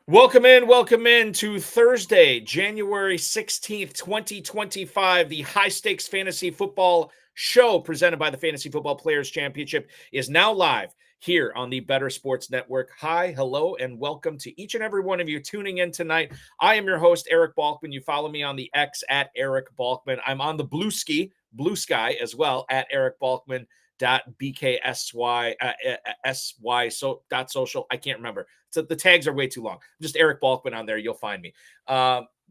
Welcome in to Thursday, January 16th, 2025. The High Stakes Fantasy Football Show presented by the Fantasy Football Players Championship is now live here on the Better Sports Network. Hi, hello, and welcome to each and every one of you tuning in tonight. I am your host, Eric Balkman. You follow me on the X at Eric Balkman. I'm on the Blue Sky as well at Eric Balkman. .bksy social. I can't remember. So the tags are way too long. Just Eric Balkman on there. You'll find me.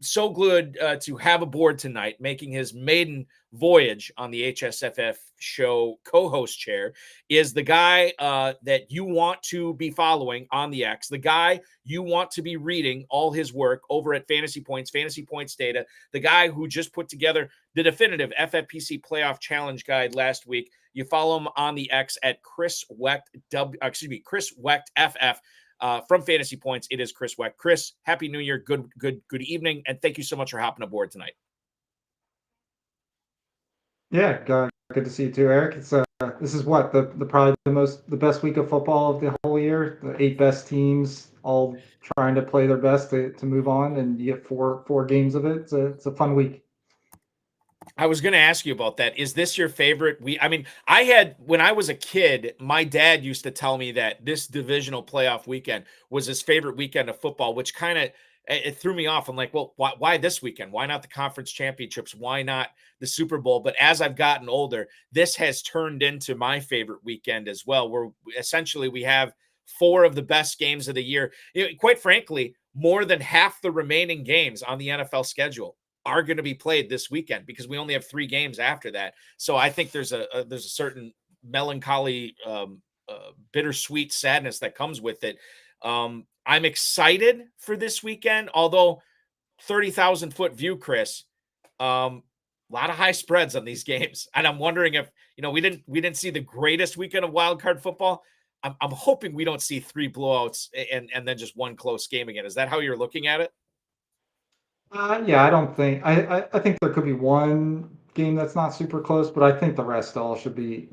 So good to have aboard tonight, making his maiden voyage on the HSFF show co-host chair, is the guy that you want to be following on the X, the guy you want to be reading all his work over at Fantasy Points Data, the guy who just put together the definitive FFPC Playoff Challenge Guide last week. You follow him on the X at Chris Wecht, Chris Wecht FF. From Fantasy Points, it is Chris Wecht. Chris, Happy New Year, good evening, and thank you so much for hopping aboard tonight. Yeah, good to see you too, Eric. It's this is what the probably the best week of football of the whole year. The 8 best teams all trying to play their best to move on, and you get four games of it. It's a fun week. I was going to ask you about that. Is this your favorite week? I mean, when I was a kid, my dad used to tell me that this divisional playoff weekend was his favorite weekend of football, which kind of, it threw me off. I'm like, well, why this weekend? Why not the conference championships? Why not the Super Bowl? But as I've gotten older, this has turned into my favorite weekend as well, where essentially we have 4 of the best games of the year. Quite frankly, more than half the remaining games on the NFL schedule are going to be played this weekend because we only have 3 games after that. So I think there's a certain melancholy, bittersweet sadness that comes with it. I'm excited for this weekend, although 30,000 foot view, Chris, a lot of high spreads on these games. And I'm wondering if, we didn't see the greatest weekend of wild card football. I'm hoping we don't see 3 blowouts and then just 1 close game again. Is that how you're looking at it? Yeah, I don't think I think there could be one game that's not super close, but I think the rest all should be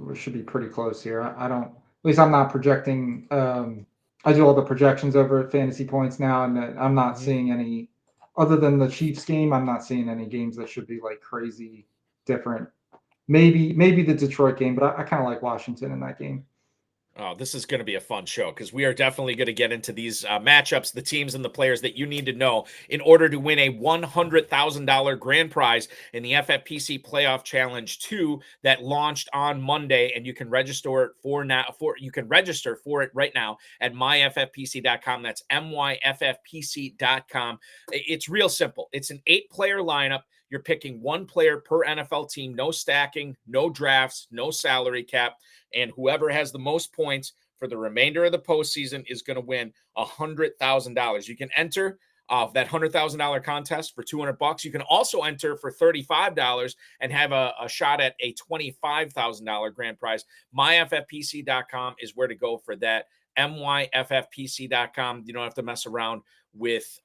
pretty close here. I don't, at least I'm not projecting. I do all the projections over at Fantasy Points now, and I'm not seeing any other than the Chiefs game. I'm not seeing any games that should be like crazy different. Maybe the Detroit game, but I kind of like Washington in that game. Oh, this is going to be a fun show because we are definitely going to get into these matchups, the teams and the players that you need to know in order to win a $100,000 grand prize in the FFPC Playoff Challenge 2 that launched on Monday, and you can register for it right now at myffpc.com. That's myffpc.com. It's real simple. It's an 8-player lineup. You're picking 1 player per NFL team, no stacking, no drafts, no salary cap. And whoever has the most points for the remainder of the postseason is going to win $100,000. You can enter that $100,000 contest for $200. You can also enter for $35 and have a shot at a $25,000 grand prize. MyFFPC.com is where to go for that. MyFFPC.com. You don't have to mess around with,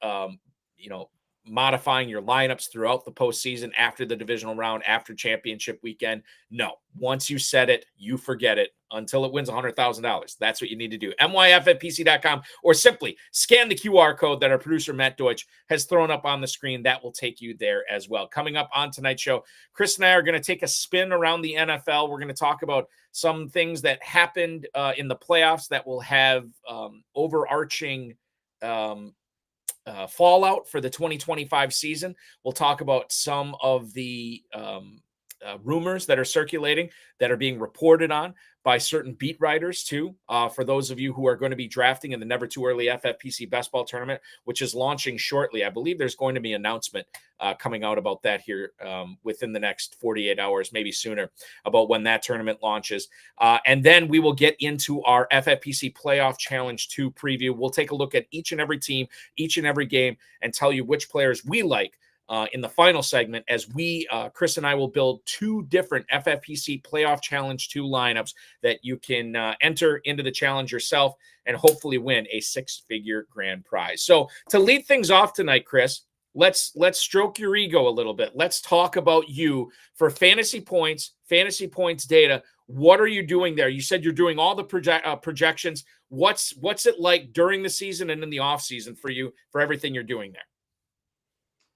modifying your lineups throughout the postseason, after the divisional round, after championship weekend. No, once you set it, you forget it until it wins $100,000. That's what you need to do. myffpc.com, or simply scan the QR code that our producer Matt Deutsch has thrown up on the screen. That will take you there as well. Coming up on tonight's show, Chris and I are going to take a spin around the NFL. We're going to talk about some things that happened in the playoffs that will have overarching fallout for the 2025 season. We'll talk about some of the rumors that are circulating, that are being reported on by certain beat writers too. For those of you who are going to be drafting in the Never Too Early FFPC Best Ball Tournament, which is launching shortly. I believe there's going to be an announcement coming out about that here within the next 48 hours, maybe sooner, about when that tournament launches. And then we will get into our FFPC Playoff Challenge 2 preview. We'll take a look at each and every team, each and every game, and tell you which players we like in the final segment, as Chris and I will build 2 different FFPC Playoff Challenge 2 lineups that you can enter into the challenge yourself and hopefully win a 6-figure grand prize. So to lead things off tonight, Chris, let's stroke your ego a little bit. Let's talk about you for Fantasy Points Data. What are you doing there? You said you're doing all the projections. What's it like during the season and in the off season for you for everything you're doing there?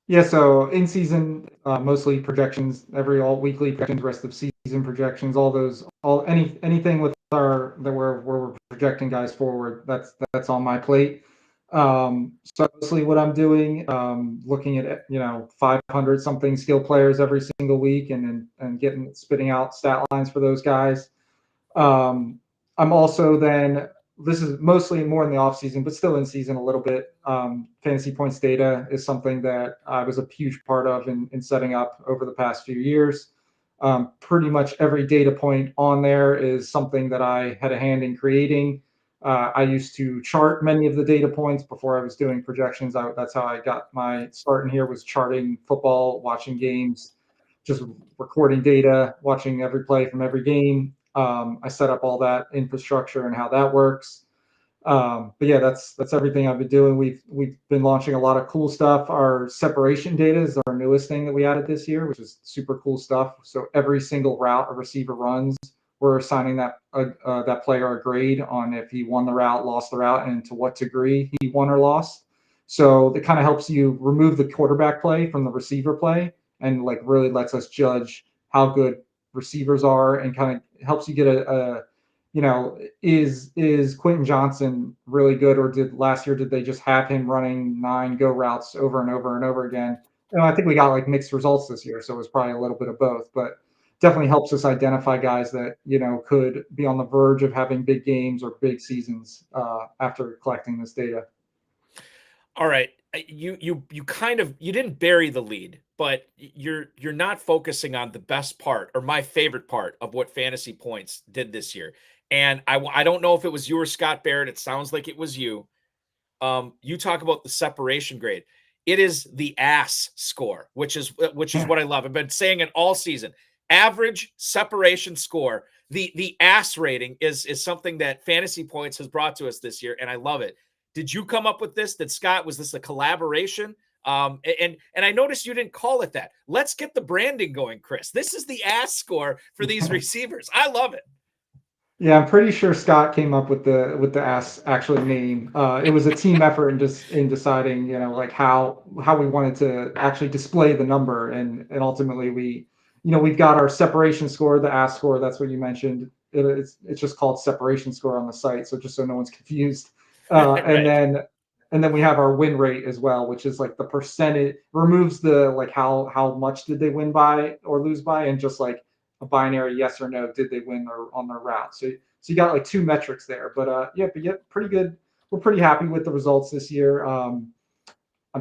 Yeah, so in season, mostly projections, all weekly projections, rest of season projections, anything with that we're projecting guys forward. That's on my plate. So mostly what I'm doing, looking at 500 something skill players every single week, and spitting out stat lines for those guys. I'm also then, this is mostly more in the off season, but still in season a little bit. Fantasy points data is something that I was a huge part of in setting up over the past few years. Pretty much every data point on there is something that I had a hand in creating. I used to chart many of the data points before I was doing projections. That's how I got my start in here, was charting football, watching games, just recording data, watching every play from every game. I set up all that infrastructure and how that works. But yeah, that's everything I've been doing. We've been launching a lot of cool stuff. Our separation data is our newest thing that we added this year, which is super cool stuff. So every single route a receiver runs, we're assigning that player a grade on if he won the route, lost the route, and to what degree he won or lost. So it kind of helps you remove the quarterback play from the receiver play, and like really lets us judge how good receivers are, and kind of helps you get is Quentin Johnson really good, or did they just have him running 9 go routes over and over and over again? I think we got like mixed results this year, so it was probably a little bit of both, but definitely helps us identify guys that could be on the verge of having big games or big seasons after collecting this data. All right. You didn't bury the lead, but you're not focusing on the best part, or my favorite part of what Fantasy Points did this year. And I don't know if it was you or Scott Barrett. It sounds like it was you. You talk about the separation grade. It is the ASS score, which is what I love. I've been saying it all season. Average separation score. The ASS rating is something that Fantasy Points has brought to us this year, and I love it. Did you come up with this? Did Scott, was this a collaboration? And I noticed you didn't call it that. Let's get the branding going, Chris. This is the ASS score for these receivers. I love it. Yeah, I'm pretty sure Scott came up with the ASS actual name. It was a team effort in deciding, like how we wanted to actually display the number, and ultimately we've got our separation score, the ASS score. That's what you mentioned. It's just called separation score on the site, so just so no one's confused. Right. And then we have our win rate as well, which is like the percentage, removes the like how much did they win by or lose by, and just like a binary yes or no, did they win on their route. So you got like 2 metrics there, but pretty good. We're pretty happy with the results this year. I'm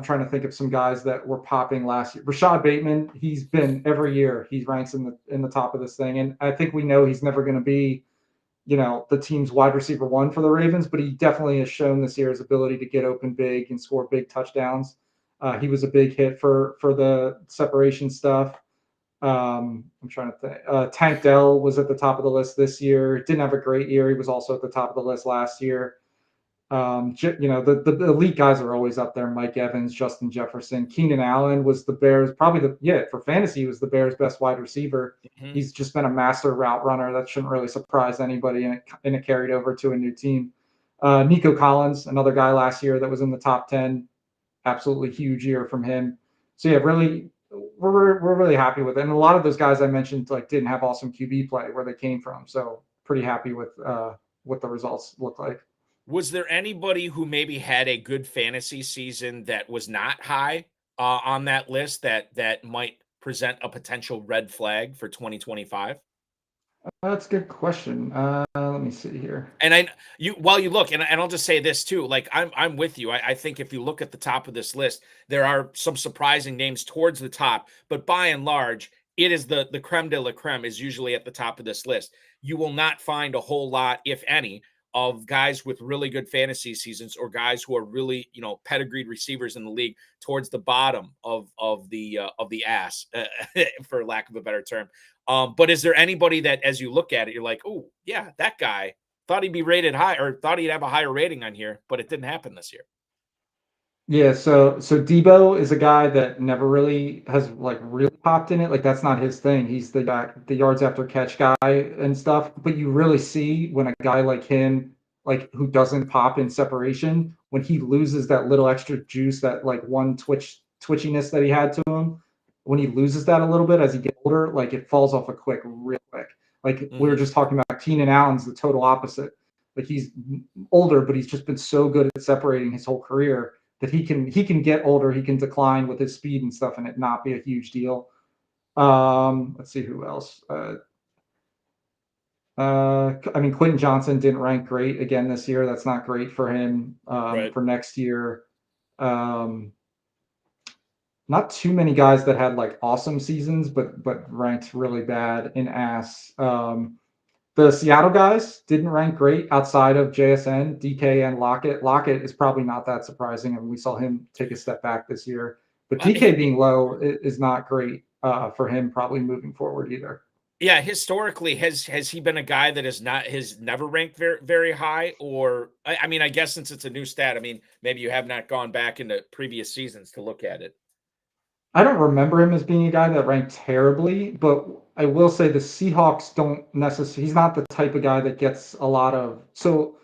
trying to think of some guys that were popping last year. Rashad Bateman, he's been every year he ranks in the top of this thing, and I think we know he's never going to be the team's wide receiver 1 for the Ravens, but he definitely has shown this year his ability to get open big and score big touchdowns. He was a big hit for the separation stuff. I'm trying to think. Tank Dell was at the top of the list this year. Didn't have a great year. He was also at the top of the list last year. The elite guys are always up there. Mike Evans, Justin Jefferson, Keenan Allen was the Bears, for fantasy, he was the Bears' best wide receiver. Mm-hmm. He's just been a master route runner. That shouldn't really surprise anybody, and it carried over to a new team. Nico Collins, another guy last year that was in the top 10. Absolutely huge year from him. So yeah, really, we're really happy with it. And a lot of those guys I mentioned didn't have awesome QB play where they came from. So pretty happy with what the results look like. Was there anybody who maybe had a good fantasy season that was not high on that list that might present a potential red flag for 2025? That's a good question. Let me see here. And while you look, and I'll just say this too, like I'm with you. I think if you look at the top of this list, there are some surprising names towards the top, but by and large, it is the creme de la creme is usually at the top of this list. You will not find a whole lot, if any, of guys with really good fantasy seasons, or guys who are really, pedigreed receivers in the league towards the bottom of the ass, for lack of a better term. But is there anybody that, as you look at it, you're like, oh yeah, that guy thought he'd be rated high, or thought he'd have a higher rating on here, but it didn't happen this year? Yeah, so Debo is a guy that never really has like really popped in it. Like that's not his thing. He's the yards after catch guy and stuff. But you really see when a guy like him, like who doesn't pop in separation, when he loses that little extra juice, that like one twitchiness that he had to him, when he loses that a little bit as he gets older, like it falls off a cliff real quick. Like we were Hmm. just talking about Keenan Allen's the total opposite. Like he's older, but he's just been so good at separating his whole career that he can get older, he can decline with his speed and stuff, and it not be a huge deal. Let's see who else. I mean, Quentin Johnson didn't rank great again this year. That's not great for him Right. for next year. Um, Not too many guys that had like awesome seasons, but ranked really bad in ass. The Seattle guys didn't rank great outside of JSN, DK, and Lockett. Lockett is probably not that surprising, and we saw him take a step back this year. But DK Hi- being low is not great for him probably moving forward either. yeah, historically, has he been a guy that has never ranked very high? Or I mean, I guess since it's a new stat, I mean, maybe you have not gone back into previous seasons to look at it. I don't remember him as being a guy that ranked terribly, but I will say the Seahawks don't necessarily. He's not the type of guy that gets a lot of. So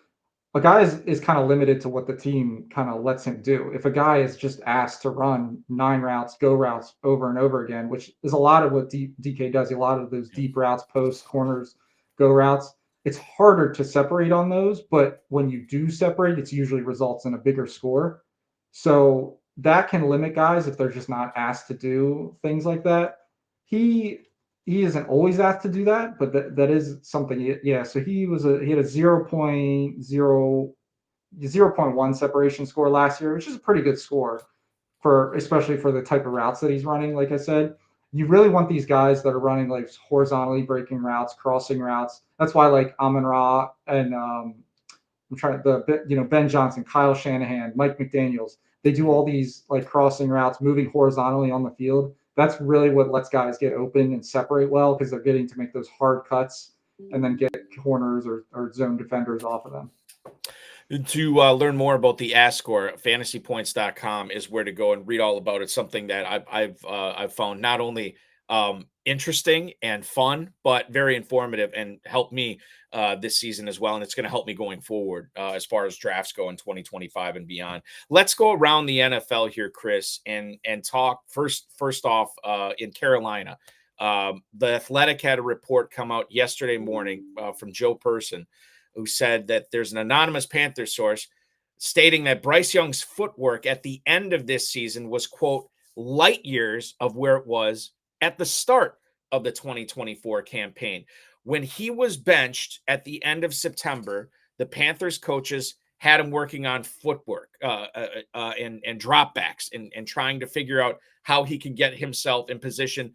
a guy is kind of limited to what the team kind of lets him do. If a guy is just asked to run 9 routes, go routes over and over again, which is a lot of what DK does, a lot of those Yeah. deep routes, posts, corners, go routes, it's harder to separate on those. But when you do separate, it's usually results in a bigger score. So that can limit guys if they're just not asked to do things like that. He he isn't always asked to do that, but that is something. Yeah, so he had a 0.1 separation score last year, which is a pretty good score for especially for the type of routes that he's running. Like I said, you really want these guys that are running like horizontally breaking routes, crossing routes. That's why like Amon Ra and I'm trying Ben Johnson, Kyle Shanahan, Mike McDaniels. They do Mhm. all these like crossing routes, moving horizontally on the field. That's really what lets guys get open and separate well because they're getting to make those hard cuts and then get corners or zone defenders off of them. To learn more about the Ask Score, fantasypoints.com is where to go and read all about it. Something that I've found not only interesting and fun, but very informative and helped me this season as well. And it's going to help me going forward as far as drafts go in 2025 and beyond. Let's go around the NFL here, Chris, and talk first off in Carolina. The Athletic had a report come out yesterday morning from Joe Person, who said that there's an anonymous Panther source stating that Bryce Young's footwork at the end of this season was, quote, light years of where it was at the start of the 2024 campaign. When he was benched at the end of September, the Panthers coaches had him working on footwork and dropbacks and trying to figure out how he can get himself in position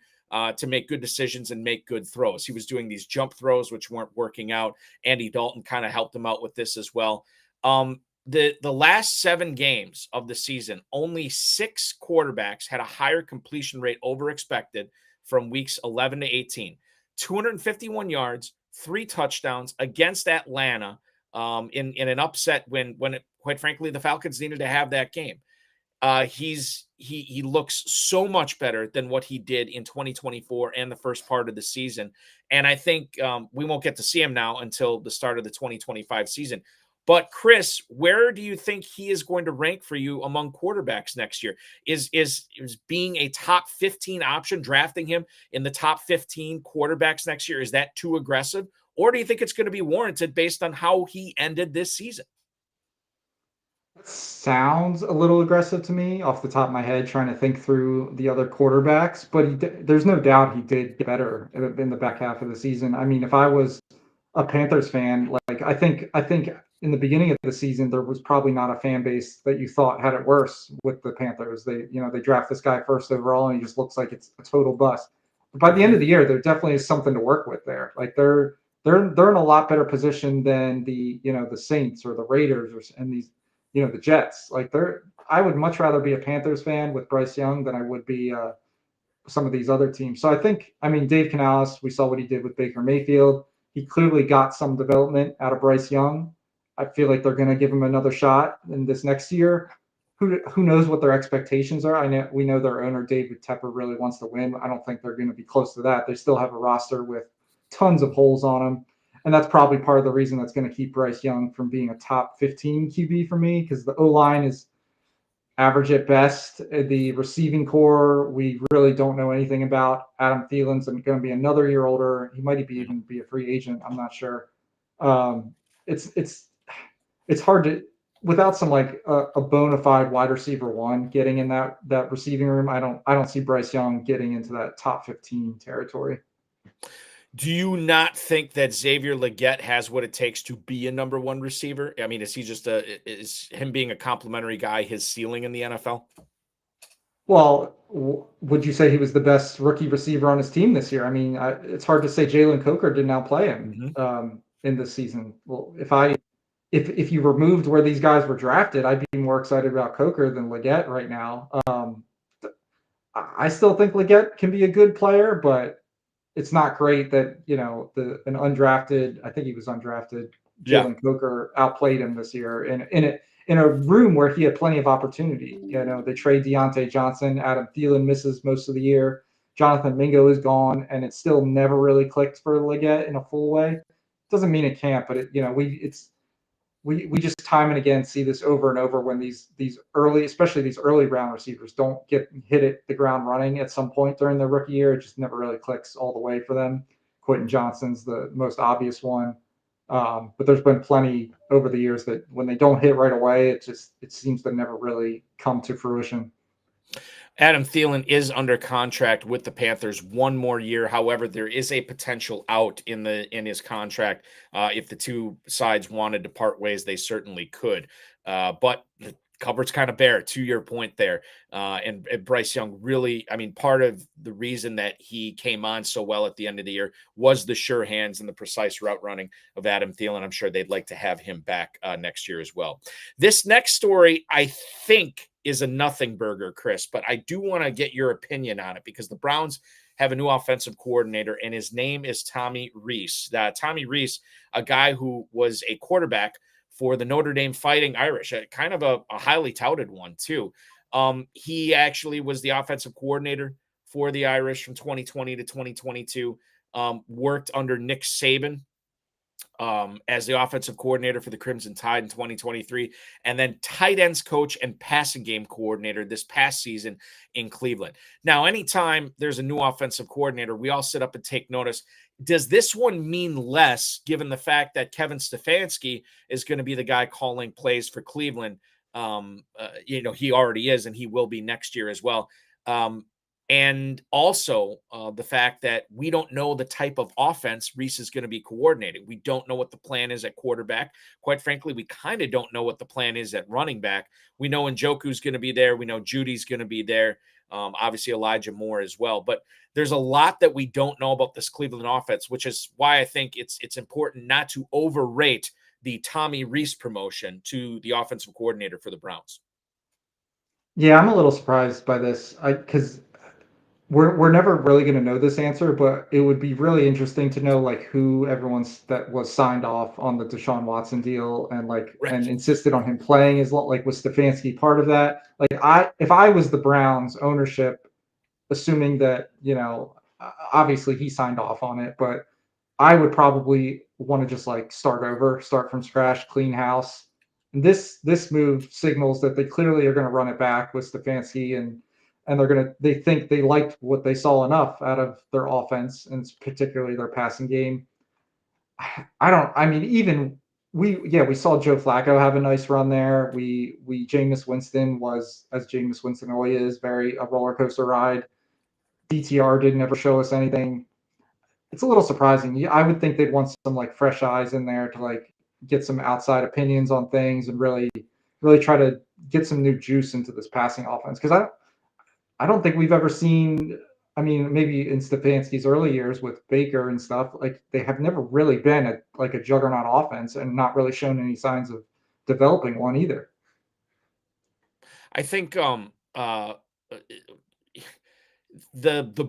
to make good decisions and make good throws. He was doing these jump throws, which weren't working out. Andy Dalton kind of helped him out with this as well. The last 7 games of the season, only 6 quarterbacks had a higher completion rate over expected from weeks 11 to 18. 251 yards, 3 touchdowns against Atlanta in an upset when quite frankly the Falcons needed to have that game. He looks so much better than what he did in 2024 and the first part of the season. And I think we won't get to see him now until the start of the 2025 season. But Chris, where do you think he is going to rank for you among quarterbacks next year? Is being a top 15 option, drafting him in the top 15 quarterbacks next year, is that too aggressive? Or do you think it's going to be warranted based on how he ended this season? Sounds a little aggressive to me off the top of my head, trying to think through the other quarterbacks, but there's no doubt he did get better in the back half of the season. I mean, if I was a Panthers fan, like I think in the beginning of the season there was probably not a fan base that you thought had it worse with the Panthers. They draft this guy first overall and he just looks like it's a total bust. But by the end Mhm. of the year, there definitely is something to work with there. Like they're in a lot better position than the Saints or the Raiders and these the Jets. Like I would much rather be a Panthers fan with Bryce Young than I would be some of these other teams. So I mean, Dave Canales, we saw what he did with Baker Mayfield. He clearly got some development out of Bryce Young. I feel like they're going to give him another shot in this next year. who knows what their expectations are. We know their owner David Tepper really wants to win. I don't think they're going to be close to that. They still have a roster with tons of holes on them, and that's probably part of the reason that's going to keep Bryce Young from being a top 15 QB for me, because the O line is average at best. The receiving core, we really don't know anything about. Adam Thielen's going to be another year older. He might even be a free agent. I'm not sure. Um, it's hard to, without some like a bona fide wide receiver one getting in that receiving room. I don't see Bryce Young getting into that top 15 territory. Do you not think that Xavier Legette has what it takes to be a number one receiver? I mean, is he just is him being a complimentary guy his ceiling in the NFL? Well, would you say he was the best rookie receiver on his team this year? I mean, it's hard to say Jalen Coker didn't outplay him in this season. Well, if you removed where these guys were drafted, I'd be more excited about Coker than Legette right now. I still think Legette can be a good player, but it's not great that, you know, an undrafted, I think he was undrafted, Jalen Coker outplayed him this year in a room where he had plenty of opportunity. You know, they trade Deontay Johnson, Adam Thielen misses most of the year, Jonathan Mingo is gone, and it still never really clicked for Legette in a full way. Doesn't mean it can't, but we just time and again see this over and over when these early, especially these early round receivers, don't get hit the ground running at some point during their rookie year. It just never really clicks all the way for them. Quentin Johnson's the most obvious one, but there's been plenty over the years that when they don't hit right away, it seems to never really come to fruition. Adam Thielen is under contract with the Panthers one more year. However, there is a potential out in his contract. If the two sides wanted to part ways, they certainly could. But the cupboard's kind of bare, to your point there. And Bryce Young really, I mean, part of the reason that he came on so well at the end of the year was the sure hands and the precise route running of Adam Thielen. I'm sure they'd like to have him back next year as well. This next story, I think, is a nothing burger, Chris, but I do want to get your opinion on it because the Browns have a new offensive coordinator, and his name is Tommy Rees. Tommy Rees, a guy who was a quarterback for the Notre Dame Fighting Irish, kind of a highly touted one too. He actually was the offensive coordinator for the Irish from 2020 to 2022, worked under Nick Saban as the offensive coordinator for the Crimson Tide in 2023, and then tight ends coach and passing game coordinator this past season in Cleveland. Now, anytime there's a new offensive coordinator, we all sit up and take notice. Does this one mean less given the fact that Kevin Stefanski is going to be the guy calling plays for Cleveland? You know, he already is, and he will be next year as well. And also the fact that we don't know the type of offense Rees is going to be coordinating. We don't know what the plan is at quarterback. Quite frankly, we kind of don't know what the plan is at running back. We know Njoku's going to be there. We know Judy's going to be there. Obviously, Elijah Moore as well. But there's a lot that we don't know about this Cleveland offense, which is why I think it's important not to overrate the Tommy Rees promotion to the offensive coordinator for the Browns. Yeah, I'm a little surprised by this because we're never really going to know this answer, but it would be really interesting to know like who everyone's that was signed off on the Deshaun Watson deal and and insisted on him playing as long, like was Stefanski part of that? Like if I was the Browns ownership, assuming that, you know, obviously he signed off on it, but I would probably want to just like start from scratch, clean house. And this move signals that they clearly are going to run it back with Stefanski and they think they liked what they saw enough out of their offense and particularly their passing game. We saw Joe Flacco have a nice run there. Jameis Winston was, as Jameis Winston always is, very a roller coaster ride. DTR didn't ever show us anything. It's a little surprising. I would think they'd want some like fresh eyes in there to like get some outside opinions on things and really try to get some new juice into this passing offense. Because I don't think we've ever seen, I mean, maybe in Stefanski's early years with Baker and stuff, like they have never really been a juggernaut offense and not really shown any signs of developing one either. I think the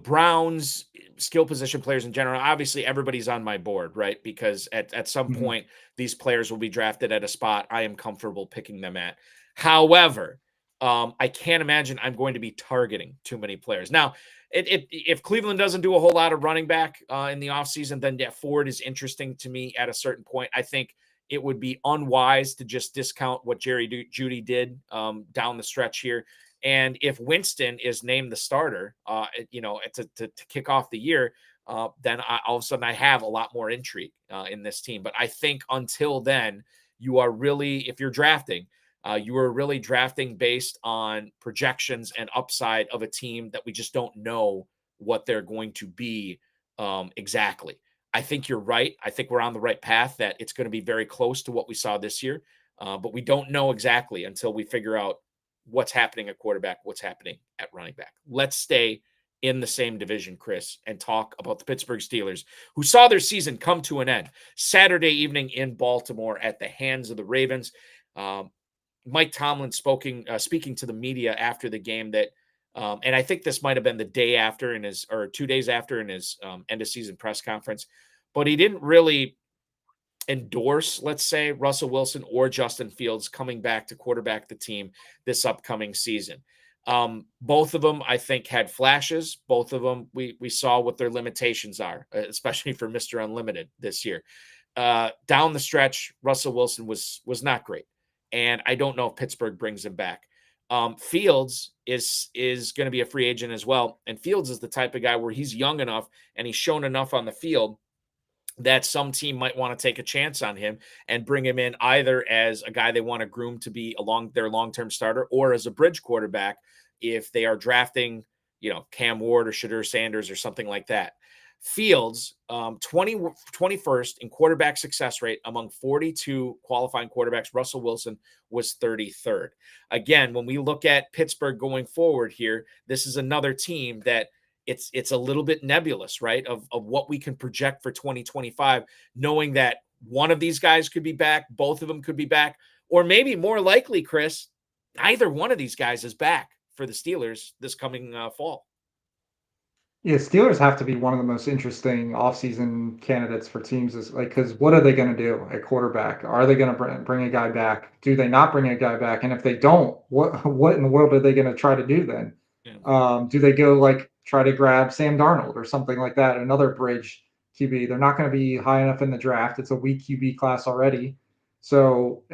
Browns skill position players in general, obviously everybody's on my board, right? Because at some point these players will be drafted at a spot I am comfortable picking them at. However, I can't imagine I'm going to be targeting too many players. Now, if Cleveland doesn't do a whole lot of running back in the offseason, then yeah, Ford is interesting to me at a certain point. I think it would be unwise to just discount what Jerry Jeudy did down the stretch here. And if Winston is named the starter, to kick off the year, then all of a sudden I have a lot more intrigue in this team. But I think until then, you are really, if you're drafting, you are really drafting based on projections and upside of a team that we just don't know what they're going to be exactly. I think you're right. I think we're on the right path, that it's going to be very close to what we saw this year, but we don't know exactly until we figure out what's happening at quarterback, what's happening at running back. Let's stay in the same division, Chris, and talk about the Pittsburgh Steelers, who saw their season come to an end Saturday evening in Baltimore at the hands of the Ravens. Mike Tomlin speaking to the media after the game that, and I think this might have been the day after or 2 days after in his end of season press conference, but he didn't really endorse, let's say, Russell Wilson or Justin Fields coming back to quarterback the team this upcoming season. Both of them, I think, had flashes. Both of them, we saw what their limitations are, especially for Mr. Unlimited this year. Down the stretch, Russell Wilson was not great. And I don't know if Pittsburgh brings him back. Fields is going to be a free agent as well. And Fields is the type of guy where he's young enough and he's shown enough on the field that some team might want to take a chance on him and bring him in either as a guy they want to groom to be their long-term starter, or as a bridge quarterback if they are drafting, Cam Ward or Shadur Sanders or something like that. Fields, 21st in quarterback success rate among 42 qualifying quarterbacks. Russell Wilson was 33rd. Again, when we look at Pittsburgh going forward here, this is another team that it's a little bit nebulous, right? Of what we can project for 2025, knowing that one of these guys could be back, both of them could be back, or maybe more likely, Chris, either one of these guys is back for the Steelers this coming fall. Yeah, Steelers have to be one of the most interesting offseason candidates for teams, is like, because what are they going to do at quarterback? Are they going to bring a guy back? Do they not bring a guy back? And if they don't, what in the world are they going to try to do then? Yeah. Do they go try to grab Sam Darnold or something like that, another bridge QB? They're not going to be high enough in the draft. It's a weak QB class already. So,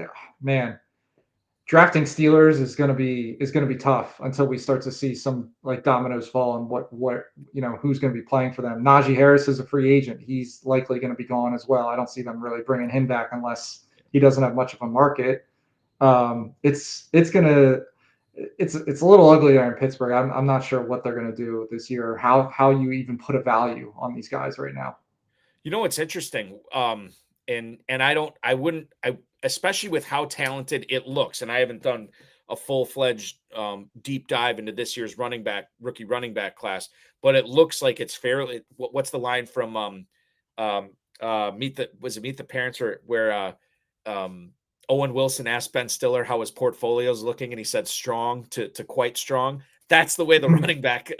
man, drafting Steelers is going to be tough until we start to see some dominoes fall and what who's going to be playing for them. Najee Harris is a free agent. He's likely going to be gone as well. I don't see them really bringing him back unless he doesn't have much of a market. It's a little ugly there in Pittsburgh. I'm not sure what they're going to do this year, or how you even put a value on these guys right now. It's interesting. Especially with how talented it looks. And I haven't done a full-fledged deep dive into this year's rookie running back class, but it looks like it's fairly, what's the line from Meet the Parents, where Owen Wilson asked Ben Stiller how his portfolio is looking, and he said strong to quite strong. That's the way the running back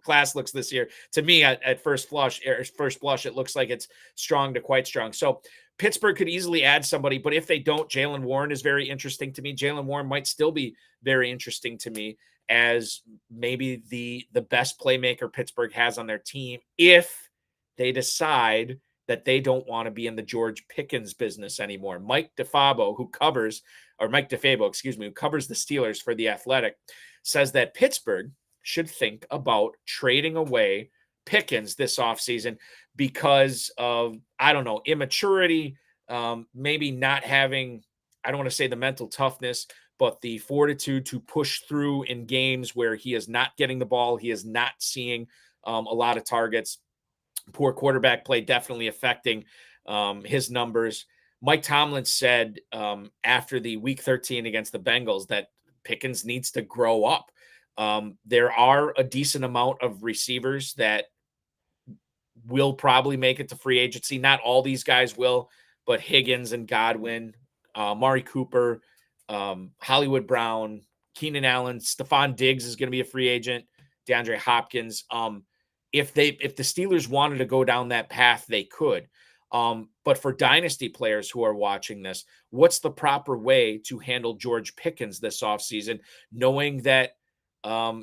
class looks this year. To me, at first blush, it looks like it's strong to quite strong. So Pittsburgh could easily add somebody, but if they don't, Jaylen Warren is very interesting to me. Jaylen Warren might still be very interesting to me as maybe the best playmaker Pittsburgh has on their team, if they decide that they don't want to be in the George Pickens business anymore. Mike DeFabo, who covers the Steelers for The Athletic, says that Pittsburgh should think about trading away Pickens this offseason because of, immaturity, maybe not having, I don't want to say the mental toughness, but the fortitude to push through in games where he is not getting the ball, he is not seeing a lot of targets. Poor quarterback play definitely affecting his numbers. Mike Tomlin said after the Week 13 against the Bengals that Pickens needs to grow up. There are a decent amount of receivers that will probably make it to free agency. Not all these guys will, but Higgins and Godwin, Amari Cooper, Hollywood Brown, Keenan Allen, Stephon Diggs is going to be a free agent, DeAndre Hopkins. If the Steelers wanted to go down that path, they could. But for dynasty players who are watching this, what's the proper way to handle George Pickens this offseason, knowing that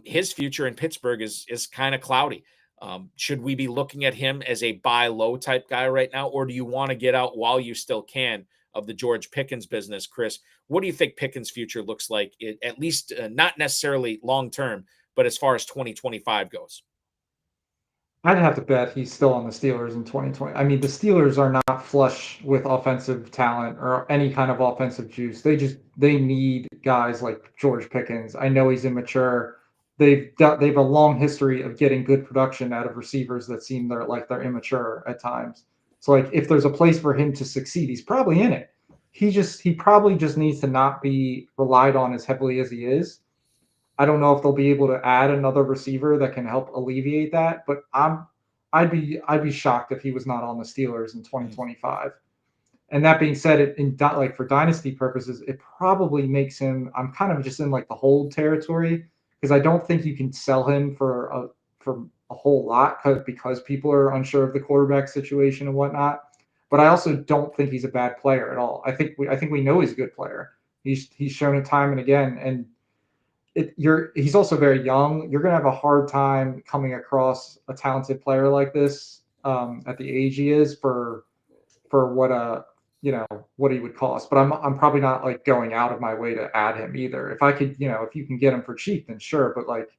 his future in Pittsburgh is kind of cloudy? Should we be looking at him as a buy low type guy right now, or do you want to get out while you still can of the George Pickens business, Chris? What do you think Pickens' future looks like, at least not necessarily long term, but as far as 2025 goes? I'd have to bet he's still on the Steelers in 2020. I mean, the Steelers are not flush with offensive talent or any kind of offensive juice. They need guys like George Pickens. I know he's immature. They've a long history of getting good production out of receivers that seem they're immature at times. So like if there's a place for him to succeed, he's probably in it. He probably just needs to not be relied on as heavily as he is. I don't know if they'll be able to add another receiver that can help alleviate that, but I'd be shocked if he was not on the Steelers in 2025. And that being said, like for dynasty purposes, it probably makes him. I'm kind of just in like the hold territory because I don't think you can sell him for a whole lot because people are unsure of the quarterback situation and whatnot. But I also don't think he's a bad player at all. I think we know he's a good player. He's shown it time and again, and he's also very young. You're going to have a hard time coming across a talented player like this at the age he is for what he would cost. But I'm probably not like going out of my way to add him either. If I could, if you can get him for cheap, then sure. But like,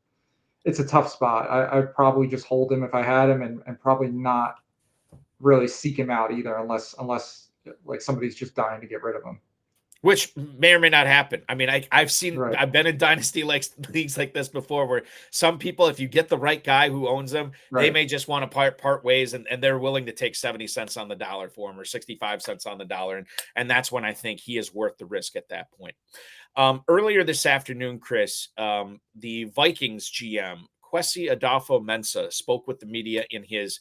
it's a tough spot. I'd probably just hold him if I had him, and probably not really seek him out either, unless like somebody's just dying to get rid of him. Which may or may not happen. I mean, I've seen, Right. I've been in dynasty leagues like this before, where some people, if you get the right guy who owns them, they may just want to part ways, and they're willing to take 70 cents on the dollar for him or 65 cents on the dollar. And that's when I think he is worth the risk at that point. Earlier this afternoon, Chris, the Vikings GM, Kwesi Adolfo-Mensah, spoke with the media in his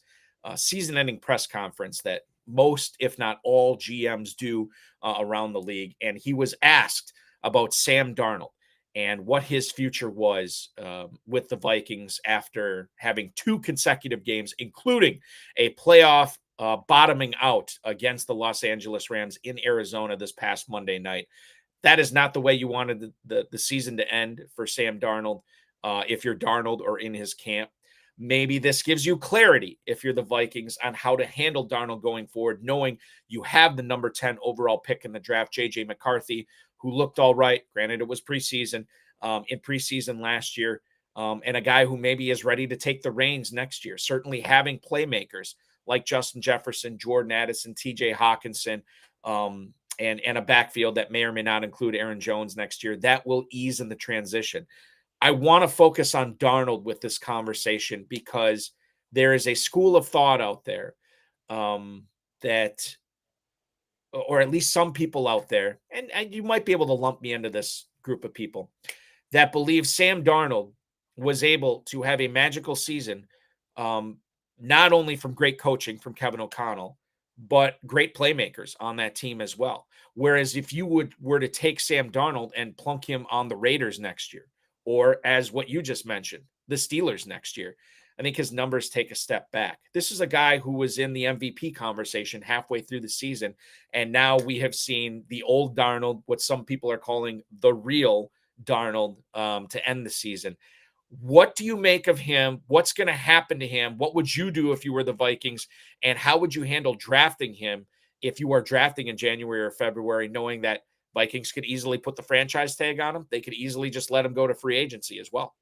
season-ending press conference that most, if not all, GMs do around the league. And he was asked about Sam Darnold and what his future was with the Vikings after having 2 consecutive games, including a playoff bottoming out against the Los Angeles Rams in Arizona this past Monday night. That is not the way you wanted the season to end for Sam Darnold if you're Darnold or in his camp. Maybe this gives you clarity if you're the Vikings on how to handle Darnold going forward, knowing you have the number 10 overall pick in the draft, J.J. McCarthy, who looked all right. Granted, it was preseason, in preseason last year, and a guy who maybe is ready to take the reins next year. Certainly having playmakers like Justin Jefferson, Jordan Addison, T.J. Hawkinson, and a backfield that may or may not include Aaron Jones next year, that will ease in the transition. I want to focus on Darnold with this conversation because there is a school of thought out there that, or at least some people out there, and you might be able to lump me into this group of people, that believe Sam Darnold was able to have a magical season, not only from great coaching from Kevin O'Connell, but great playmakers on that team as well. Whereas if you were to take Sam Darnold and plunk him on the Raiders next year, or as what you just mentioned, the Steelers next year, I think his numbers take a step back. This is a guy who was in the MVP conversation halfway through the season, and now we have seen the old Darnold, what some people are calling the real Darnold, to end the season. What do you make of him? What's going to happen to him? What would you do if you were the Vikings? And how would you handle drafting him if you are drafting in January or February, knowing that Vikings could easily put the franchise tag on him? They could easily just let him go to free agency as well.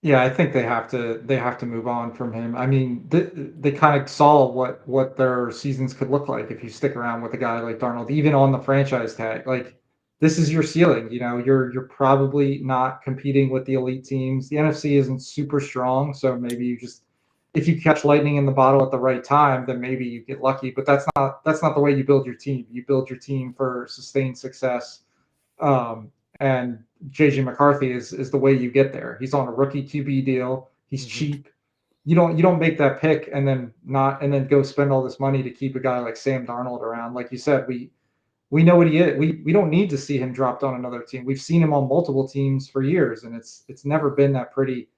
Yeah, I think they have to move on from him. I mean, they kind of saw what their seasons could look like if you stick around with a guy like Darnold, even on the franchise tag. Like, this is your ceiling. You're probably not competing with the elite teams. The NFC isn't super strong, so maybe if you catch lightning in the bottle at the right time, then maybe you get lucky. But that's not the way you build your team. You build your team for sustained success. And JJ McCarthy is the way you get there. He's on a rookie QB deal. He's cheap. You don't make that pick and then go spend all this money to keep a guy like Sam Darnold around. Like you said, we know what he is. We don't need to see him dropped on another team. We've seen him on multiple teams for years, and it's never been that pretty.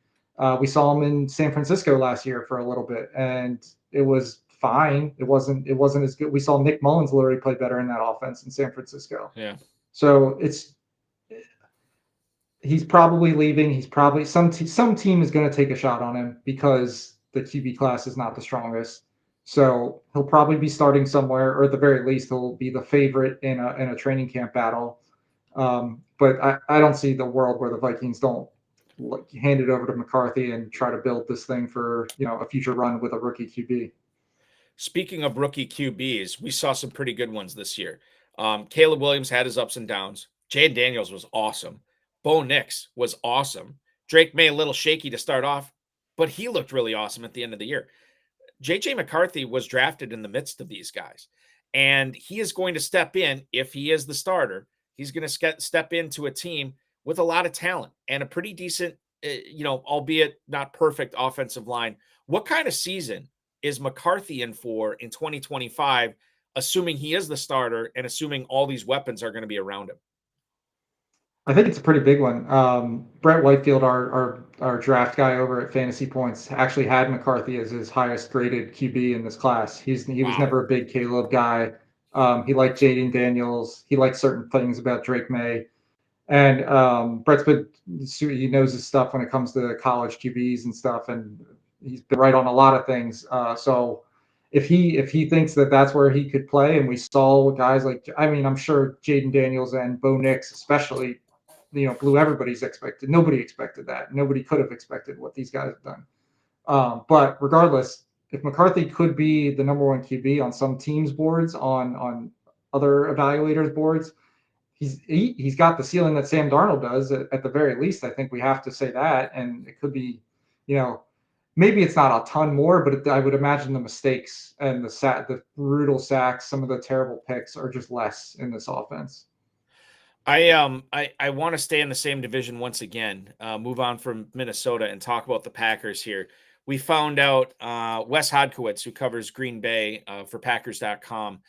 We saw him in San Francisco last year for a little bit, and it was fine. It wasn't as good. We saw Nick Mullins literally play better in that offense in San Francisco. Yeah. So he's probably leaving. He's probably some team is going to take a shot on him because the QB class is not the strongest. So he'll probably be starting somewhere, or at the very least, he'll be the favorite in a training camp battle. But I don't see the world where the Vikings don't hand it over to McCarthy and try to build this thing for a future run with a rookie QB. Speaking of rookie QBs, we saw some pretty good ones this year. Caleb Williams had his ups and downs. Jayden Daniels was awesome. Bo Nix was awesome. Drake May a little shaky to start off, but he looked really awesome at the end of the year. JJ McCarthy was drafted in the midst of these guys, and he is going to step in. If he is the starter, he's going to step into a team with a lot of talent and a pretty decent, albeit not perfect offensive line. What kind of season is McCarthy in for in 2025, assuming he is the starter and assuming all these weapons are going to be around him? I think it's a pretty big one. Brett Whitefield, our draft guy over at Fantasy Points, actually had McCarthy as his highest graded QB in this class. He was never a big Caleb guy. He liked Jayden Daniels. He liked certain things about Drake May. And he knows his stuff when it comes to college QBs and stuff, and he's been right on a lot of things. So if he thinks that that's where he could play, and we saw guys like, I'm sure Jayden Daniels and Bo Nix especially, blew everybody's expected. Nobody expected that. Nobody could have expected what these guys have done. But regardless, if McCarthy could be the number one QB on some teams' boards, on other evaluators' boards, he's got the ceiling that Sam Darnold does at the very least. I think we have to say that, and it could be, maybe it's not a ton more, but I would imagine the mistakes and the brutal sacks, some of the terrible picks are just less in this offense. I want to stay in the same division once again, move on from Minnesota and talk about the Packers here. We found out Wes Hodkiewicz, who covers Green Bay for Packers.com,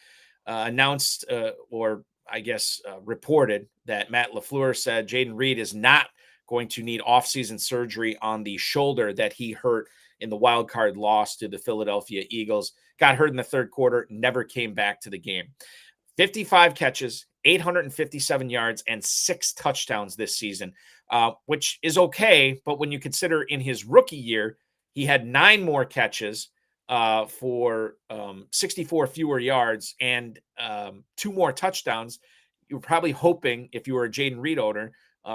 announced reported that Matt LaFleur said Jayden Reed is not going to need offseason surgery on the shoulder that he hurt in the wild card loss to the Philadelphia Eagles. Got hurt in the third quarter, never came back to the game. 55 catches, 857 yards, and 6 touchdowns this season, which is okay. But when you consider in his rookie year, he had 9 more catches for 64 fewer yards and 2 more touchdowns. You were probably hoping, if you were a Jayden Reed owner,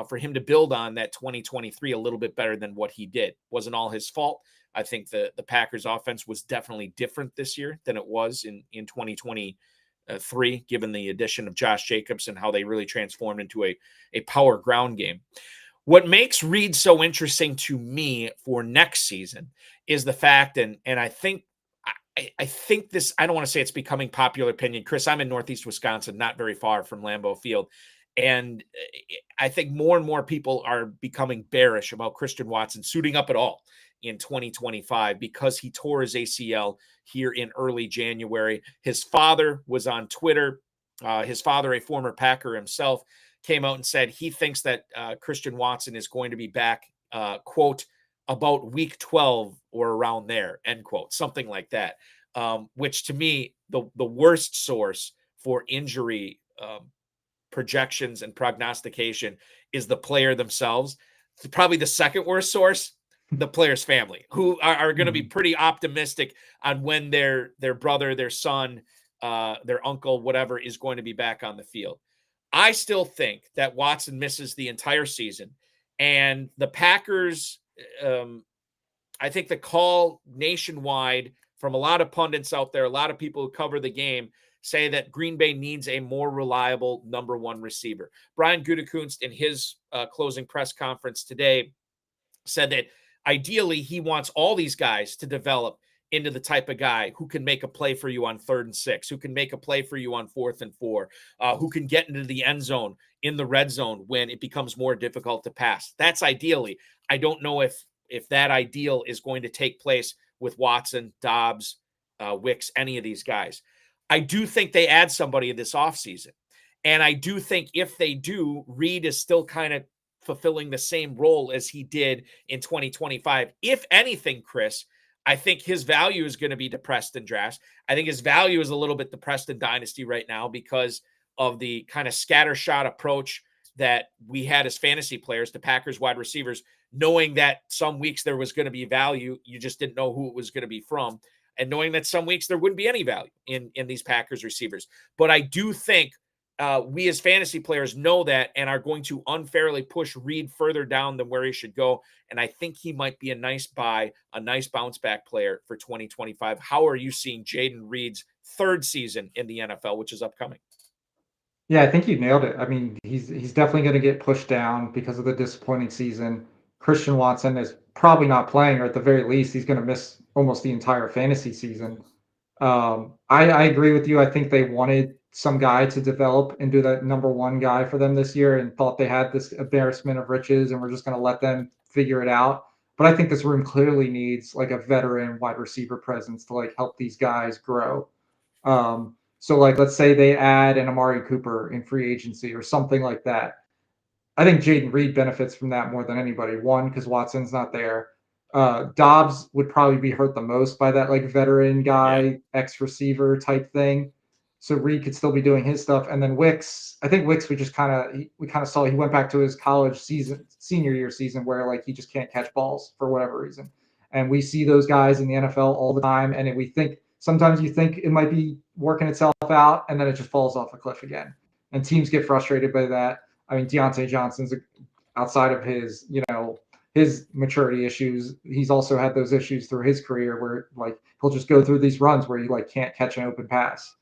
for him to build on that 2023 a little bit better than what he did. Wasn't all his fault. I think the Packers offense was definitely different this year than it was in 2023, given the addition of Josh Jacobs and how they really transformed into a power ground game. What makes Reed so interesting to me for next season is the fact, and I think this, I don't want to say it's becoming popular opinion. Chris, I'm in Northeast Wisconsin, not very far from Lambeau Field. And I think more and more people are becoming bearish about Christian Watson suiting up at all in 2025 because he tore his ACL here in early January. His father was on Twitter. His father, a former Packer himself, came out and said he thinks that Christian Watson is going to be back, quote, about week 12 or around there, end quote, something like that, which to me, the worst source for injury projections and prognostication is the player themselves. Probably the second worst source, the player's family, who are going to be pretty optimistic on when their brother, their son, their uncle, whatever, is going to be back on the field. I still think that Watson misses the entire season, and the Packers, I think the call nationwide from a lot of pundits out there, a lot of people who cover the game, say that Green Bay needs a more reliable number one receiver. Brian Gutekunst, in his closing press conference today, said that ideally he wants all these guys to develop into the type of guy who can make a play for you on 3rd and 6, who can make a play for you on 4th and 4, who can get into the end zone, in the red zone when it becomes more difficult to pass. That's ideally. I don't know if that ideal is going to take place with Watson, Dobbs, Wicks, any of these guys. I do think they add somebody this offseason. And I do think if they do, Reed is still kind of fulfilling the same role as he did in 2025. If anything, Chris, I think his value is going to be depressed in drafts. I think his value is a little bit depressed in dynasty right now because of the kind of scattershot approach that we had as fantasy players to Packers wide receivers, knowing that some weeks there was going to be value. You just didn't know who it was going to be from. And knowing that some weeks there wouldn't be any value in these Packers receivers. But I do think we as fantasy players know that and are going to unfairly push Reed further down than where he should go. And I think he might be a nice buy, a nice bounce back player for 2025. How are you seeing Jayden Reed's third season in the NFL, which is upcoming? Yeah, I think you nailed it. I mean, he's definitely going to get pushed down because of the disappointing season. Christian Watson is probably not playing, or at the very least, he's going to miss almost the entire fantasy season. I agree with you. I think they wanted some guy to develop into that number one guy for them this year and thought they had this embarrassment of riches and we're just going to let them figure it out. But I think this room clearly needs like a veteran wide receiver presence to like help these guys grow. So like let's say they add an Amari Cooper in free agency or something like that. I think Jayden Reed benefits from that more than anybody. One, because Watson's not there. Dobbs would probably be hurt the most by that like veteran Yeah. guy, ex receiver type thing. So Reed could still be doing his stuff. And then Wicks, I think Wicks we kind of saw he went back to his college season, senior year season where like he just can't catch balls for whatever reason. And we see those guys in the NFL all the time. And we think sometimes you think it might be working itself out and then it just falls off a cliff again. And teams get frustrated by that. I mean, Deontay Johnson's outside of his, his maturity issues. He's also had those issues through his career where like he'll just go through these runs where he like can't catch an open pass.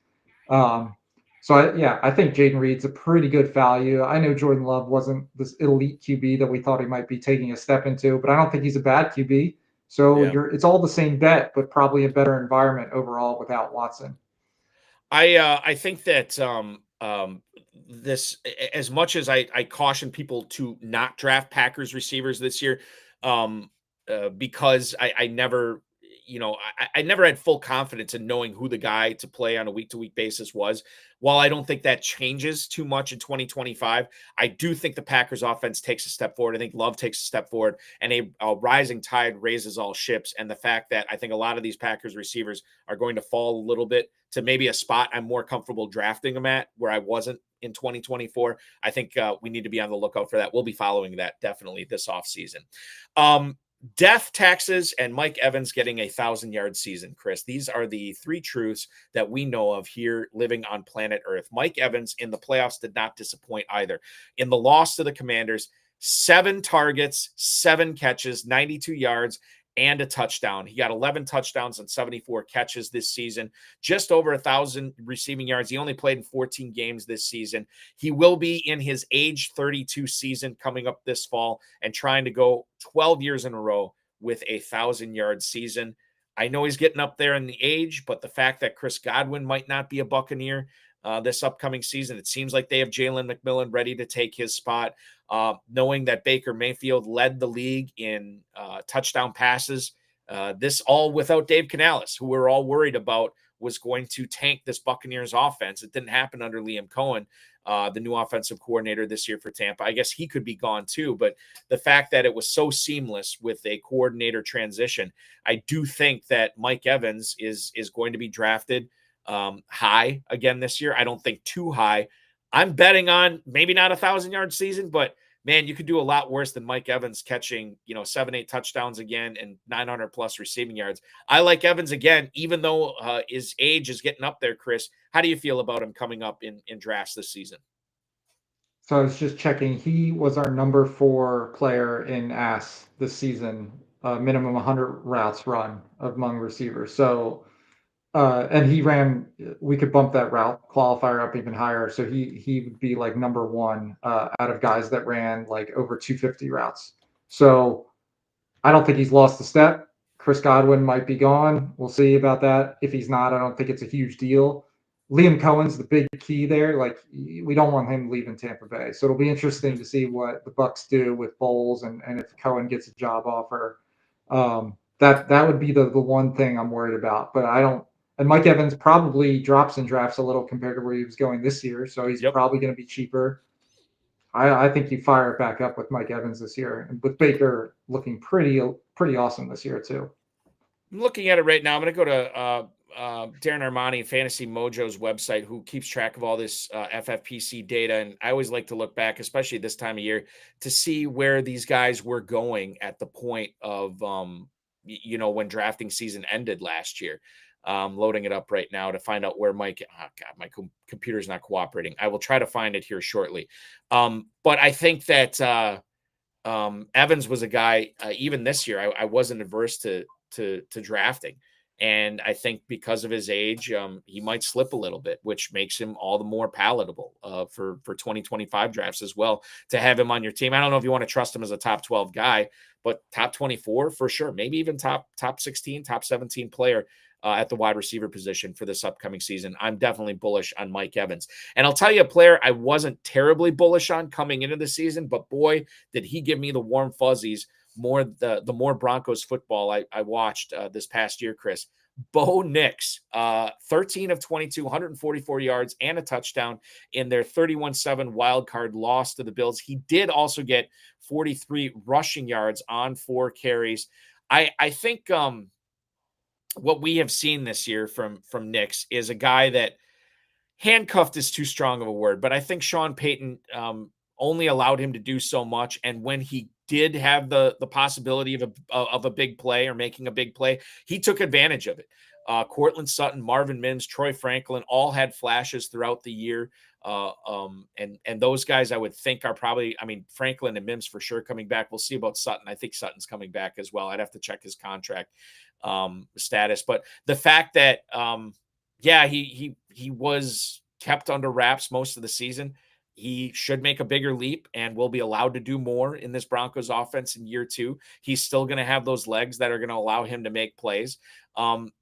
I think Jayden Reed's a pretty good value. I know Jordan Love wasn't this elite QB that we thought he might be taking a step into, but I don't think he's a bad QB. So Yeah. it's all the same bet, but probably a better environment overall without Watson. I think that this, as much as I caution people to not draft Packers receivers this year, because I never, I never had full confidence in knowing who the guy to play on a week to week basis was. While I don't think that changes too much in 2025, I do think the Packers offense takes a step forward. I think Love takes a step forward, and a rising tide raises all ships. And the fact that I think a lot of these Packers receivers are going to fall a little bit to maybe a spot I'm more comfortable drafting them at where I wasn't in 2024. I think we need to be on the lookout for that. We'll be following that definitely this offseason. Death, taxes, and Mike Evans getting 1,000-yard season, Chris. These are the three truths that we know of here living on planet Earth. Mike Evans in the playoffs did not disappoint either. In the loss to the Commanders, 7 targets, 7 catches, 92 yards, and a touchdown. He got 11 touchdowns and 74 catches this season, just over 1,000 receiving yards. He only played in 14 games this season. He will be in his age 32 season coming up this fall and trying to go 12 years in a row with 1,000-yard season. I know he's getting up there in the age, but the fact that Chris Godwin might not be a Buccaneer this upcoming season, it seems like they have Jalen McMillan ready to take his spot. Knowing that Baker Mayfield led the league in touchdown passes, this all without Dave Canales, who we're all worried about was going to tank this Buccaneers offense. It didn't happen under Liam Cohen, the new offensive coordinator this year for Tampa. I guess he could be gone too, but the fact that it was so seamless with a coordinator transition, I do think that Mike Evans is going to be drafted high again this year. I don't think too high. I'm betting on maybe not 1,000-yard season, but man, you could do a lot worse than Mike Evans catching, 7-8 touchdowns again and 900 plus receiving yards. I like Evans again, even though his age is getting up there. Chris, how do you feel about him coming up in drafts this season? So I was just checking. He was our number 4 player in AS this season, minimum 100 routes run among receivers. So and he ran. We could bump that route qualifier up even higher. So he would be like number 1 out of guys that ran like over 250 routes. So I don't think he's lost a step. Chris Godwin might be gone. We'll see about that. If he's not, I don't think it's a huge deal. Liam Cohen's the big key there. Like we don't want him leaving Tampa Bay. So it'll be interesting to see what the Bucs do with Bowles and if Cohen gets a job offer. That would be the one thing I'm worried about. But I don't. And Mike Evans probably drops in drafts a little compared to where he was going this year. So he's probably going to be cheaper. I think you fire it back up with Mike Evans this year, and with Baker looking pretty awesome this year too. I'm looking at it right now. I'm going to go to Darren Armani, Fantasy Mojo's website, who keeps track of all this FFPC data. And I always like to look back, especially this time of year, to see where these guys were going at the point of, when drafting season ended last year. Loading it up right now to find out where Mike. Oh God, my computer's not cooperating. I will try to find it here shortly. But I think that Evans was a guy. Even this year, I wasn't averse to drafting. And I think because of his age, he might slip a little bit, which makes him all the more palatable for 2025 drafts as well, to have him on your team. I don't know if you want to trust him as a top 12 guy, but top 24 for sure, maybe even top 16, top 17 player at the wide receiver position for this upcoming season. I'm definitely bullish on Mike Evans. And I'll tell you a player I wasn't terribly bullish on coming into the season, but boy, did he give me the warm fuzzies more the more Broncos football I watched this past year, Chris. Bo Nix, 13 of 22, 144 yards and a touchdown in their 31-7 wild card loss to the Bills. He did also get 43 rushing yards on 4 carries. I think what we have seen this year from Nix is a guy that handcuffed is too strong of a word, but I think Sean Payton only allowed him to do so much. And when he did have the possibility of a big play or making a big play, he took advantage of it. Cortland Sutton, Marvin Mims, Troy Franklin all had flashes throughout the year. And those guys I would think are probably, Franklin and Mims for sure coming back. We'll see about Sutton. I think Sutton's coming back as well. I'd have to check his contract status. But the fact that, he was kept under wraps most of the season. He should make a bigger leap and will be allowed to do more in this Broncos offense in year 2. He's still going to have those legs that are going to allow him to make plays.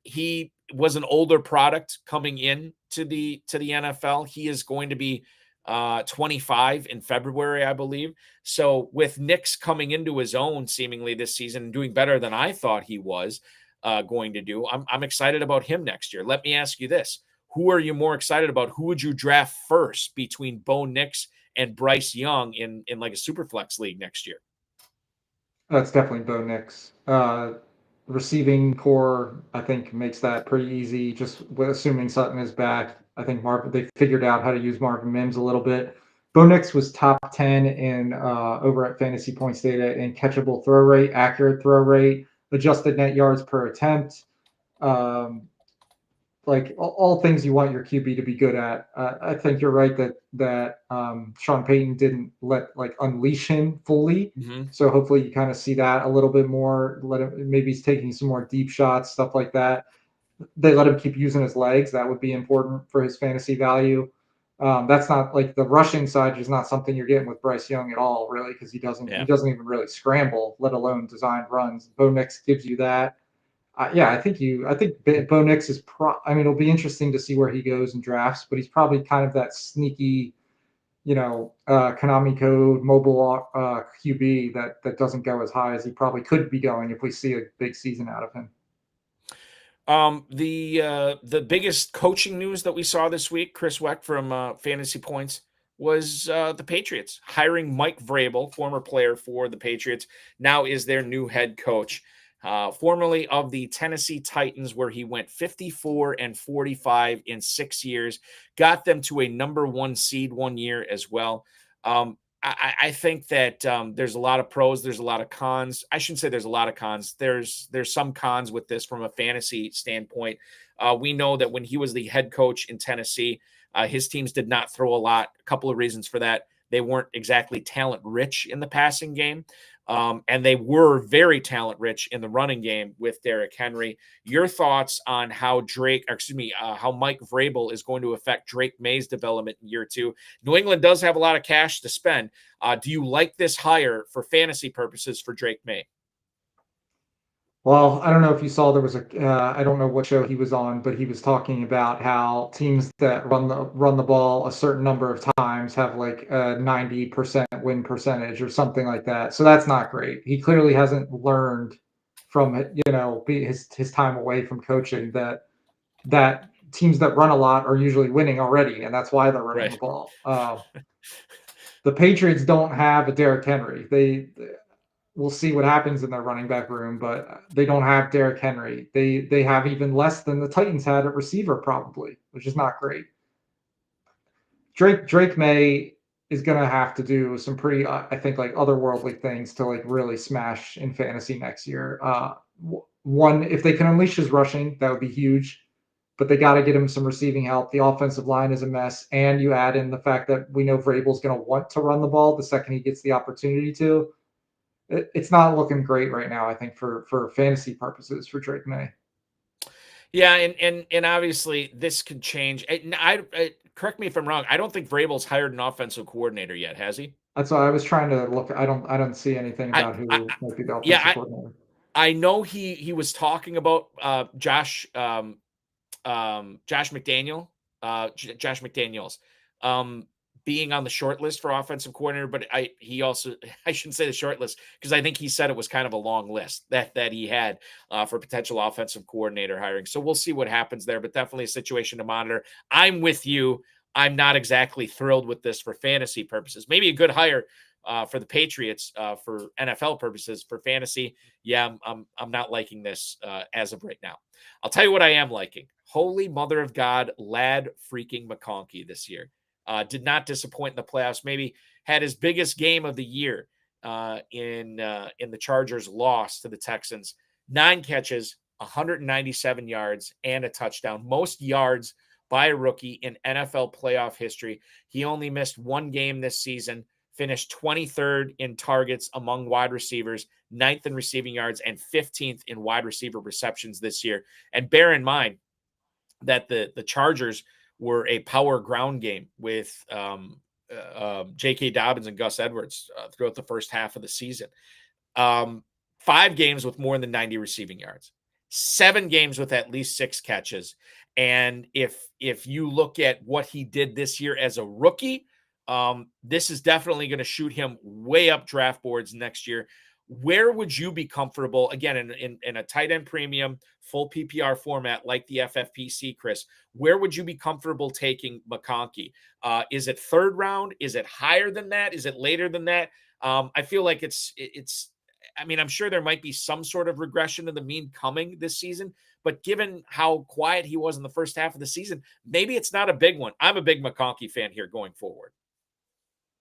He was an older product coming in to the NFL. He is going to be 25 in February, I believe. So with Nix coming into his own seemingly this season and doing better than I thought he was going to do, I'm excited about him next year. Let me ask you this. Who are you more excited about? Who would you draft first between Bo Nix and Bryce Young in like a super flex league next year? That's definitely Bo Nix. Receiving core, I think, makes that pretty easy. Just assuming Sutton is back, I think they figured out how to use Marvin Mims a little bit. Bo Nix was top 10 in over at Fantasy Points Data in catchable throw rate, accurate throw rate, adjusted net yards per attempt. Like all things you want your QB to be good at. I think you're right that Sean Payton didn't unleash him fully. Mm-hmm. So hopefully you kind of see that a little bit more. Maybe he's taking some more deep shots, stuff like that. They let him keep using his legs. That would be important for his fantasy value. That's not like the rushing side is not something you're getting with Bryce Young at all, really, because he doesn't even really scramble, let alone design runs. Bo Nix gives you that. I think Bo Nix is it'll be interesting to see where he goes in drafts, but he's probably kind of that sneaky, Konami code mobile QB that doesn't go as high as he probably could be going if we see a big season out of him. The biggest coaching news that we saw this week, Chris Wecht from Fantasy Points, was the Patriots hiring Mike Vrabel, former player for the Patriots, now is their new head coach. Formerly of the Tennessee Titans, where he went 54-45 in 6 years, got them to a number 1 seed 1 year as well. I think that there's a lot of pros, there's a lot of cons. I shouldn't say there's a lot of cons. There's some cons with this from a fantasy standpoint. We know that when he was the head coach in Tennessee, his teams did not throw a lot. A couple of reasons for that. They weren't exactly talent rich in the passing game. And they were very talent rich in the running game with Derrick Henry. Your thoughts on how how Mike Vrabel is going to affect Drake May's development in year 2? New England does have a lot of cash to spend. Do you like this hire for fantasy purposes for Drake May? Well, I don't know if you saw there was I don't know what show he was on, but he was talking about how teams that run the ball a certain number of times have like a 90% win percentage or something like that. So that's not great. He clearly hasn't learned from his time away from coaching that teams that run a lot are usually winning already, and that's why they're running the ball. The Patriots don't have a Derrick Henry. we'll see what happens in their running back room, but they don't have Derrick Henry. They have even less than the Titans had at receiver probably, which is not great. Drake May is going to have to do some pretty, I think, like otherworldly things to like really smash in fantasy next year. One, if they can unleash his rushing, that would be huge. But they got to get him some receiving help. The offensive line is a mess, and you add in the fact that we know Vrabel's going to want to run the ball the second he gets the opportunity to. It's not looking great right now, I think, for fantasy purposes for Drake May. Yeah, and obviously this could change. I correct me if I'm wrong. I don't think Vrabel's hired an offensive coordinator yet, has he? That's why I was trying to look. I don't see anything I, about I, who might be the yeah, offensive coordinator. I know he was talking about Josh McDaniels, being on the short list for offensive coordinator, but he also I shouldn't say the short list because I think he said it was kind of a long list that he had for potential offensive coordinator hiring. So we'll see what happens there, but definitely a situation to monitor. I'm with you. I'm not exactly thrilled with this for fantasy purposes. Maybe a good hire for the Patriots for NFL purposes. For fantasy, yeah, I'm not liking this as of right now. I'll tell you what I am liking. Holy mother of God, lad freaking McConkey this year. Did not disappoint in the playoffs. Maybe had his biggest game of the year in the Chargers' loss to the Texans. 9 catches, 197 yards, and a touchdown. Most yards by a rookie in NFL playoff history. He only missed 1 game this season. Finished 23rd in targets among wide receivers, 9th in receiving yards, and 15th in wide receiver receptions this year. And bear in mind that the Chargers were a power ground game with J.K. Dobbins and Gus Edwards throughout the first half of the season. 5 games with more than 90 receiving yards, 7 games with at least 6 catches. And if you look at what he did this year as a rookie, this is definitely going to shoot him way up draft boards next year. Where would you be comfortable, again, in a tight end premium, full PPR format like the FFPC, Chris? Where would you be comfortable taking McConkey? Is it 3rd round? Is it higher than that? Is it later than that? I feel like it's. I mean, I'm sure there might be some sort of regression to the mean coming this season, but given how quiet he was in the first half of the season, maybe it's not a big one. I'm a big McConkey fan here going forward.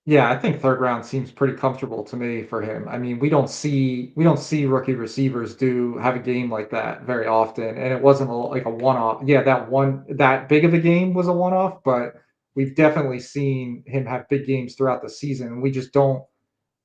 Yeah, I think 3rd round seems pretty comfortable to me for him. I mean, we don't see rookie receivers have a game like that very often, and it wasn't like a one-off. Yeah, that big of a game was a one-off, but we've definitely seen him have big games throughout the season. We just don't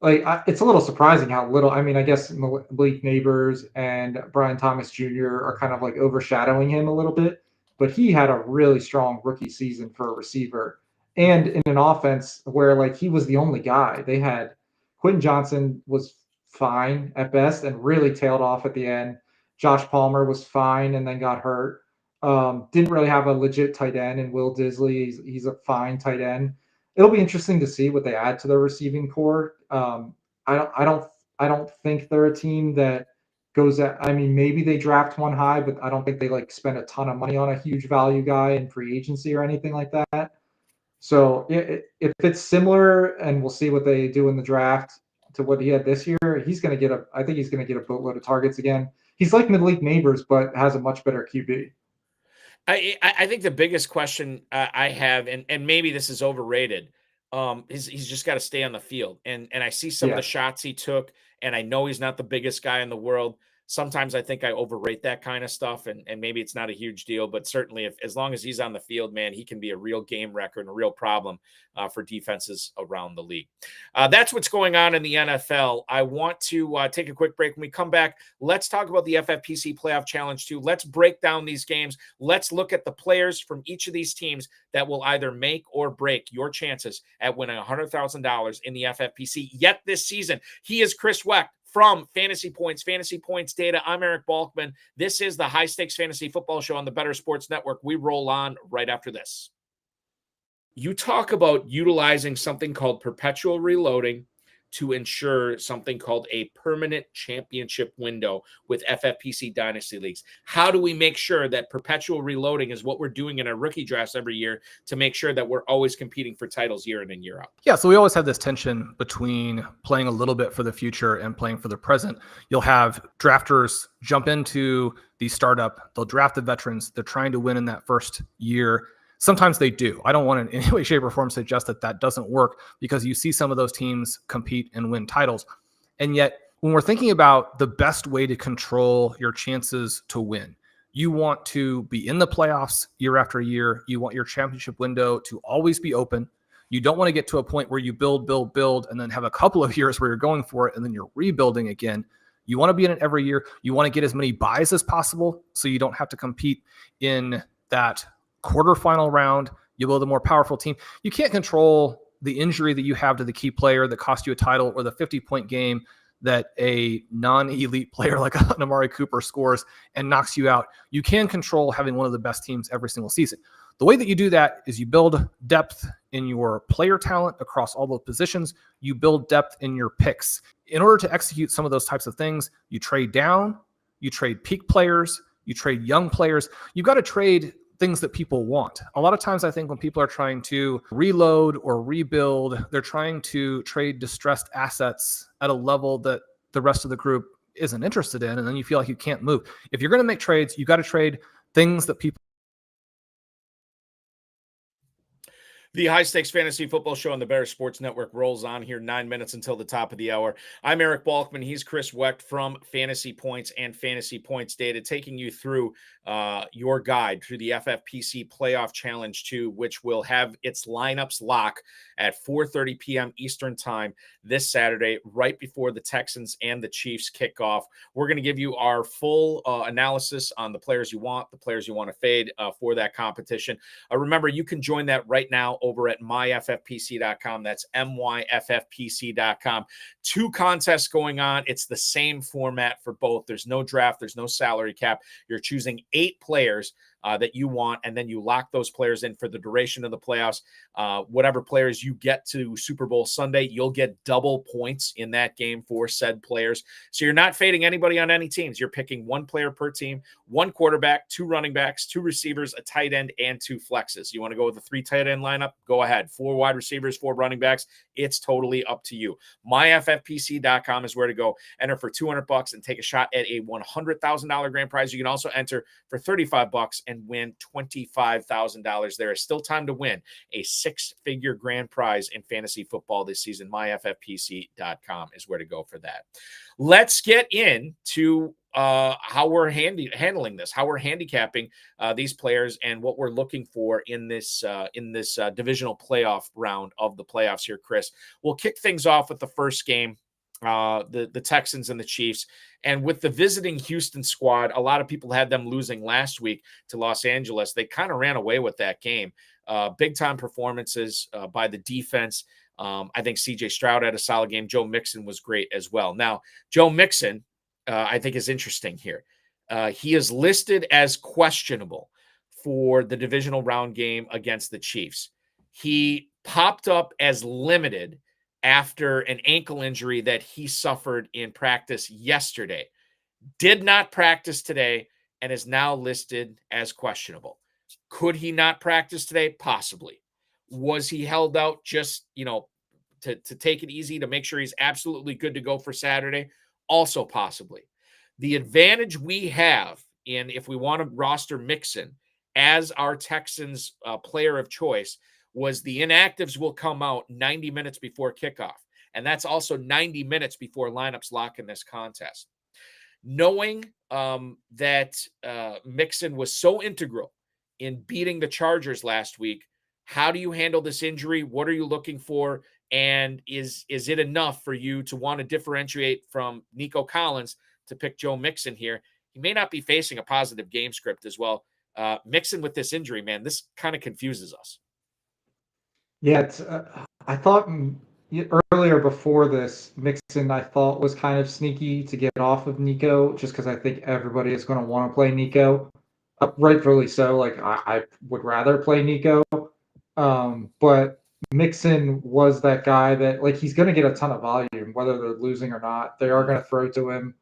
it's a little surprising how little. I mean, I guess Malik Neighbors and Brian Thomas Jr. are kind of like overshadowing him a little bit, but he had a really strong rookie season for a receiver and in an offense where like he was the only guy. They had Quentin Johnson was fine at best and really tailed off at the end. Josh Palmer was fine and then got hurt. Didn't really have a legit tight end, and Will Disley, he's a fine tight end. It'll be interesting to see what they add to their receiving core. I don't think they're a team that goes at. I mean, maybe they draft one high, but I don't think they like spend a ton of money on a huge value guy in free agency or anything like that. So if it's similar, and we'll see what they do in the draft to what he had this year, he's going to get I think he's going to get a boatload of targets again. He's like Malik Neighbors, but has a much better QB. I think the biggest question I have, and maybe this is overrated, he's just got to stay on the field. And I see some of the Yeah. shots he took, and I know he's not the biggest guy in the world. Sometimes I think I overrate that kind of stuff, and maybe it's not a huge deal, but certainly as long as he's on the field, man, he can be a real game wrecker and a real problem for defenses around the league. That's what's going on in the NFL. I want to take a quick break. When we come back, let's talk about the FFPC Playoff Challenge too. Let's break down these games. Let's look at the players from each of these teams that will either make or break your chances at winning $100,000 in the FFPC yet this season. He is Chris Wecht from Fantasy Points Data. I'm Eric Balkman. This is the High Stakes Fantasy Football Show on the Better Sports Network. We roll on right after this. You talk about utilizing something called perpetual reloading to ensure something called a permanent championship window with FFPC Dynasty Leagues. How do we make sure that perpetual reloading is what we're doing in our rookie drafts every year to make sure that we're always competing for titles year in and year out? Yeah, so we always have this tension between playing a little bit for the future and playing for the present. You'll have drafters jump into the startup. They'll draft the veterans. They're trying to win in that first year. Sometimes they do. I don't want to in any way, shape, or form suggest that that doesn't work, because you see some of those teams compete and win titles. And yet, when we're thinking about the best way to control your chances to win, you want to be in the playoffs year after year. You want your championship window to always be open. You don't want to get to a point where you build, and then have a couple of years where you're going for it and then you're rebuilding again. You want to be in it every year. You want to get as many buys as possible so you don't have to compete in that quarterfinal round. You build a more powerful team. You can't control the injury that you have to the key player that cost you a title, or the 50-point game that a non-elite player like an Amari Cooper scores and knocks you out. You can control having one of the best teams every single season. The way that you do that is you build depth in your player talent across all those positions. You build depth in your picks. In order to execute some of those types of things, you trade down, you trade peak players, you trade young players. You've got to trade things that people want. A lot of times I think when people are trying to reload or rebuild, they're trying to trade distressed assets at a level that the rest of the group isn't interested in, and then you feel like you can't move. If you're going to make trades, you got to trade things that people. The High Stakes Fantasy Football Show on the Bears Sports Network rolls on here, 9 minutes until the top of the hour. I'm Eric Balkman. He's Chris Wecht from Fantasy Points and Fantasy Points Data, taking you through your guide through the FFPC Playoff Challenge 2, which will have its lineups lock at 4:30 p.m. Eastern Time this Saturday, right before the Texans and the Chiefs kick off. We're going to give you our full analysis on the players you want, the players you want to fade for that competition. Remember, you can join that right now over at myffpc.com. That's myffpc.com. 2 contests going on. It's the same format for both. There's no draft. There's no salary cap. You're choosing 8 players that you want, and then you lock those players in for the duration of the playoffs. Whatever players you get to Super Bowl Sunday, you'll get double points in that game for said players. So you're not fading anybody on any teams. You're picking 1 player per team, 1 quarterback, 2 running backs, 2 receivers, a tight end, and 2 flexes. You want to go with a 3 tight end lineup? Go ahead. 4 wide receivers, 4 running backs. It's totally up to you. myffpc.com is where to go. Enter for $200 and take a shot at a $100,000 grand prize. You can also enter for $35 and win $25,000. There is still time to win a 6-figure grand prize in fantasy football this season. myffpc.com is where to go for that. Let's get into how we're handling this, how we're handicapping these players, and what we're looking for in this divisional playoff round of the playoffs here, Chris. We'll kick things off with the first game, the Texans and the Chiefs. And with the visiting Houston squad, a lot of people had them losing last week to Los Angeles. They kind of ran away with that game. Big-time performances by the defense. I think C.J. Stroud had a solid game. Joe Mixon was great as well. Now, Joe Mixon, I think, is interesting here. He is listed as questionable for the divisional round game against the Chiefs. He popped up as limited after an ankle injury that he suffered in practice yesterday. Did not practice today and is now listed as questionable. Could he not practice today? Possibly. Was he held out just, to take it easy, to make sure he's absolutely good to go for Saturday? Also possibly. The advantage we have in, if we want to roster Mixon as our Texans player of choice, was the inactives will come out 90 minutes before kickoff. And that's also 90 minutes before lineups lock in this contest. Knowing that Mixon was so integral in beating the Chargers last week, how do you handle this injury? What are you looking for? And is it enough for you to want to differentiate from Nico Collins to pick Joe Mixon here? He may not be facing a positive game script as well. Mixon with this injury, man, this kind of confuses us. Yeah, it's, I thought earlier before this, Mixon I thought was kind of sneaky to get off of Nico, just because I think everybody is going to want to play Nico, rightfully so. Like I would rather play Nico, but Mixon was that guy that, like, he's going to get a ton of volume, whether they're losing or not. They are going to throw to him.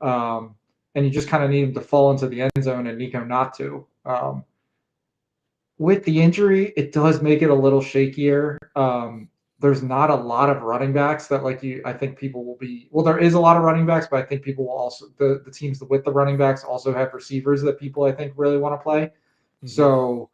And you just kind of need him to fall into the end zone and Nico not to. With the injury, it does make it a little shakier. There's not a lot of running backs that, like, I think people will be, well, there is a lot of running backs, but I think people will also, the teams with the running backs also have receivers that people, I think, really want to play. Mm-hmm. So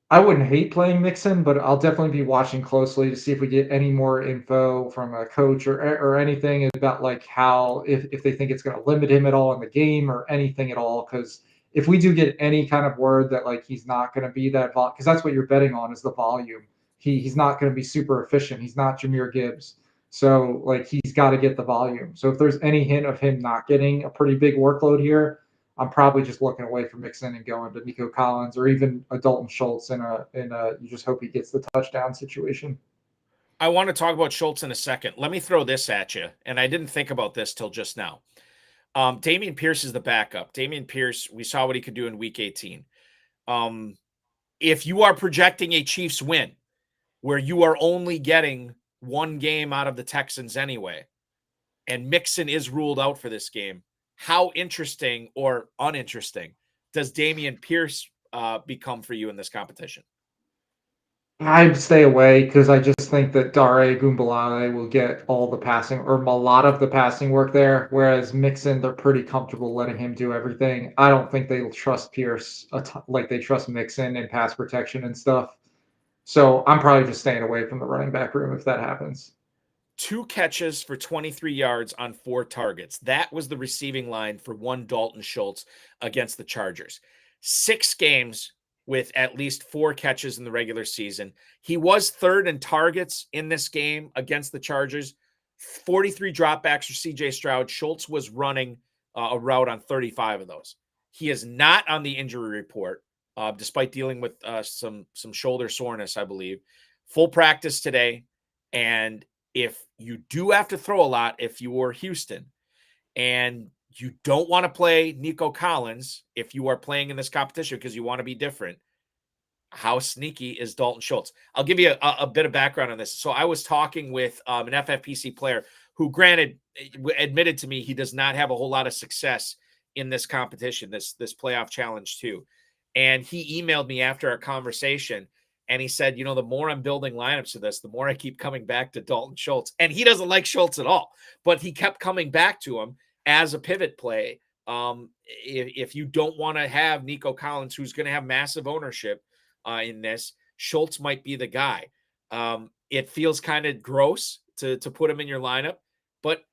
I wouldn't hate playing Mixon, but I'll definitely be watching closely to see if we get any more info from a coach or anything about, like, how, if they think it's going to limit him at all in the game or anything at all. Because if we do get any kind of word that, like, he's not going to be that, because that's what you're betting on is the volume. He's not going to be super efficient. He's not Jahmyr Gibbs. So, like, he's got to get the volume. So if there's any hint of him not getting a pretty big workload here, I'm probably just looking away from Mixon and going to Nico Collins or even a Dalton Schultz in a you just hope he gets the touchdown situation. I want to talk about Schultz in a second. Let me throw this at you, and I didn't think about this till just now. Dameon Pierce is the backup. Dameon Pierce, we saw what he could do in Week 18. If you are projecting a Chiefs win, where you are only getting one game out of the Texans anyway, and Mixon is ruled out for this game, how interesting or uninteresting does Dameon Pierce become for you in this competition? I'd stay away because I just think that Dare Gumbalale will get all the passing or a lot of the passing work there, whereas Mixon, they're pretty comfortable letting him do everything. I don't think they'll trust Pierce like they trust Mixon in pass protection and stuff. So I'm probably just staying away from the running back room if that happens. 2 catches for 23 yards on 4 targets. That was the receiving line for one Dalton Schultz against the Chargers. 6 games with at least 4 catches in the regular season. He was 3rd in targets in this game against the Chargers. 43 dropbacks for CJ Stroud. Schultz was running a route on 35 of those. He is not on the injury report, despite dealing with some shoulder soreness, I believe. Full practice today. And if you do have to throw a lot, if you are Houston and you don't want to play Nico Collins, if you are playing in this competition because you want to be different, how sneaky is Dalton Schultz? I'll give you a bit of background on this. So I was talking with an FFPC player who, granted, admitted to me he does not have a whole lot of success in this competition, this playoff challenge too. And he emailed me after our conversation. And he said, the more I'm building lineups to this, the more I keep coming back to Dalton Schultz. And he doesn't like Schultz at all, but he kept coming back to him as a pivot play. If you don't want to have Nico Collins, who's going to have massive ownership in this, Schultz might be the guy. It feels kind of gross to put him in your lineup, but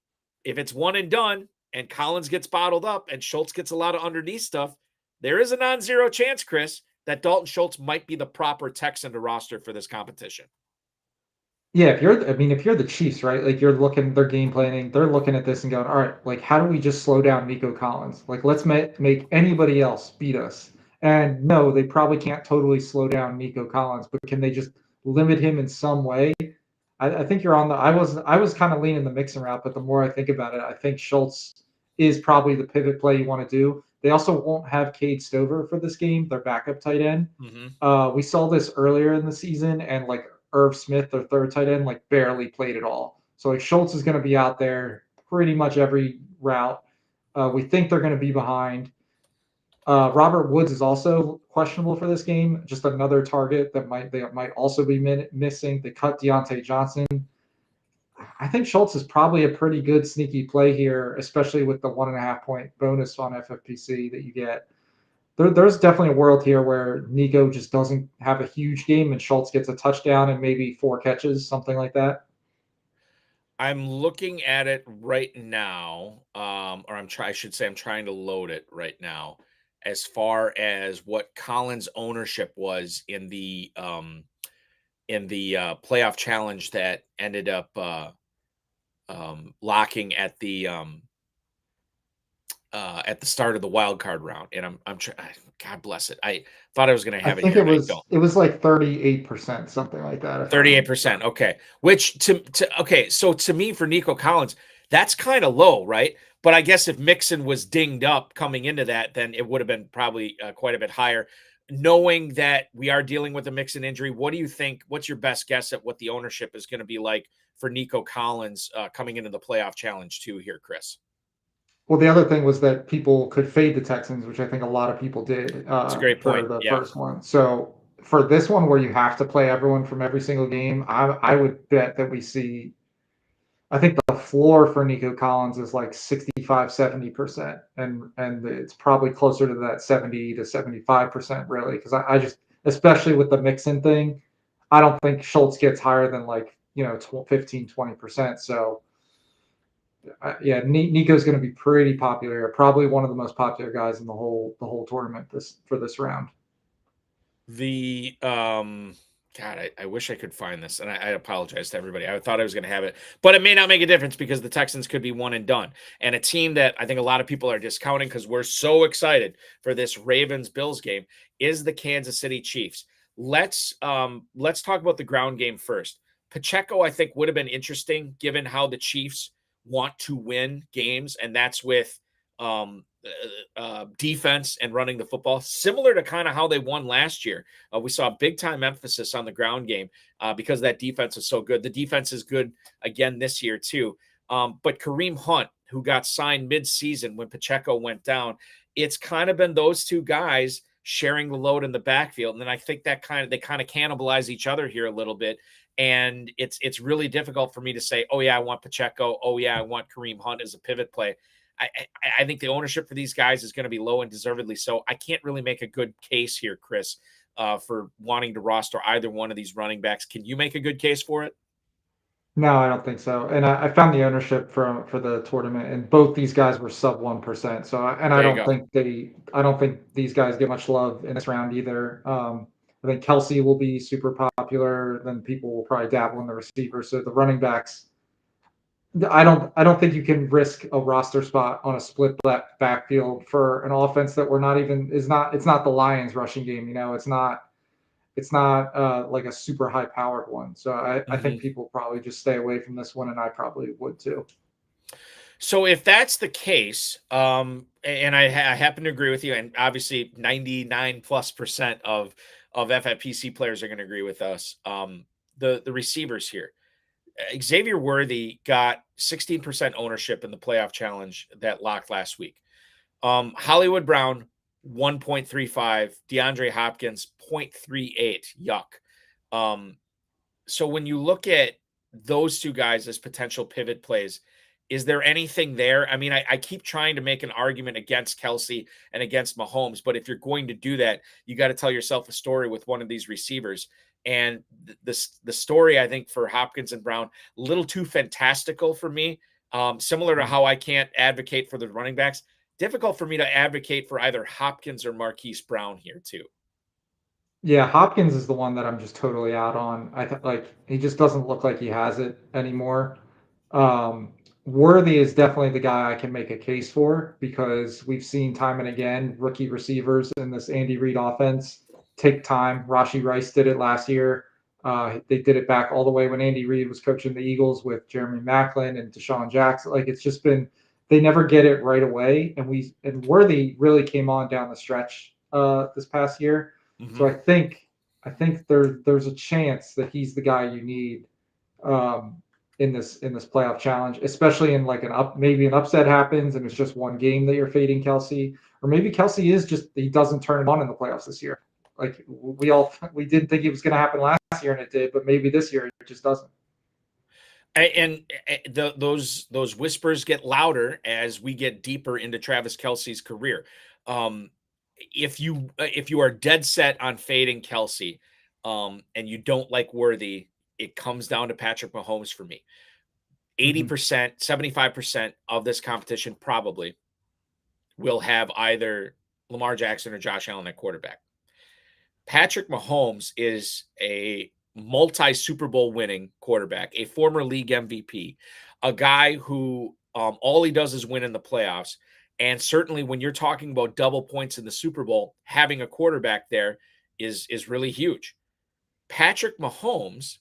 if it's one and done and Collins gets bottled up and Schultz gets a lot of underneath stuff, there is a non-zero chance, Chris, that Dalton Schultz might be the proper Texan to roster for this competition. Yeah, if you're the Chiefs, right? Like, they're game planning, they're looking at this and going, all right, like, how do we just slow down Nico Collins? Like, let's make anybody else beat us. And no, they probably can't totally slow down Nico Collins, but can they just limit him in some way? I think you're on I was kind of leaning the Mixon route, but the more I think about it, I think Schultz is probably the pivot play you want to do. They also won't have Cade Stover for this game, their backup tight end. Mm-hmm. We saw this earlier in the season, and, like, Irv Smith, their 3rd tight end, like, barely played at all. So, like, Schultz is going to be out there pretty much every route. We think they're going to be behind. Robert Woods is also questionable for this game. Just another target that might also be missing. They cut Deontay Johnson. I think Schultz is probably a pretty good sneaky play here, especially with the 1.5 point bonus on FFPC that you get. There's definitely a world here where Nico just doesn't have a huge game and Schultz gets a touchdown and maybe 4 catches, something like that. I'm looking at it right now, I'm trying to load it right now as far as what Collins' ownership was in the playoff challenge that ended up locking at the start of the wild card round. And I'm God bless it. I thought I was going to have it here. It was like 38%, something like that. 38%. Okay. So to me, for Nico Collins, that's kind of low, right? But I guess if Mixon was dinged up coming into that, then it would have been probably quite a bit higher. knowing that we are dealing with a Mixon injury, what do you think? What's your best guess at what the ownership is going to be like for Nico Collins coming into the playoff challenge too here, Chris? Well, the other thing was that people could fade the Texans, which I think a lot of people did It's a great for point. the Yeah. first one. So for this one, where you have to play everyone from every single game, I would bet that we see. I think the floor for Nico Collins is like 65, 70%, and it's probably closer to that 70 to 75% really, because I just, especially with the Mixon thing, I don't think Schultz gets higher than like 15, 20%. So yeah, Nico's going to be pretty popular here. Probably one of the most popular guys in the whole tournament for this round. The God, I wish I could find this, and I apologize to everybody. I thought I was going to have it, but it may not make a difference because the Texans could be one and done. And a team that I think a lot of people are discounting because we're so excited for this Ravens-Bills game is the Kansas City Chiefs. Let's talk about the ground game first. Pacheco, I think, would have been interesting given how the Chiefs want to win games, and that's with defense and running the football, similar to kind of how they won last year. We saw a big time emphasis on the ground game because that defense is so good. The defense is good again this year too. But Kareem Hunt, who got signed mid-season when Pacheco went down, it's kind of been those two guys sharing the load in the backfield. And then I think that they kind of cannibalize each other here a little bit. And it's really difficult for me to say, oh yeah, I want Pacheco. Oh yeah, I want Kareem Hunt as a pivot play. I think the ownership for these guys is going to be low and deservedly so. I can't really make a good case here, Chris, for wanting to roster either one of these running backs. Can you make a good case for it? No, I don't think so. And I found the ownership for the tournament, and both these guys were sub 1%. So, I don't think these guys get much love in this round either. I think Kelsey will be super popular. Then people will probably dabble in the receiver. So the running backs, I don't think you can risk a roster spot on a split backfield for an offense that it's not the Lions rushing game. It's not like a super high powered one. So I think people probably just stay away from this one, and I probably would too. So if that's the case, and I happen to agree with you, and obviously 99+% of FFPC players are going to agree with us. The receivers here, Xavier Worthy got 16% ownership in the playoff challenge that locked last week. Hollywood Brown 1.35, DeAndre Hopkins 0.38. Yuck. So when you look at those two guys as potential pivot plays, is there anything there? I mean, I keep trying to make an argument against Kelsey and against Mahomes, but if you're going to do that, you got to tell yourself a story with one of these receivers. And the story, I think, for Hopkins and Brown, a little too fantastical for me. Similar to how I can't advocate for the running backs, difficult for me to advocate for either Hopkins or Marquise Brown here too. Yeah, Hopkins is the one that I'm just totally out on. He just doesn't look like he has it anymore. Worthy is definitely the guy I can make a case for because we've seen time and again rookie receivers in this Andy Reid offense take time. Rashee Rice did it last year. They did it back all the way when Andy Reid was coaching the Eagles with Jeremy Maclin and Deshaun Jackson. Like it's just been, they never get it right away. And Worthy really came on down the stretch this past year. Mm-hmm. So I think there's a chance that he's the guy you need in this playoff challenge, especially in like maybe an upset happens and it's just one game that you're fading Kelsey, or maybe Kelsey he doesn't turn it on in the playoffs this year. Like we didn't think it was going to happen last year and it did, but maybe this year it just doesn't. And those whispers get louder as we get deeper into Travis Kelce's career. If you are dead set on fading Kelsey, and you don't like Worthy, it comes down to Patrick Mahomes for me. 80%, 75% of this competition probably will have either Lamar Jackson or Josh Allen at quarterback. Patrick Mahomes is a multi-Super Bowl winning quarterback, a former league MVP, a guy who all he does is win in the playoffs. And certainly when you're talking about double points in the Super Bowl, having a quarterback there is really huge. Patrick Mahomes,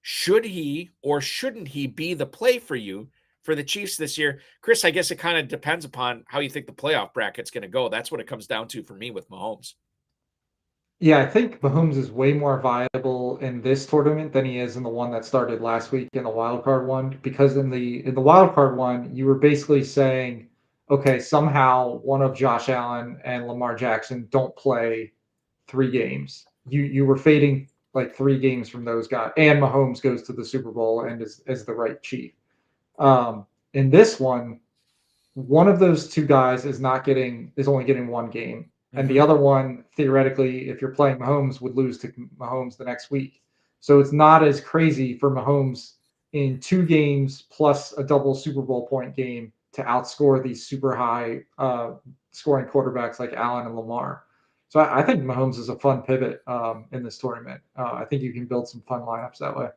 should he or shouldn't he be the play for you for the Chiefs this year? Chris, I guess it kind of depends upon how you think the playoff bracket's going to go. That's what it comes down to for me with Mahomes. Yeah, I think Mahomes is way more viable in this tournament than he is in the one that started last week in the wild card one. Because in the wild card one, you were basically saying, okay, somehow one of Josh Allen and Lamar Jackson don't play 3 games. You were fading like 3 games from those guys, and Mahomes goes to the Super Bowl and is the right chief. In this one of those 2 guys is only getting 1 game, and the other one theoretically, if you're playing Mahomes, would lose to Mahomes the next week. So it's not as crazy for Mahomes in 2 games plus a double Super Bowl point game to outscore these super high scoring quarterbacks like Allen and Lamar. So I think Mahomes is a fun pivot in this tournament. I think you can build some fun lineups that way.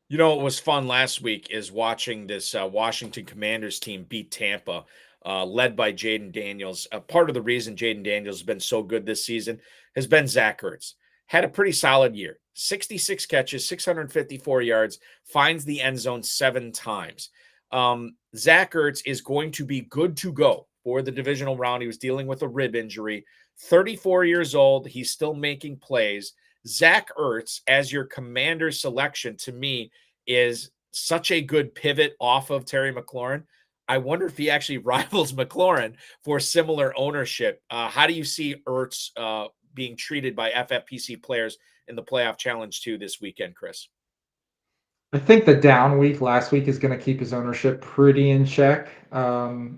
You know, what was fun last week is watching this Washington Commanders team beat Tampa, led by Jayden Daniels. Part of the reason Jayden Daniels has been so good this season has been Zach Ertz. Had a pretty solid year. 66 catches, 654 yards, finds the end zone 7 times. Zach Ertz is going to be good to go for the divisional round. He was dealing with a rib injury. 34 years old. He's still making plays. Zach Ertz as your commander selection to me is such a good pivot off of Terry McLaurin. I wonder if he actually rivals McLaurin for similar ownership. How do you see Ertz being treated by FFPC players in the playoff challenge 2 this weekend, Chris? I think the down week last week is going to keep his ownership pretty in check.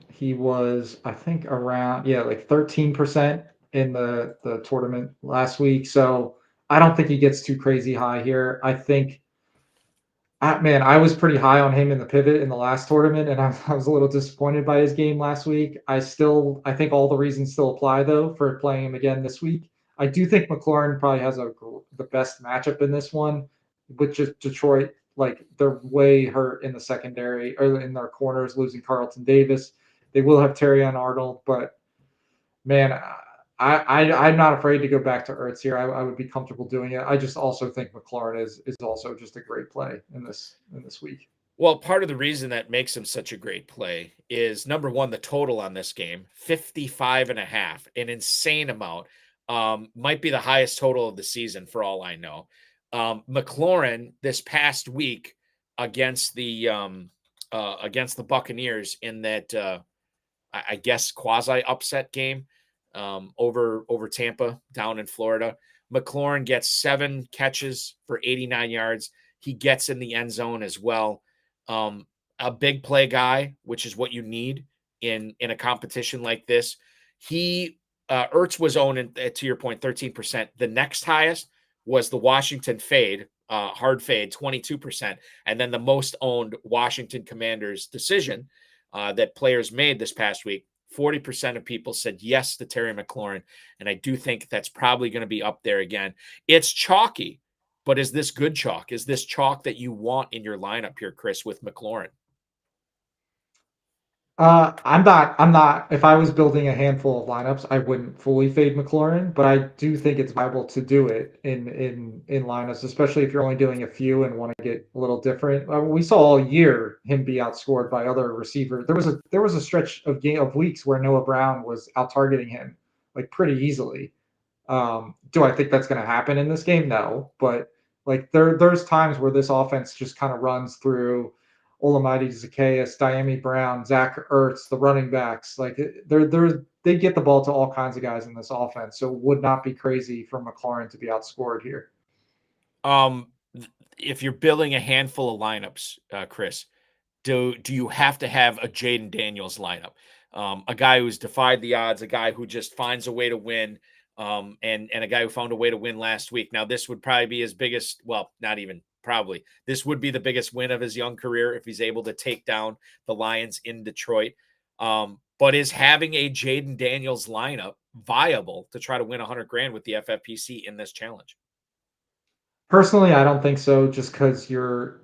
He was, I think, around like 13% in the tournament last week. So I don't think he gets too crazy high here. I think, I was pretty high on him in the pivot in the last tournament, and I was a little disappointed by his game last week. I think all the reasons still apply though for playing him again this week. I do think McLaurin probably has the best matchup in this one, with just Detroit. Like, they're way hurt in the secondary or in their corners, losing Carlton Davis. They will have Terry on Arnold, but man, I'm not afraid to go back to Ertz here. I would be comfortable doing it. I just also think McLaurin is also just a great play in this week. Well, part of the reason that makes him such a great play is, number one, the total on this game, 55.5, an insane amount. Might be the highest total of the season for all I know. McLaurin this past week against the Buccaneers in that I guess quasi upset game over Tampa down in Florida. McLaurin gets 7 catches for 89 yards. He gets in the end zone as well. A big play guy, which is what you need in a competition like this. Ertz was owned, to your point, 13%. The next highest was the Washington fade, hard fade, 22%. And then the most owned Washington Commanders decision that players made this past week, 40% of people said yes to Terry McLaurin. And I do think that's probably going to be up there again. It's chalky, but is this good chalk? Is this chalk that you want in your lineup here, Chris, with McLaurin? I'm not. If I was building a handful of lineups, I wouldn't fully fade McLaurin, but I do think it's viable to do it in lineups, especially if you're only doing a few and want to get a little different. We saw all year him be outscored by other receivers. There was a stretch of weeks where Noah Brown was out targeting him like pretty easily. Do I think that's going to happen in this game? No, but like there's times where this offense just kind of runs through Olamide Zacchaeus, Diami Brown, Zach Ertz, the running backs. Like they get the ball to all kinds of guys in this offense. So it would not be crazy for McLaurin to be outscored here. If you're building a handful of lineups, Chris, do you have to have a Jayden Daniels lineup? A guy who's defied the odds, a guy who just finds a way to win, and a guy who found a way to win last week. Now, this would probably be his biggest, well, not even probably. This would be the biggest win of his young career if he's able to take down the Lions in Detroit. But is having a Jayden Daniels lineup viable to try to win $100,000 with the FFPC in this challenge? Personally, I don't think so, just because you're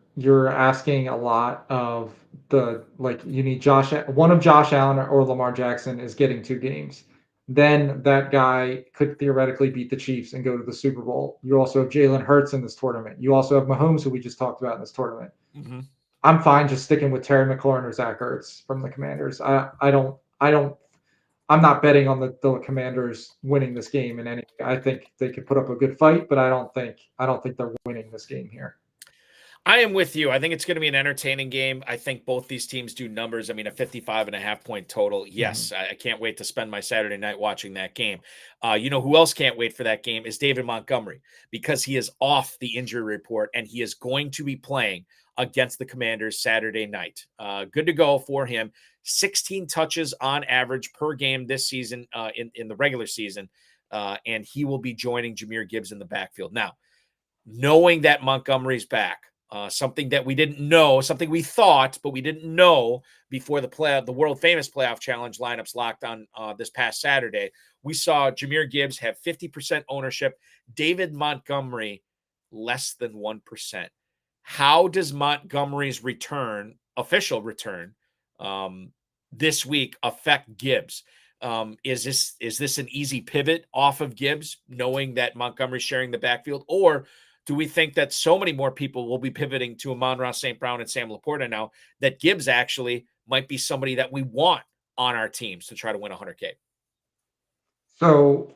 asking a lot of you need one of Josh Allen or Lamar Jackson is getting 2 games. Then that guy could theoretically beat the Chiefs and go to the Super Bowl. You also have Jalen Hurts in this tournament. You also have Mahomes, who we just talked about in this tournament. Mm-hmm. I'm fine just sticking with Terry McLaurin or Zach Ertz from the Commanders. I don't I'm not betting on the Commanders winning this game in any. I think they could put up a good fight, but I don't think they're winning this game here. I am with you. I think it's going to be an entertaining game. I think both these teams do numbers. I mean, a 55.5 point total. Yes, I can't wait to spend my Saturday night watching that game. You know who else can't wait for that game is David Montgomery, because he is off the injury report and he is going to be playing against the Commanders Saturday night. Good to go for him. 16 touches on average per game this season in the regular season. And he will be joining Jahmyr Gibbs in the backfield. Now, knowing that Montgomery's back, something that we didn't know, something we thought, but we didn't know before the world famous playoff challenge lineups locked on this past Saturday. We saw Jahmyr Gibbs have 50% ownership, David Montgomery less than 1%. How does Montgomery's official return this week affect Gibbs? Is this an easy pivot off of Gibbs, knowing that Montgomery's sharing the backfield, or do we think that so many more people will be pivoting to Amon-Ra St. Brown and Sam Laporta now that Gibbs actually might be somebody that we want on our teams to try to win 100K? So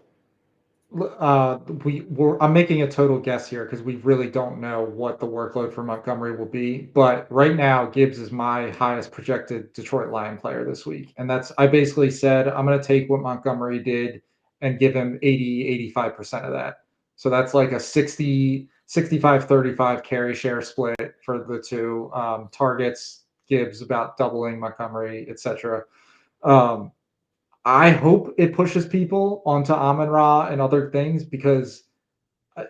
I'm making a total guess here because we really don't know what the workload for Montgomery will be. But right now, Gibbs is my highest projected Detroit Lion player this week. And I basically said, I'm going to take what Montgomery did and give him 85% of that. So that's like a 65-35 carry share split for the two. Targets, Gibbs about doubling Montgomery, etc. I hope it pushes people onto Amon-Ra and other things because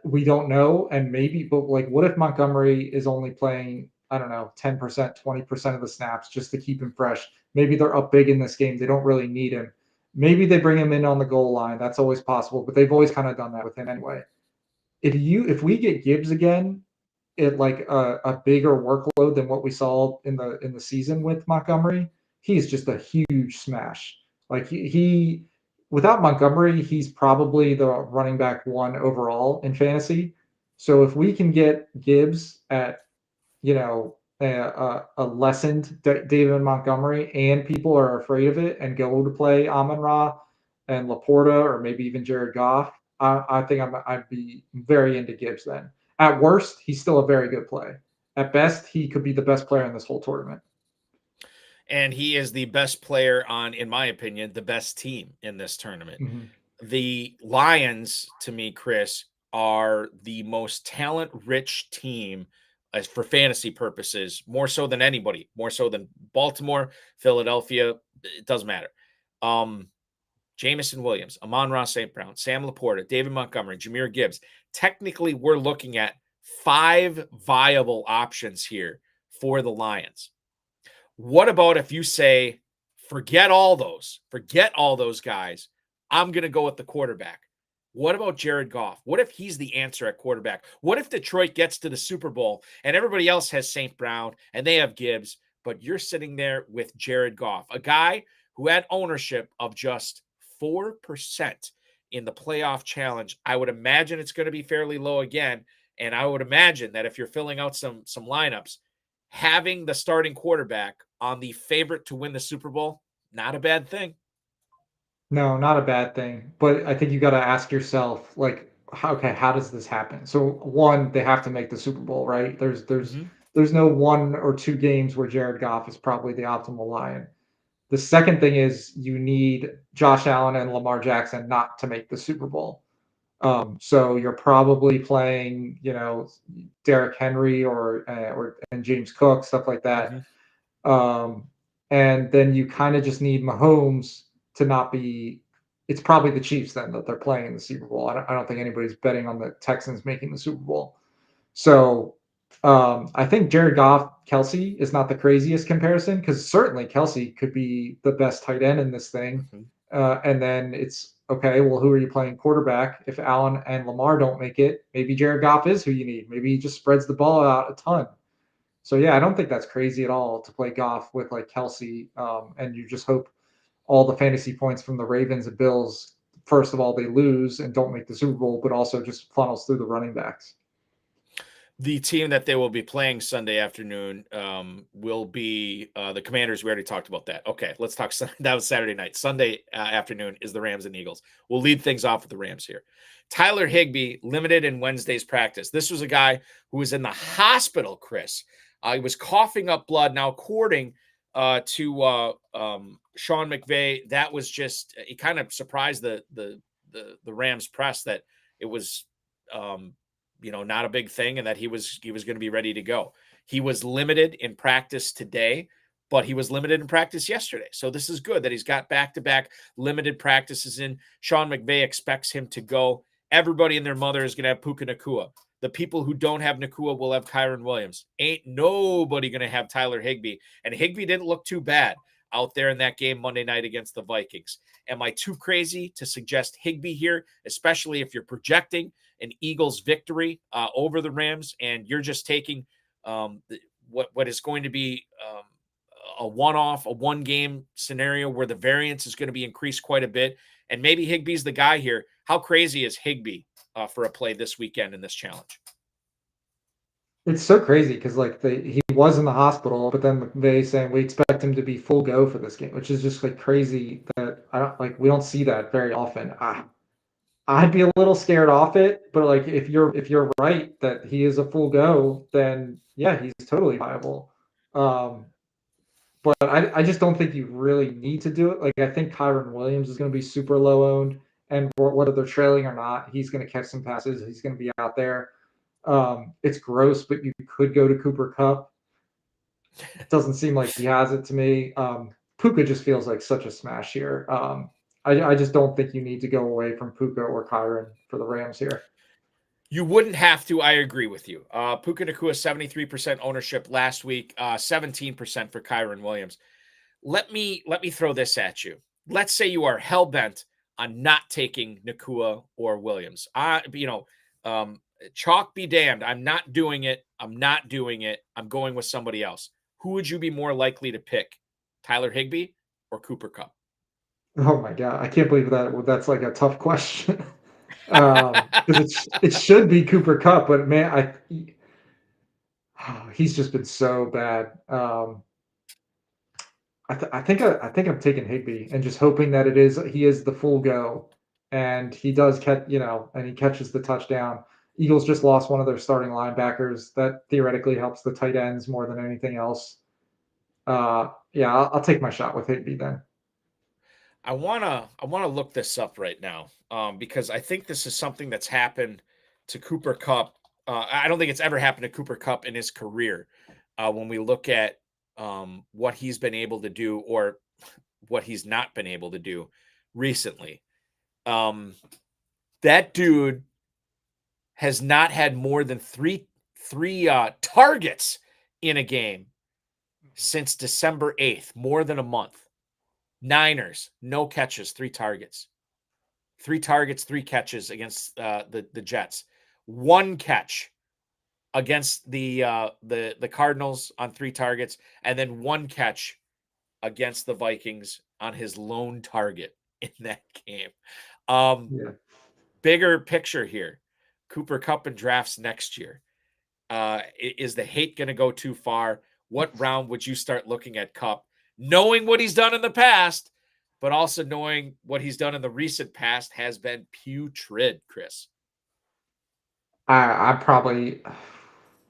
we don't know. And maybe, but like, what if Montgomery is only playing, I don't know, 10%, 20% of the snaps just to keep him fresh? Maybe they're up big in this game. They don't really need him. Maybe they bring him in on the goal line. That's always possible, but they've always kind of done that with him anyway. If we get Gibbs again, at like a bigger workload than what we saw in the season with Montgomery, he's just a huge smash. Like he without Montgomery, he's probably the running back 1 overall in fantasy. So if we can get Gibbs at, a lessened David Montgomery, and people are afraid of it and go to play Amon-Ra and Laporta or maybe even Jared Goff, I think I'd be very into Gibbs then. At worst, he's still a very good play. At best, he could be the best player in this whole tournament. And he is the best player on, in my opinion, the best team in this tournament. Mm-hmm. The Lions, to me, Chris, are the most talent-rich team as for fantasy purposes, more so than anybody, more so than Baltimore, Philadelphia. It doesn't matter. Jamison Williams, Amon-Ra St. Brown, Sam Laporta, David Montgomery, Jahmyr Gibbs. Technically, we're looking at 5 viable options here for the Lions. What about if you say, forget all those guys, I'm going to go with the quarterback? What about Jared Goff? What if he's the answer at quarterback? What if Detroit gets to the Super Bowl and everybody else has St. Brown and they have Gibbs, but you're sitting there with Jared Goff, a guy who had ownership of just 4% in the playoff challenge? I would imagine it's going to be fairly low again. And I would imagine that if you're filling out some lineups, having the starting quarterback on the favorite to win the Super Bowl, not a bad thing. No, not a bad thing. But I think you got to ask yourself, like, how does this happen? So one, they have to make the Super Bowl, right? There's no 1 or 2 games where Jared Goff is probably the optimal Lion. The second thing is you need Josh Allen and Lamar Jackson not to make the Super Bowl. So you're probably playing, Derrick Henry and James Cook, stuff like that. Mm-hmm. And then you kind of just need Mahomes to not be. It's probably the Chiefs then that they're playing in the Super Bowl. I don't think anybody's betting on the Texans making the Super Bowl. So I think Jared Goff, Kelsey is not the craziest comparison, because certainly Kelsey could be the best tight end in this thing. Mm-hmm. And then it's okay. Well, who are you playing quarterback? If Allen and Lamar don't make it, maybe Jared Goff is who you need. Maybe he just spreads the ball out a ton. So yeah, I don't think that's crazy at all to play Goff with like Kelsey, and you just hope all the fantasy points from the Ravens and Bills, first of all, they lose and don't make the Super Bowl, but also just funnels through the running backs. The team that they will be playing Sunday afternoon will be the Commanders. We already talked about that. Okay, let's talk. That was Saturday night. Sunday afternoon is the Rams and Eagles. We'll lead things off with the Rams here. Tyler Higbee limited in Wednesday's practice. This was a guy who was in the hospital, Chris. He was coughing up blood. Now, according to Sean McVay, that was just, it kind of surprised the Rams press that it was not a big thing and that he was going to be ready to go. He was limited in practice today, but he was limited in practice yesterday. So this is good that he's got back-to-back limited practices in. Sean McVay expects him to go. Everybody and their mother is going to have Puka Nacua. The people who don't have Nacua will have Kyren Williams. Ain't nobody going to have Tyler Higbee. And Higbee didn't look too bad out there in that game Monday night against the Vikings. Am I too crazy to suggest Higbee here, especially if you're projecting an Eagles victory over the Rams and you're just taking what is going to be a one-off, a one-game scenario where the variance is going to be increased quite a bit, and maybe Higbee's the guy here? How crazy is Higbee for a play this weekend in this challenge? It's so crazy because he was in the hospital, but then McVay saying we expect him to be full go for this game, which is just crazy that we don't see that very often. I'd be a little scared off it, but if you're right that he is a full go, then yeah, he's totally viable. But I just don't think you really need to do it. I think Kyren Williams is going to be super low owned, and whether they're trailing or not, he's going to catch some passes. He's going to be out there. It's gross, but you could go to Cooper Kupp. It doesn't seem like he has it to me. Puka just feels like such a smash here. I just don't think you need to go away from Puka or Kyren for the Rams here. You wouldn't have to. I agree with you. Puka Nacua, 73% ownership last week, 17% for Kyren Williams. Let me throw this at you. Let's say you are hell-bent on not taking Nacua or Williams. Chalk be damned. I'm not doing it. I'm going with somebody else. Who would you be more likely to pick? Tyler Higbee or Cooper Kupp? Oh my God. I can't believe that's a tough question. Because it should be Cooper Kupp, but man, he's just been so bad. I think I'm taking Higbee and just hoping that he is the full go, and he does catch, and he catches the touchdown. Eagles just lost one of their starting linebackers. That theoretically helps the tight ends more than anything else. I'll take my shot with Higbee then. I wanna look this up right now because I think this is something that's happened to Cooper Kupp. I don't think it's ever happened to Cooper Kupp in his career. When we look at what he's been able to do or what he's not been able to do recently, that dude has not had more than three targets in a game since December 8th, more than a month. Niners, no catches, 3 targets. 3 targets, 3 catches against the Jets. 1 catch against the Cardinals on 3 targets, and then 1 catch against the Vikings on his lone target in that game. Bigger picture here. Cooper Kupp in drafts next year. Is the hate going to go too far? What round would you start looking at Kupp? Knowing what he's done in the past, but also knowing what he's done in the recent past has been putrid, Chris. I probably,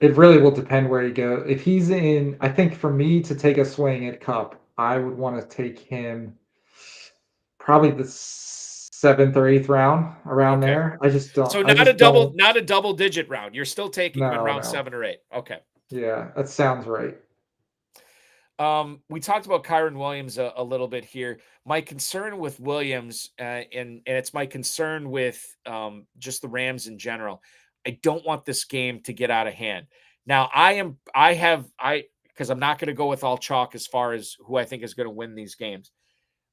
it really will depend where you go. If he's in, I think for me to take a swing at Kupp, I would want to take him probably the 7th or 8th round, around there. I just don't. So not a double digit round. You're still taking him in round 7 or 8. Okay. Yeah, that sounds right. We talked about Kyren Williams a little bit here. My concern with Williams, and it's my concern with just the Rams in general. I don't want this game to get out of hand. Now, because I'm not going to go with all chalk as far as who I think is going to win these games.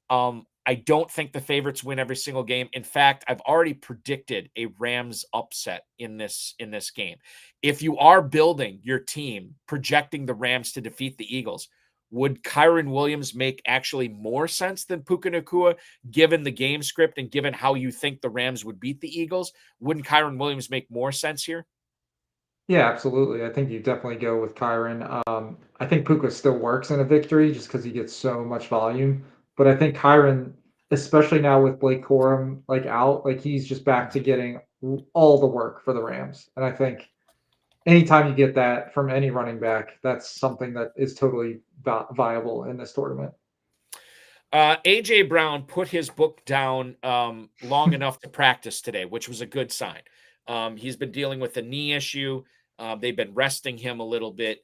I don't think the favorites win every single game. In fact, I've already predicted a Rams upset in this game. If you are building your team, projecting the Rams to defeat the Eagles, would Kyren Williams make actually more sense than Puka Nacua, given the game script and given how you think the Rams would beat the Eagles? Wouldn't Kyren Williams make more sense here? Yeah, absolutely. I think you definitely go with Kyron. I think Puka still works in a victory just because he gets so much volume. But I think Kyron, especially now with Blake Corum like out, like he's just back to getting all the work for the Rams. And I think anytime you get that from any running back, that's something that is totally viable in this tournament. AJ Brown put his book down long enough to practice today, which was a good sign. He's been dealing with a knee issue. They've been resting him a little bit.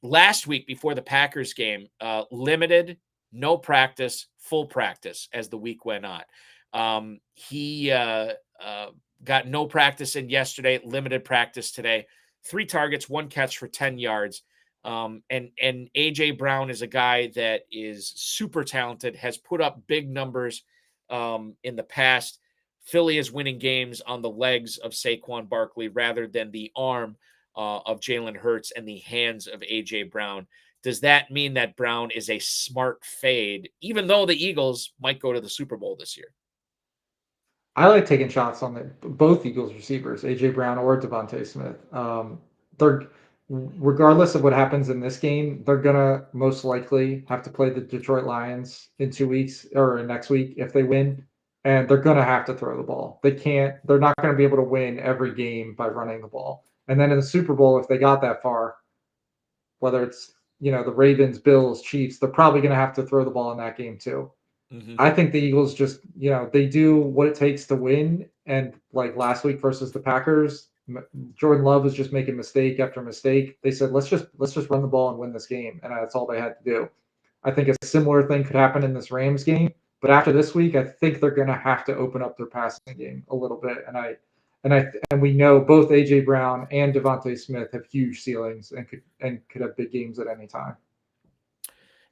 Last week before the Packers game, limited, no practice, full practice as the week went on. He got no practice in yesterday, limited practice today. 3 targets, 1 catch for 10 yards. And AJ Brown is a guy that is super talented, has put up big numbers in the past. Philly is winning games on the legs of Saquon Barkley rather than the arm of Jalen Hurts and the hands of AJ Brown. Does that mean that Brown is a smart fade, even though the Eagles might go to the Super Bowl this year? I like taking shots on both Eagles receivers, AJ Brown or Devontae Smith. They're regardless of what happens in this game, they're gonna most likely have to play the Detroit Lions in 2 weeks or next week if they win, and they're gonna have to throw the ball. They're not gonna be able to win every game by running the ball. And then in the Super Bowl, if they got that far, whether it's the Ravens, Bills, Chiefs, they're probably gonna have to throw the ball in that game too. Mm-hmm. I think the Eagles just, they do what it takes to win. And like last week versus the Packers, Jordan Love was just making mistake after mistake. They said, let's just run the ball and win this game. And that's all they had to do. I think a similar thing could happen in this Rams game. But after this week, I think they're going to have to open up their passing game a little bit. And we know both AJ Brown and Devontae Smith have huge ceilings and could have big games at any time.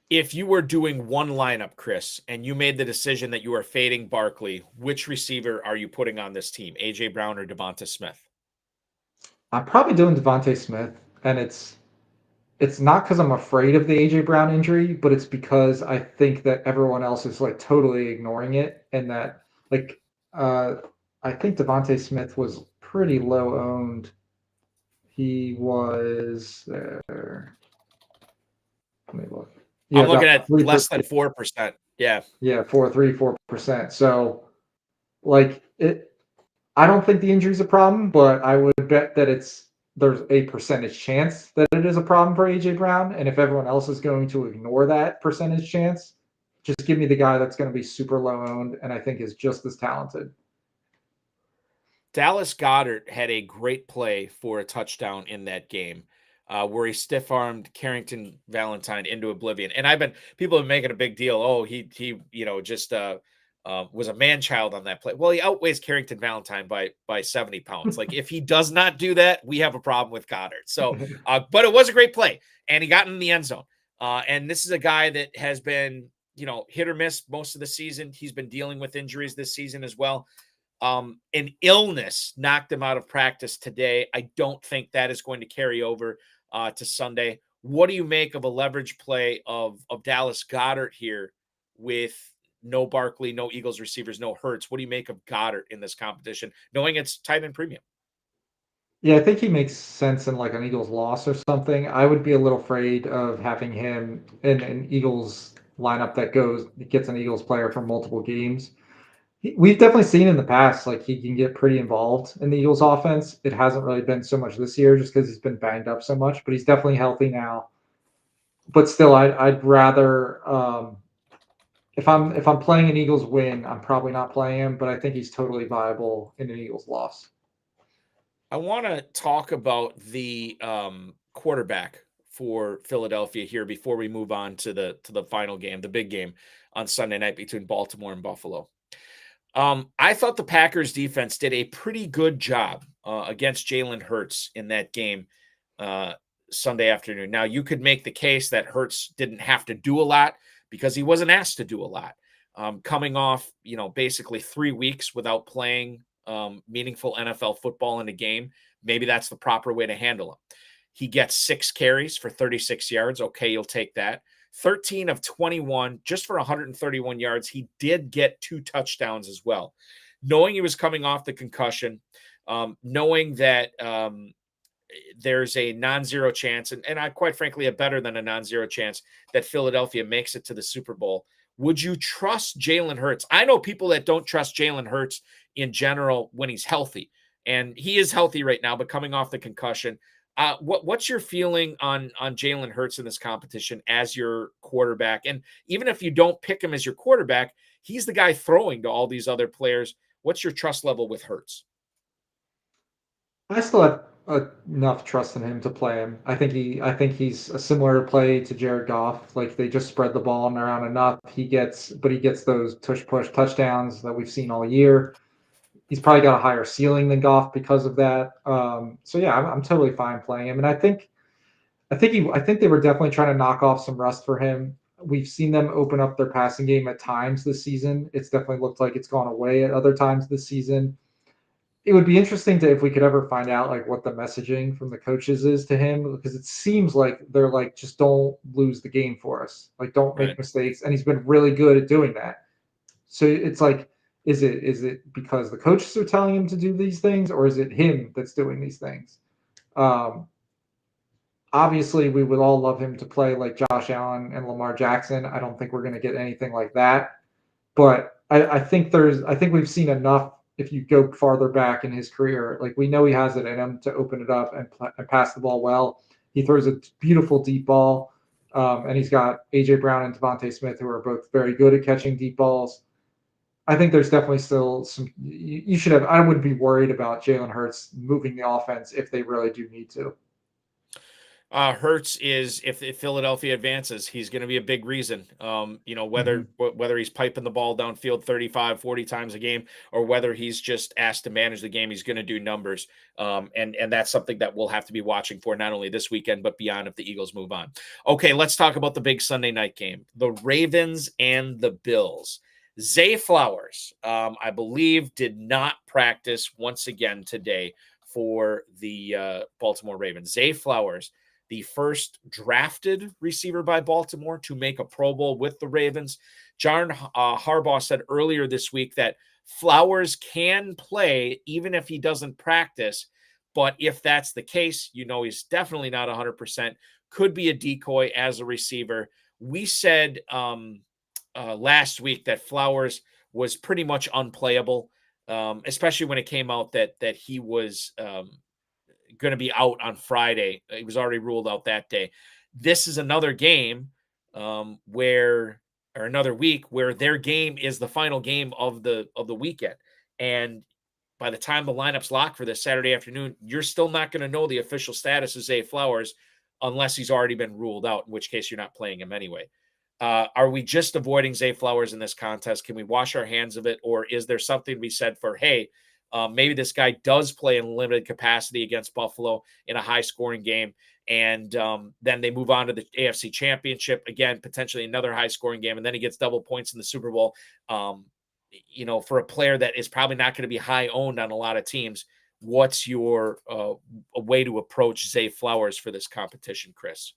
If you were doing one lineup, Chris, and you made the decision that you are fading Barkley, which receiver are you putting on this team, AJ Brown or Devonta Smith? I'm probably doing Devontae Smith, and it's not because I'm afraid of the AJ Brown injury, but it's because I think that everyone else is like totally ignoring it, and that I think Devontae Smith was pretty low owned. He was there. Let me look. Yeah, I'm looking at less than 4%. Yeah. Yeah, 4%. So like I don't think the injury is a problem, but I would bet that there's a percentage chance that it is a problem for AJ Brown. And if everyone else is going to ignore that percentage chance, just give me the guy that's going to be super low owned and I think is just as talented. Dallas Goedert had a great play for a touchdown in that game. Where he stiff-armed Carrington Valentine into oblivion. And people have been making a big deal. Oh, he just was a man-child on that play. Well, he outweighs Carrington Valentine by 70 pounds. Like, if he does not do that, we have a problem with Goddard. So, but it was a great play, and he got in the end zone. And this is a guy that has been, hit or miss most of the season. He's been dealing with injuries this season as well. An illness knocked him out of practice today. I don't think that is going to carry over to Sunday. What do you make of a leverage play of Dallas Goedert here with no Barkley, no Eagles receivers, no Hurts? What do you make of Goedert in this competition, knowing it's tight end premium? Yeah, I think he makes sense in like an Eagles loss or something. I would be a little afraid of having him in an Eagles lineup that gets an Eagles player for multiple games. We've definitely seen in the past, like he can get pretty involved in the Eagles offense. It hasn't really been so much this year just because he's been banged up so much, but he's definitely healthy now. But still, I'd rather, if I'm playing an Eagles win, I'm probably not playing him, but I think he's totally viable in an Eagles loss. I want to talk about the quarterback for Philadelphia here before we move on to the final game, the big game on Sunday night between Baltimore and Buffalo. I thought the Packers defense did a pretty good job against Jalen Hurts in that game Sunday afternoon. Now, you could make the case that Hurts didn't have to do a lot because he wasn't asked to do a lot. Coming off, basically 3 weeks without playing meaningful NFL football in a game, maybe that's the proper way to handle him. He gets 6 carries for 36 yards. Okay, you'll take that. 13 of 21, just for 131 yards. He did get 2 touchdowns as well. Knowing he was coming off the concussion, knowing that there's a non-zero chance, and I quite frankly a better than a non-zero chance that Philadelphia makes it to the Super Bowl. Would you trust Jalen Hurts? I know people that don't trust Jalen Hurts in general when he's healthy, and he is healthy right now, but coming off the concussion. What's your feeling on Jalen Hurts in this competition as your quarterback? And even if you don't pick him as your quarterback, he's the guy throwing to all these other players. What's your trust level with Hurts? I still have enough trust in him to play him. I think he's a similar play to Jared Goff. Like they just spread the ball around enough. He gets those tush push touchdowns that we've seen all year. He's probably got a higher ceiling than Goff because of that. So yeah, I'm totally fine playing him. And I think they were definitely trying to knock off some rust for him. We've seen them open up their passing game at times this season. It's definitely looked like it's gone away at other times this season. It would be interesting if we could ever find out like what the messaging from the coaches is to him, because it seems like they're like, just don't lose the game for us. Like don't make mistakes. And he's been really good at doing that. So it's like, is it because the coaches are telling him to do these things, or is it him that's doing these things? Obviously, we would all love him to play like Josh Allen and Lamar Jackson. I don't think we're going to get anything like that. But I think we've seen enough. If you go farther back in his career, like we know he has it in him to open it up and pass the ball well. He throws a beautiful deep ball, and he's got A.J. Brown and Devontae Smith, who are both very good at catching deep balls. I think there's definitely still some. You should have. I wouldn't be worried about Jalen Hurts moving the offense if they really do need to. Hurts is if Philadelphia advances, he's going to be a big reason. Whether he's piping the ball downfield 35, 40 times a game, or whether he's just asked to manage the game, he's going to do numbers. And that's something that we'll have to be watching for not only this weekend, but beyond if the Eagles move on. Okay, let's talk about the big Sunday night game, the Ravens and the Bills. Zay Flowers, I believe, did not practice once again today for the Baltimore Ravens. Zay Flowers, the first drafted receiver by Baltimore to make a Pro Bowl with the Ravens. John Harbaugh said earlier this week that Flowers can play even if he doesn't practice, but if that's the case, he's definitely not 100%, could be a decoy as a receiver. We said last week that Flowers was pretty much unplayable, especially when it came out that he was going to be out on Friday. He was already ruled out that day. This is another game another week where their game is the final game of the weekend. And by the time the lineup's locked for this Saturday afternoon, you're still not going to know the official status of Zay Flowers unless he's already been ruled out, in which case you're not playing him anyway. Are we just avoiding Zay Flowers in this contest? Can we wash our hands of it? Or is there something to be said for, hey, maybe this guy does play in limited capacity against Buffalo in a high-scoring game, and then they move on to the AFC Championship, again, potentially another high-scoring game, and then he gets double points in the Super Bowl. For a player that is probably not going to be high-owned on a lot of teams, what's your a way to approach Zay Flowers for this competition, Chris?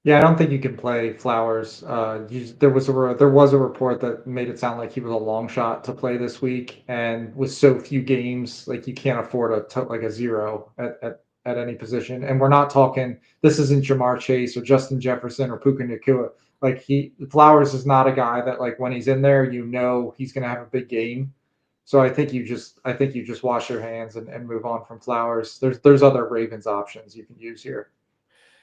Yeah, I don't think you can play Flowers. There was a report that made it sound like he was a long shot to play this week, and with so few games, like you can't afford a zero at any position. And we're not talking. This isn't Jamar Chase or Justin Jefferson or Puka Nacua. Like Flowers is not a guy that like when he's in there, he's going to have a big game. So I think you just wash your hands and move on from Flowers. There's other Ravens options you can use here.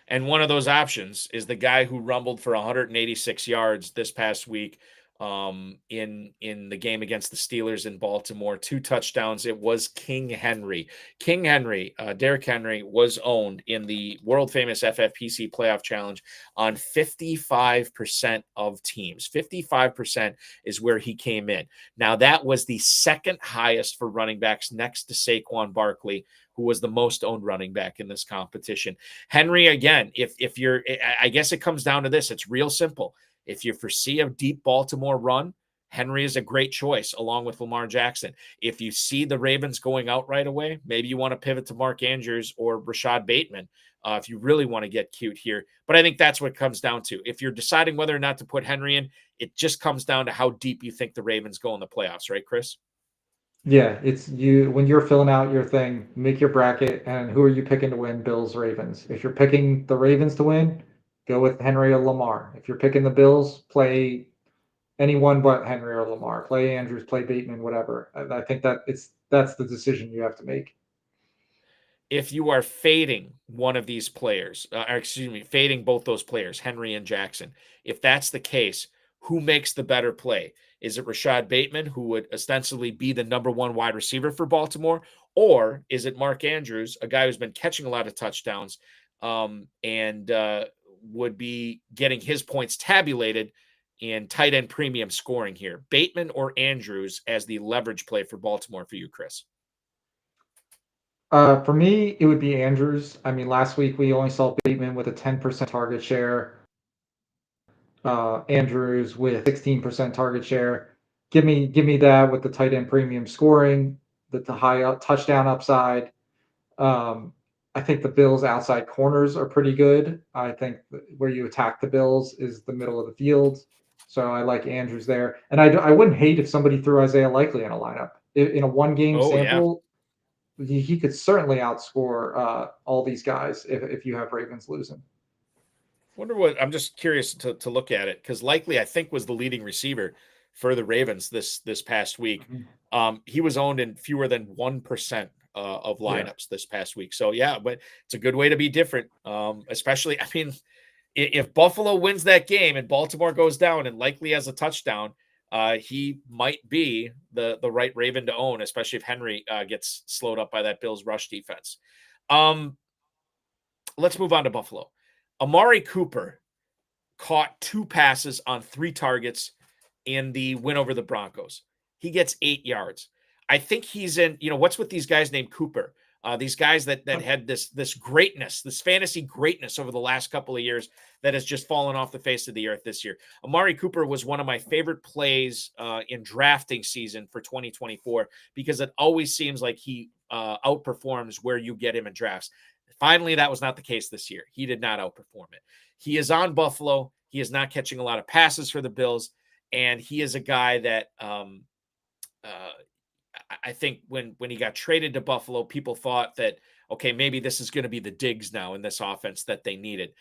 And one of those options is the guy who rumbled for 186 yards this past week in the game against the Steelers in Baltimore. 2 touchdowns. It was King Henry. Derrick Henry was owned in the world-famous FFPC Playoff Challenge on 55% of teams. 55% is where he came in. Now, that was the second highest for running backs next to Saquon Barkley, who was the most owned running back in this competition. Henry, again, if you're, I guess it comes down to this. It's real simple. If you foresee a deep Baltimore run, Henry is a great choice along with Lamar Jackson. If you see the Ravens going out right away, maybe you want to pivot to Mark Andrews or Rashad Bateman if you really want to get cute here. But I think that's what it comes down to. If you're deciding whether or not to put Henry in, it just comes down to how deep you think the Ravens go in the playoffs, right, Chris? Yeah, it's you when you're filling out your thing, make your bracket, and who are you picking to win? Bills, Ravens. If you're picking the Ravens to win, go with Henry or Lamar. If you're picking the Bills, play anyone but Henry or Lamar. Play Andrews, play Bateman, whatever. I think that's the decision you have to make. If you are fading one of these players, or excuse me, fading both those players, Henry and Jackson, if that's the case, who makes the better play? Is it Rashad Bateman, who would ostensibly be the number one wide receiver for Baltimore? Or is it Mark Andrews, a guy who's been catching a lot of touchdowns and would be getting his points tabulated in tight end premium scoring here? Bateman or Andrews as the leverage play for Baltimore for you, Chris? For me, it would be Andrews. I mean, last week we only saw Bateman with a 10% target share. Andrews with 16% target share. Give me that with the tight end premium scoring, the high touchdown upside. I think the Bills' outside corners are pretty good. I think where you attack the Bills is the middle of the field. So I like Andrews there. And I wouldn't hate if somebody threw Isaiah Likely in a lineup. In a one-game Oh, yeah. sample, he could certainly outscore all these guys if you have Ravens losing. Wonder what I'm just curious to look at it because likely I think was the leading receiver for the Ravens this past week. He was owned in fewer than 1% of Yeah. lineups this past week. So yeah, but it's a good way to be different. Especially, I mean, if Buffalo wins that game and Baltimore goes down and likely has a touchdown, he might be the right Raven to own, especially if Henry gets slowed up by that Bills rush defense. Let's move on to Buffalo. Amari Cooper caught 2 passes on 3 targets in the win over the Broncos. He gets 8 yards. I think he's in, what's with these guys named Cooper? These guys that had this greatness, this fantasy greatness over the last couple of years that has just fallen off the face of the earth this year. Amari Cooper was one of my favorite plays in drafting season for 2024 because it always seems like he outperforms where you get him in drafts. Finally, that was not the case this year. He did not outperform it. He is on Buffalo. He is not catching a lot of passes for the Bills, and he is a guy that I think when he got traded to Buffalo, people thought that, okay, maybe this is going to be the Diggs now in this offense that they needed.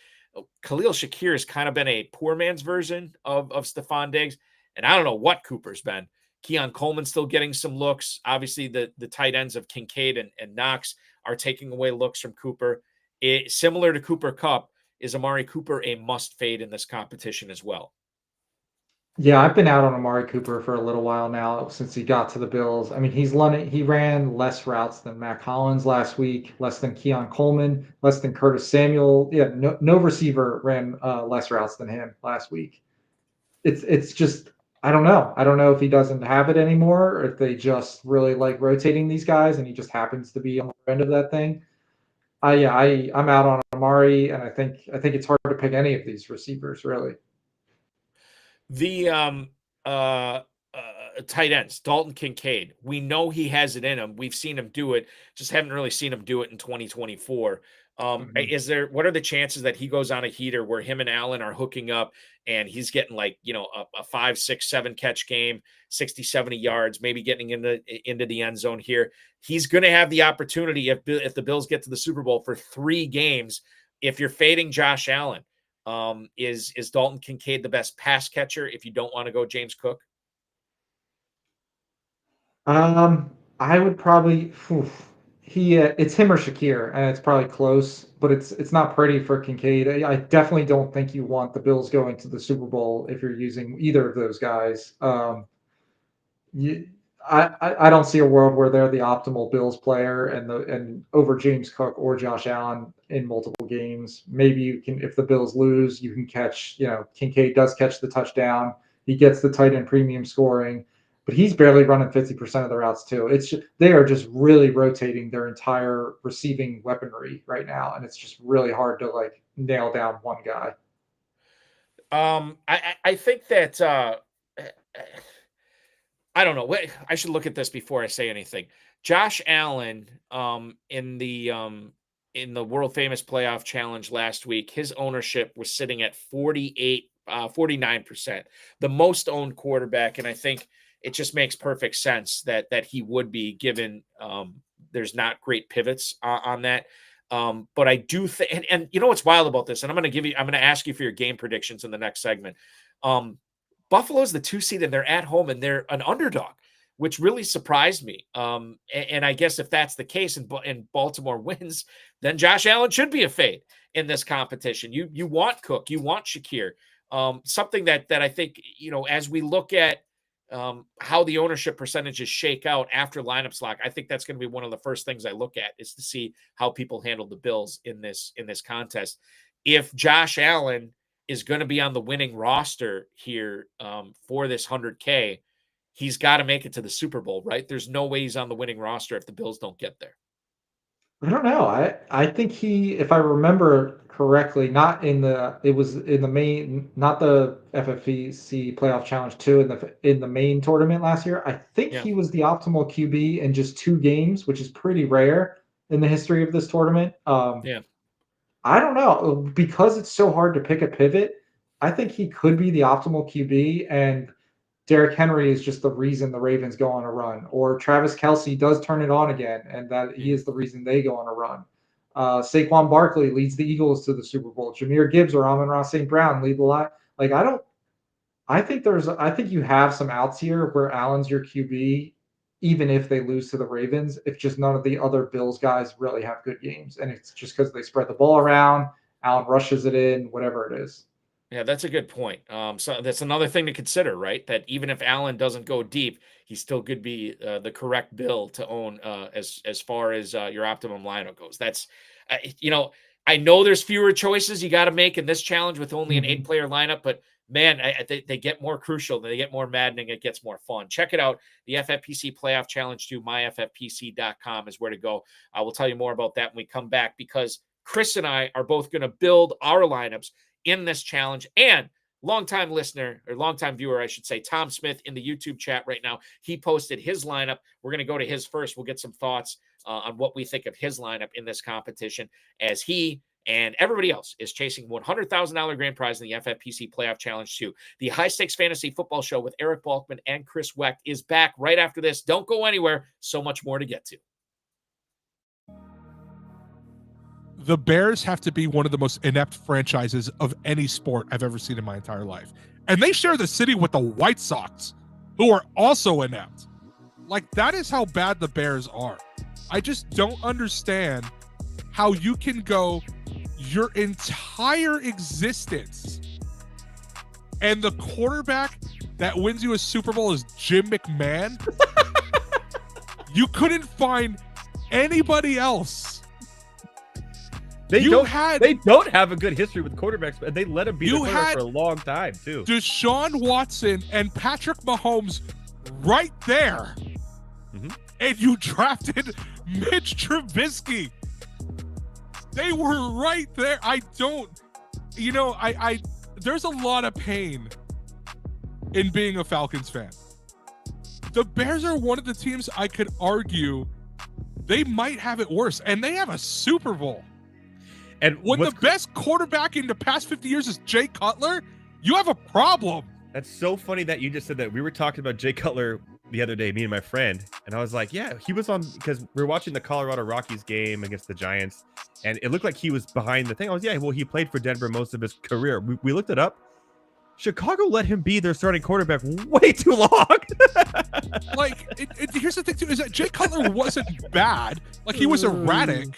Khalil Shakir has kind of been a poor man's version of Stephon Diggs, and I don't know what Cooper's been. Keon Coleman's still getting some looks. Obviously, the tight ends of Kincaid and Knox are taking away looks from Cooper. Similar to Cooper Kupp, is Amari Cooper a must fade in this competition as well? Yeah, I've been out on Amari Cooper for a little while now since he got to the Bills. I mean, he ran less routes than Matt Collins last week, less than Keon Coleman, less than Curtis Samuel. Yeah, no receiver ran less routes than him last week. It's just I don't know. I don't know if he doesn't have it anymore, or if they just really like rotating these guys, and he just happens to be on the end of that thing. I'm out on Amari, and I think it's hard to pick any of these receivers really. The tight ends, Dalton Kincaid. We know he has it in him. We've seen him do it. Just haven't really seen him do it in 2024. What are the chances that he goes on a heater where him and Allen are hooking up and he's getting like, a 5, 6, 7 catch game, 60, 70 yards, maybe getting into the end zone here. He's going to have the opportunity if the Bills get to the Super Bowl for 3 games. If you're fading Josh Allen, is Dalton Kincaid the best pass catcher if you don't want to go James Cook? I would probably it's him or Shakir, and it's probably close, but it's not pretty for Kincaid. I definitely don't think you want the Bills going to the Super Bowl if you're using either of those guys. I don't see a world where they're the optimal Bills player and over James Cook or Josh Allen in multiple games. Maybe you can, if the Bills lose, you can catch, Kincaid does catch the touchdown. He gets the tight end premium scoring, but he's barely running 50% of the routes too. They are just really rotating their entire receiving weaponry right now, and it's just really hard to like nail down one guy. I think that I don't know. I should look at this before I say anything. Josh Allen, in the world famous playoff challenge last week, his ownership was sitting at 49%, the most owned quarterback. And I think it just makes perfect sense that he would be, given there's not great pivots on that. But I do think, and you know what's wild about this, and I'm going to ask you for your game predictions in the next segment. Buffalo's the 2 seed and they're at home and they're an underdog, which really surprised me. And I guess if that's the case and Baltimore wins, then Josh Allen should be a fade in this competition. You want Cook, you want Shakir. Something that I think, as we look at how the ownership percentages shake out after lineups lock, I think that's going to be one of the first things I look at, is to see how people handle the Bills in this contest. If Josh Allen is going to be on the winning roster here for this 100K, he's got to make it to the Super Bowl, right? There's no way he's on the winning roster if the Bills don't get there. I don't know. I think he, if I remember correctly, not in the main, not the FFPC Playoff Challenge 2 in the main tournament last year. I think he was the optimal QB in just 2 games, which is pretty rare in the history of this tournament. I don't know, because it's so hard to pick a pivot. I think he could be the optimal QB, and Derrick Henry is just the reason the Ravens go on a run, or Travis Kelce does turn it on again, and that he is the reason they go on a run. Saquon Barkley leads the Eagles to the Super Bowl. Jahmyr Gibbs or Amon-Ra St. Brown lead the line. Like, I think you have some outs here where Allen's your QB, even if they lose to the Ravens, if just none of the other Bills guys really have good games. And it's just because they spread the ball around, Allen rushes it in, whatever it is. Yeah, that's a good point. So that's another thing to consider, right? That even if Allen doesn't go deep, he still could be the correct Bill to own as far as your optimum lineup goes. That's, I know there's fewer choices you got to make in this challenge with only an 8-player lineup, but man, they get more crucial. They get more maddening. It gets more fun. Check it out. The FFPC Playoff Challenge 2, myffpc.com is where to go. I will tell you more about that when we come back, because Chris and I are both going to build our lineups in this challenge. And longtime listener, or longtime viewer, I should say, Tom Smith in the YouTube chat right now, he posted his lineup. We're going to go to his first. We'll get some thoughts on what we think of his lineup in this competition, as he and everybody else is chasing $100,000 grand prize in the FFPC Playoff Challenge 2. The High Stakes Fantasy Football Show with Eric Balkman and Chris Wecht is back right after this. Don't go anywhere. So much more to get to. The Bears have to be one of the most inept franchises of any sport I've ever seen in my entire life. And they share the city with the White Sox, who are also inept. Like, that is how bad the Bears are. I just don't understand how you can go your entire existence and the quarterback that wins you a Super Bowl is Jim McMahon. You couldn't find anybody else. They don't have a good history with quarterbacks, but they let him be the quarterback for a long time, too. Deshaun Watson and Patrick Mahomes right there. Mm-hmm. And you drafted Mitch Trubisky. They were right there. There's a lot of pain in being a Falcons fan. The Bears are one of the teams I could argue they might have it worse, and they have a Super Bowl. And when the best quarterback in the past 50 years is Jay Cutler, you have a problem. That's so funny that you just said that. We were talking about Jay Cutler the other day, me and my friend, and I was like, yeah, he was on, because we were watching the Colorado Rockies game against the Giants, and it looked like he was behind the thing. I was, he played for Denver most of his career. We looked it up. Chicago let him be their starting quarterback way too long. Here's the thing, too, is that Jay Cutler wasn't bad. Like, he was erratic.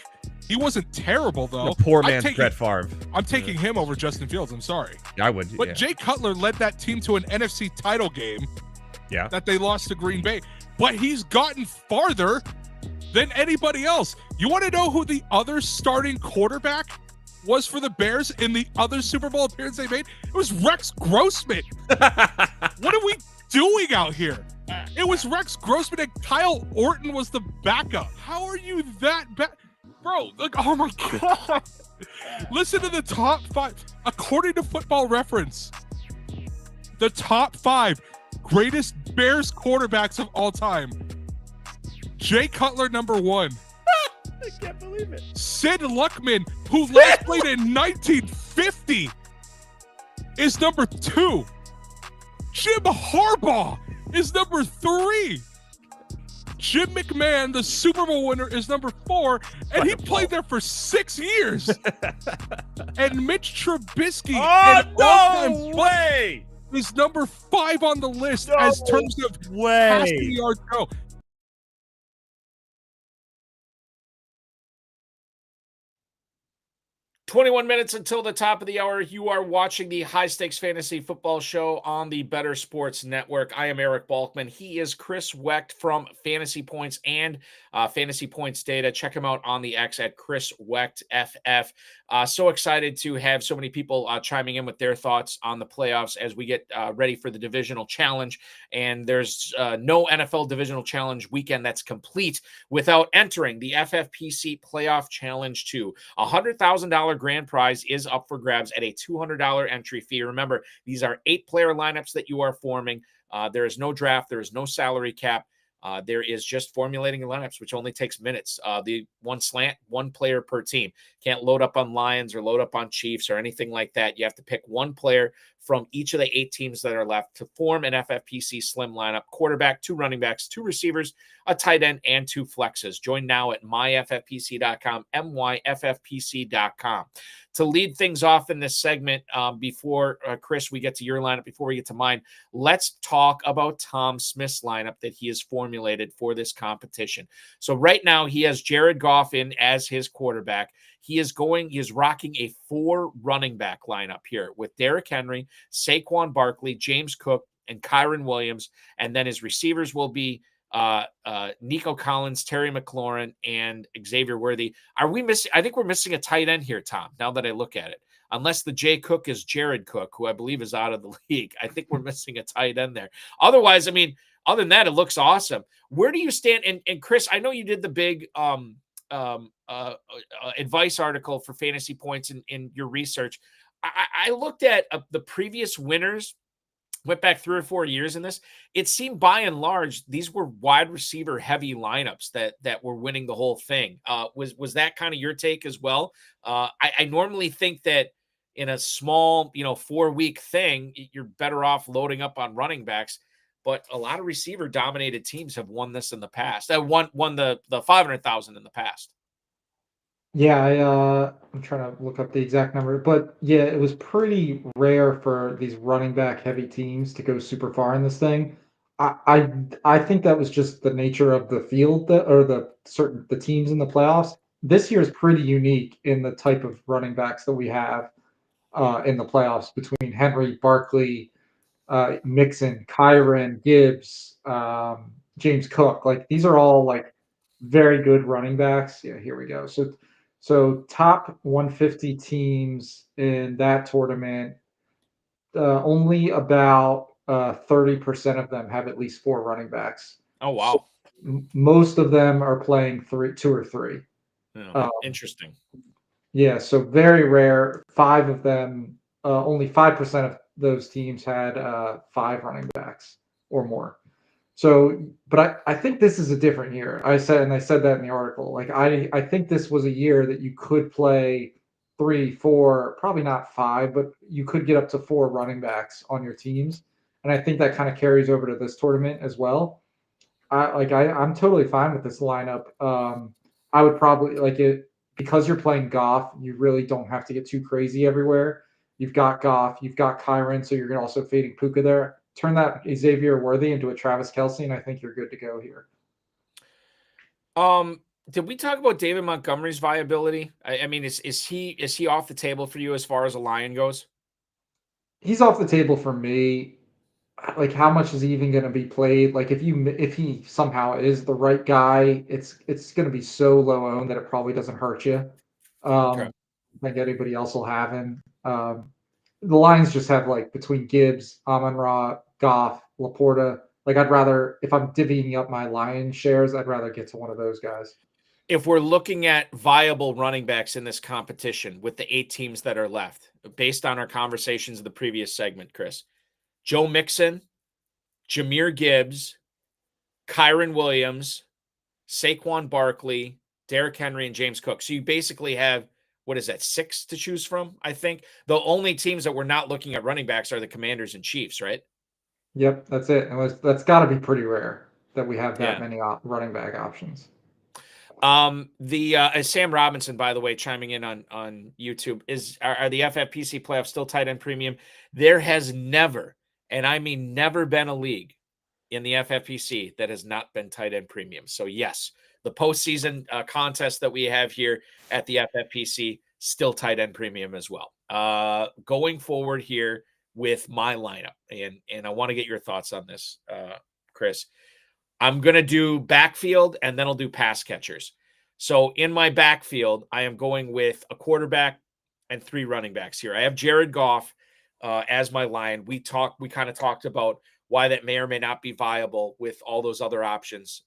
He wasn't terrible, though. The poor man's Brett Favre. I'm taking him over Justin Fields. I'm sorry. I would. But Jay Cutler led that team to an NFC title game. Yeah. That they lost to Green Bay. But he's gotten farther than anybody else. You want to know who the other starting quarterback was for the Bears in the other Super Bowl appearance they made? It was Rex Grossman. What are we doing out here? It was Rex Grossman, and Kyle Orton was the backup. How are you that bad? Bro, oh my God. Listen to the top 5. According to Football Reference, the top 5 greatest Bears quarterbacks of all time. Jay Cutler, number 1. I can't believe it. Sid Luckman, who last played in 1950, is number 2. Jim Harbaugh is number 3. Jim McMahon, the Super Bowl winner, is number 4, and he played there for 6 years. And Mitch Trubisky, no way, is number 5 on the list as terms of passing yards go. 21 minutes until the top of the hour. You are watching the High Stakes Fantasy Football Show on the Better Sports Network. I am Eric Balkman. He is Chris Wecht from Fantasy Points and Fantasy Points Data. Check him out on the X at Chris Wecht FF. So excited to have so many people chiming in with their thoughts on the playoffs as we get ready for the Divisional Challenge. And there's no NFL Divisional Challenge weekend that's complete without entering the FFPC Playoff Challenge 2. $100,000 grand prize is up for grabs at a $200 entry fee. Remember, these are 8-player lineups that you are forming. There is no draft. There is no salary cap. There is just formulating your lineups, which only takes minutes. The one slant, 1 player per team. Can't load up on Lions or load up on Chiefs or anything like that. You have to pick 1 player from each of the 8 teams that are left to form an FFPC slim lineup: quarterback, 2 running backs, 2 receivers, a tight end, and 2 flexes. Join now at myffpc.com, myffpc.com. To lead things off in this segment, before Chris, we get to your lineup, before we get to mine, let's talk about Tom Smith's lineup that he has formulated for this competition. So right now he has Jared Goff in as his quarterback. He is rocking a 4 running back lineup here with Derrick Henry, Saquon Barkley, James Cook, and Kyren Williams. And then his receivers will be Nico Collins, Terry McLaurin, and Xavier Worthy. Are we missing? I think we're missing a tight end here, Tom, now that I look at it. Unless the Jay Cook is Jared Cook, who I believe is out of the league. I think we're missing a tight end there. Otherwise, I mean, other than that, it looks awesome. Where do you stand? And Chris, I know you did the big advice article for Fantasy Points in your research. I looked at the previous winners, went back 3 or 4 years in this. It seemed by and large these were wide receiver heavy lineups that were winning the whole thing. Was that kind of your take as well? I normally think that in a small 4-week thing, you're better off loading up on running backs. But a lot of receiver dominated teams have won this in the past. Won the 500,000 in the past. Yeah, I'm trying to look up the exact number, but yeah, it was pretty rare for these running back heavy teams to go super far in this thing. I think that was just the nature of the field or the teams in the playoffs. This year is pretty unique in the type of running backs that we have in the playoffs between Henry, Barkley, Mixon, Kyren, Gibbs, James Cook. Like these are all like very good running backs. Yeah, here we go. So top 150 teams in that tournament, only about 30% of them have at least 4 running backs. Oh, wow. So most of them are playing 2 or 3. Yeah, interesting. Yeah, so very rare. 5 of them, only 5% of those teams had 5 running backs or more. So, but I think this is a different year. I said that in the article. Like I think this was a year that you could play 3, 4, probably not 5, but you could get up to 4 running backs on your teams. And I think that kind of carries over to this tournament as well. I'm totally fine with this lineup. I would probably like it because you're playing Goff. You really don't have to get too crazy everywhere. You've got Goff, you've got Kyren, so you're also fading Puka there. Turn that Xavier Worthy into a Travis Kelce, and I think you're good to go here. Did we talk about David Montgomery's viability? I mean, is he off the table for you as far as a Lion goes? He's off the table for me. Like, how much is he even going to be played? Like, if he somehow is the right guy, it's going to be so low owned that it probably doesn't hurt you. Okay. I think anybody else will have him. The Lions just have like between Gibbs, Amon-Ra, Goff, Laporta. Like I'd rather, if I'm divvying up my Lions shares, I'd rather get to one of those guys. If we're looking at viable running backs in this competition with the 8 teams that are left, based on our conversations in the previous segment, Chris, Joe Mixon, Jahmyr Gibbs, Kyren Williams, Saquon Barkley, Derrick Henry, and James Cook. So you basically have, what is that, 6 to choose from, I think? The only teams that we're not looking at running backs are the Commanders and Chiefs, right? Yep, that's it. That's got to be pretty rare that we have that Yeah. many running back options. Sam Robinson, by the way, chiming in on YouTube, are the FFPC playoffs still tight end premium? There has never, and I mean never, been a league in the FFPC that has not been tight end premium. So yes, the postseason contest that we have here at the FFPC still tight end premium as well. Going forward here with my lineup, and I want to get your thoughts on this, Chris. I'm going to do backfield and then I'll do pass catchers. So in my backfield, I am going with a quarterback and 3 running backs here. I have Jared Goff as my line. We kind of talked about why that may or may not be viable with all those other options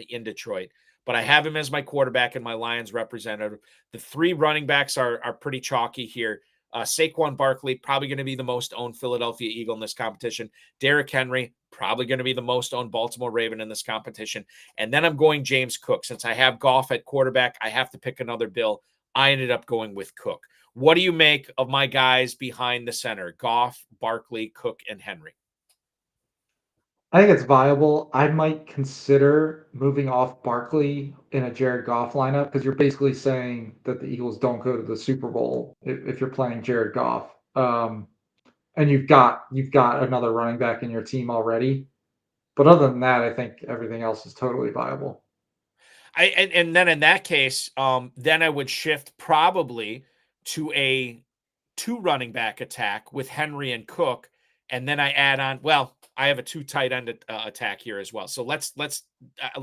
in Detroit. But I have him as my quarterback and my Lions representative. The 3 running backs are pretty chalky here. Saquon Barkley, probably going to be the most owned Philadelphia Eagle in this competition. Derrick Henry, probably going to be the most owned Baltimore Raven in this competition. And then I'm going James Cook. Since I have Goff at quarterback, I have to pick another Bill. I ended up going with Cook. What do you make of my guys behind the center? Goff, Barkley, Cook, and Henry. I think it's viable. I might consider moving off Barkley in a Jared Goff lineup because you're basically saying that the Eagles don't go to the Super Bowl if you're playing Jared Goff. And you've got another running back in your team already. But other than that, I think everything else is totally viable. And then in that case, then I would shift probably to a 2 running back attack with Henry and Cook, and then I add on. Well, I have a 2 tight end attack here as well. So let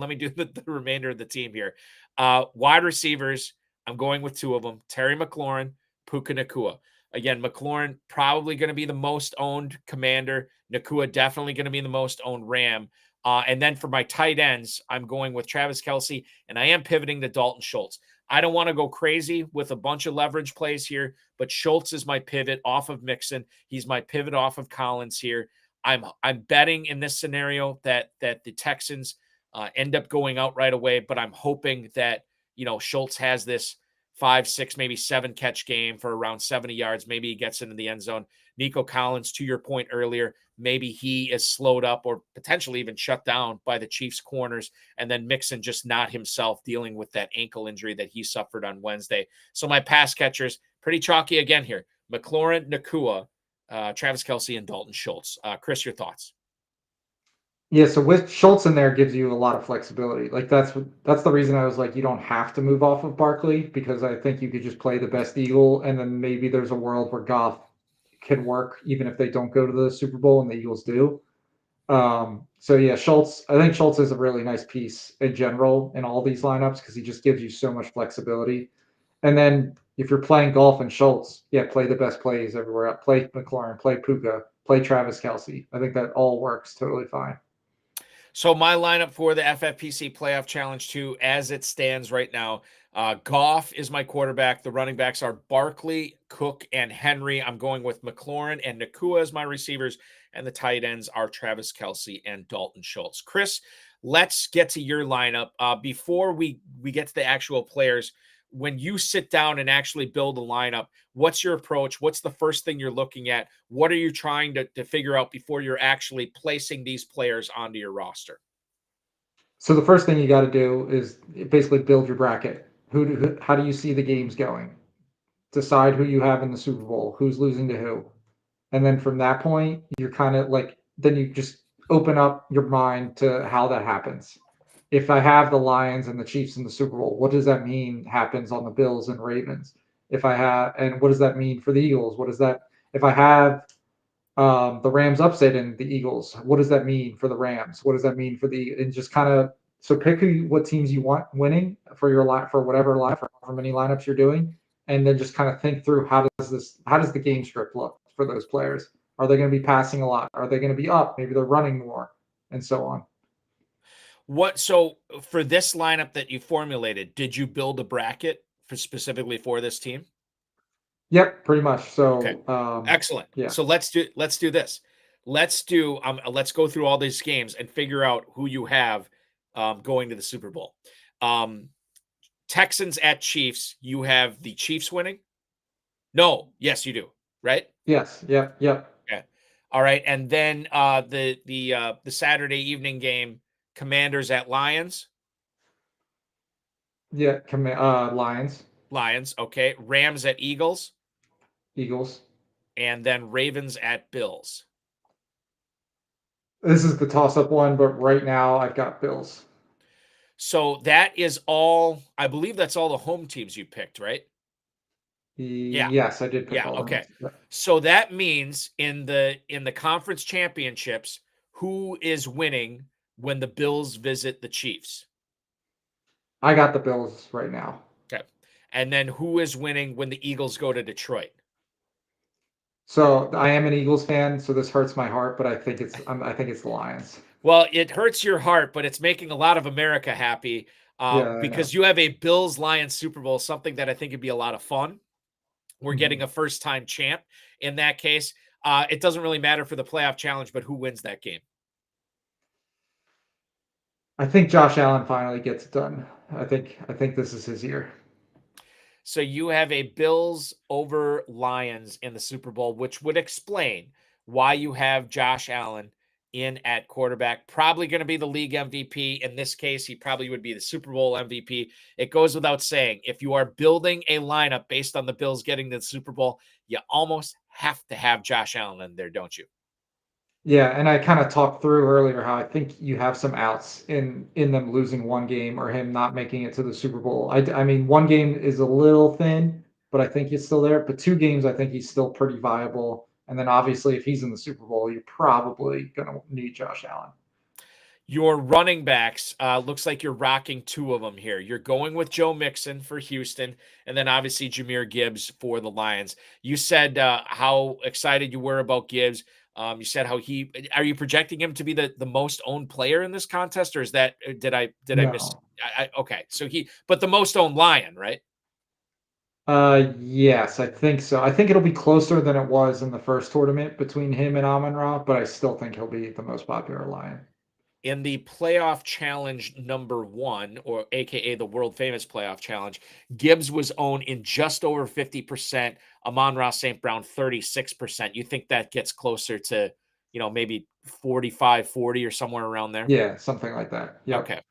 me do the remainder of the team here. Wide receivers, I'm going with 2 of them: Terry McLaurin, Puka Nacua. Again, McLaurin probably going to be the most owned Commander. Nacua definitely going to be the most owned Ram. And then for my tight ends, I'm going with Travis Kelce, and I am pivoting to Dalton Schultz. I don't want to go crazy with a bunch of leverage plays here, but Schultz is my pivot off of Mixon. He's my pivot off of Collins here. I'm betting in this scenario that the Texans end up going out right away, but I'm hoping that Schultz has this 5, 6, maybe 7 catch game for around 70 yards. Maybe he gets into the end zone. Nico Collins, to your point earlier, maybe he is slowed up or potentially even shut down by the Chiefs corners, and then Mixon just not himself dealing with that ankle injury that he suffered on Wednesday. So my pass catchers, pretty chalky again here: McLaurin, Nacua, Travis Kelce, and Dalton Schultz. Chris, your thoughts? Yeah, so with Schultz in there gives you a lot of flexibility. Like that's the reason I was like, you don't have to move off of Barkley, because I think you could just play the best Eagle, and then maybe there's a world where Goff can work even if they don't go to the Super Bowl and the Eagles do. So yeah, Schultz. I think Schultz is a really nice piece in general in all these lineups because he just gives you so much flexibility. And then if you're playing Goff and Schultz, yeah, play the best plays everywhere. Play McLaurin, play Puka, play Travis Kelce. I think that all works totally fine. So my lineup for the FFPC Playoff Challenge 2, as it stands right now, Goff is my quarterback. The running backs are Barkley, Cook, and Henry. I'm going with McLaurin and Nacua as my receivers, and the tight ends are Travis Kelce and Dalton Schultz. Chris, let's get to your lineup. Before we get to the actual players, when you sit down and actually build a lineup, what's your approach? What's the first thing you're looking at? What are you trying to figure out before you're actually placing these players onto your roster? So the first thing you got to do is basically build your bracket. How do you see the games going? Decide who you have in the Super Bowl, who's losing to who. And then from that point, you're kind of like, then you just open up your mind to how that happens. If I have the Lions and the Chiefs in the Super Bowl, what does that mean happens on the Bills and Ravens? And what does that mean for the Eagles? If I have the Rams upsetting the Eagles, what does that mean for the Rams? What does that mean and just kind of, so pick what teams you want winning for your for whatever line, for however many lineups you're doing, and then just kind of think through how does the game script look for those players? Are they going to be passing a lot? Are they going to be up? Maybe they're running more, and so on. So for this lineup that you formulated, did you build a bracket specifically for this team? Yep, pretty much. So okay. Excellent. Yeah. So let's do this. Let's go through all these games and figure out who you have going to the Super Bowl. Texans at Chiefs. You have the Chiefs winning? No. Yes, you do. Right? Yes. Yep. Okay. All right, and then the Saturday evening game, Commanders at Lions. Yeah, Lions, Lions, okay. Rams at Eagles, Eagles. and then Ravens at Bills. This is the toss-up one, but right now I've got Bills. So that is all. I believe that's all the home teams you picked, right? Yeah. Yes, I did pick Yeah. all Okay. them. So that means in the conference championships, who is winning when the Bills visit the Chiefs? I got the Bills right now. Okay. And then who is winning when the Eagles go to Detroit? So I am an Eagles fan, so this hurts my heart, but I think it's the Lions. Well, it hurts your heart, but it's making a lot of America happy because you have a Bills-Lions Super Bowl, something that I think would be a lot of fun. We're getting a first-time champ in that case. It doesn't really matter for the playoff challenge, but who wins that game? I think Josh Allen finally gets it done. I think this is his year. So you have a Bills over Lions in the Super Bowl, which would explain why you have Josh Allen in at quarterback. Probably going to be the league MVP. In this case, he probably would be the Super Bowl MVP. It goes without saying, if you are building a lineup based on the Bills getting to the Super Bowl, you almost have to have Josh Allen in there, don't you? Yeah, and I kind of talked through earlier how I think you have some outs in them losing one game or him not making it to the Super Bowl. I mean, one game is a little thin, but I think he's still there. But 2 games, I think he's still pretty viable. And then obviously, if he's in the Super Bowl, you're probably going to need Josh Allen. Your running backs, looks like you're rocking 2 of them here. You're going with Joe Mixon for Houston, and then obviously Jahmyr Gibbs for the Lions. You said how excited you were about Gibbs. You said how are you projecting him to be the most owned player in this contest, or is that did I miss? Okay, so but the most owned Lion, right? Yes, I think so. I think it'll be closer than it was in the first tournament between him and Amon-Ra, but I still think he'll be the most popular Lion. In the playoff challenge number 1, or AKA the world famous playoff challenge, Gibbs was owned in just over 50%, Amon-Ra St. Brown 36%. You think that gets closer to, maybe 45, 40 or somewhere around there? Yeah, something like that. Yeah. Okay.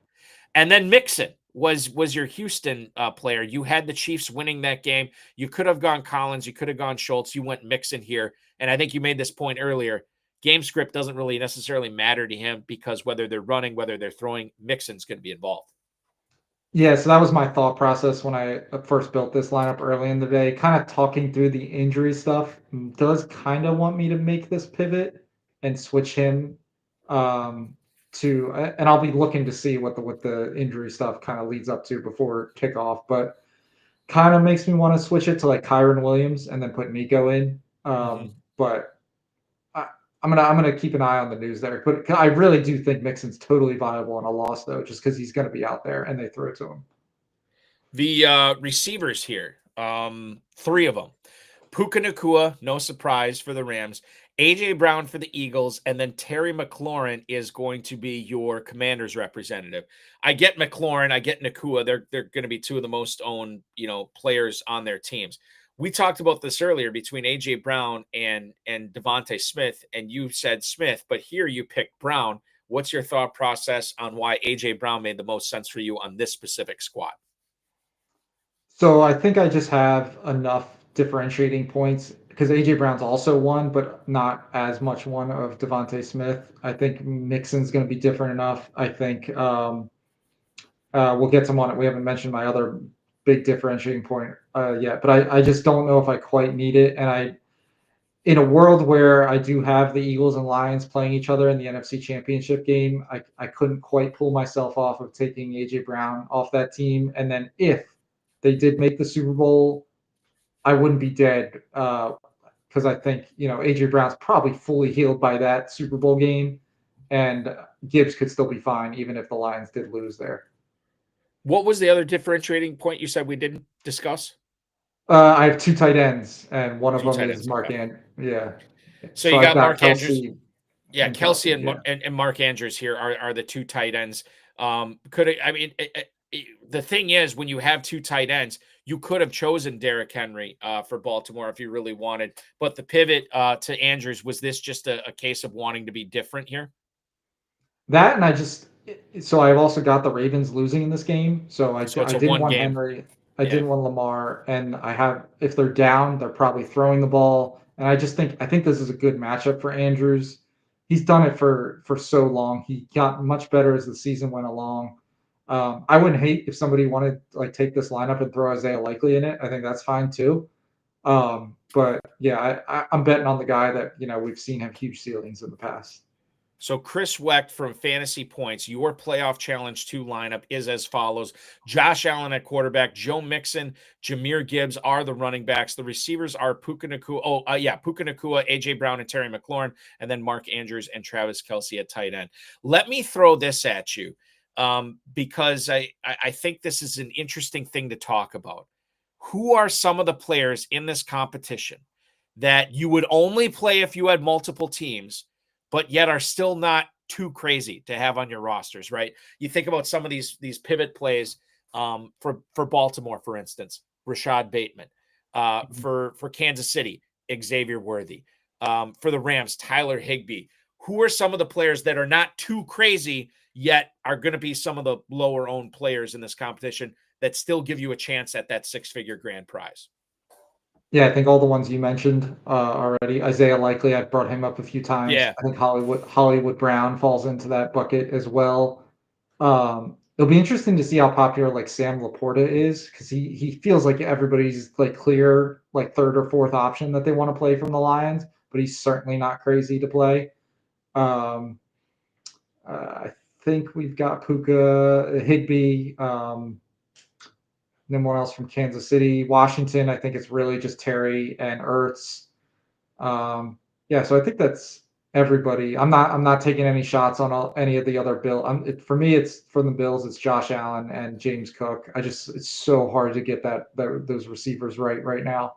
And then Mixon was your Houston player. You had the Chiefs winning that game. You could have gone Collins. You could have gone Schultz. You went Mixon here. And I think you made this point earlier. Game script doesn't really necessarily matter to him because whether they're running, whether they're throwing, Mixon's going to be involved. Yeah, so that was my thought process when I first built this lineup early in the day. Kind of talking through the injury stuff does kind of want me to make this pivot and switch him and I'll be looking to see what the injury stuff kind of leads up to before kickoff, but kind of makes me want to switch it to like Kyron Williams and then put Nico in. But I'm gonna keep an eye on the news there, but I really do think Mixon's totally viable in a loss though, just because he's gonna be out there and they throw it to him. The receivers here, 3 of them. Puka Nacua, no surprise for the Rams. A.J. Brown for the Eagles, and then Terry McLaurin is going to be your Commanders representative. I get McLaurin, I get Nacua. They're going to be 2 of the most owned, players on their teams. We talked about this earlier between A.J. Brown and Devontae Smith, and you said Smith, but here you picked Brown. What's your thought process on why A.J. Brown made the most sense for you on this specific squad? So I think I just have enough differentiating points because A.J. Brown's also one, but not as much one of Devontae Smith. I think Mixon's going to be different enough. I think we'll get to him on it. We haven't mentioned my other big differentiating point yet, but I just don't know if I quite need it. And in a world where I do have the Eagles and Lions playing each other in the NFC Championship game, I couldn't quite pull myself off of taking A.J. Brown off that team. And then if they did make the Super Bowl, I wouldn't be dead because I think, A.J. Brown's probably fully healed by that Super Bowl game, and Gibbs could still be fine even if the Lions did lose there. What was the other differentiating point you said we didn't discuss? I have 2 tight ends, and one of them is Mark Andrews. Yeah. So you got Mark Andrews. Yeah, Kelsey and Mark Andrews here are the 2 tight ends. the thing is, when you have two tight ends, you could have chosen Derrick Henry for Baltimore if you really wanted. But the pivot to Andrews, was this just a case of wanting to be different here? That, and I've also got the Ravens losing in this game. So I So it's a didn't one want game. Henry. I Yeah. didn't want Lamar, and if they're down, they're probably throwing the ball. And I think this is a good matchup for Andrews. He's done it for so long. He got much better as the season went along. I wouldn't hate if somebody wanted to like take this lineup and throw Isaiah Likely in it. I think that's fine too. But yeah, I'm betting on the guy that we've seen have huge ceilings in the past. So Chris Wecht from Fantasy Points, your playoff challenge 2 lineup is as follows. Josh Allen at quarterback, Joe Mixon, Jahmyr Gibbs are the running backs. The receivers are Puka Nacua, AJ Brown, and Terry McLaurin, and then Mark Andrews and Travis Kelce at tight end. Let me throw this at you because I think this is an interesting thing to talk about. Who are some of the players in this competition that you would only play if you had multiple teams, but yet are still not too crazy to have on your rosters, right? You think about some of these pivot plays for Baltimore, for instance, Rashad Bateman, for Kansas City, Xavier Worthy, for the Rams, Tyler Higbee. Who are some of the players that are not too crazy yet are going to be some of the lower owned players in this competition that still give you a chance at that 6-figure grand prize? Yeah, I think all the ones you mentioned already. Isaiah Likely, I've brought him up a few times. Yeah. I think Hollywood Brown falls into that bucket as well. It'll be interesting to see how popular like Sam Laporta is, because he feels like everybody's like clear like third or fourth option that they want to play from the Lions, but he's certainly not crazy to play. I think we've got Puka, Higbee. No one else from Kansas City. Washington, I think it's really just Terry and Ertz. Yeah, so I think that's everybody. I'm not taking any shots on any of the other for me, it's from the Bills. It's Josh Allen and James Cook. It's so hard to get those receivers right now.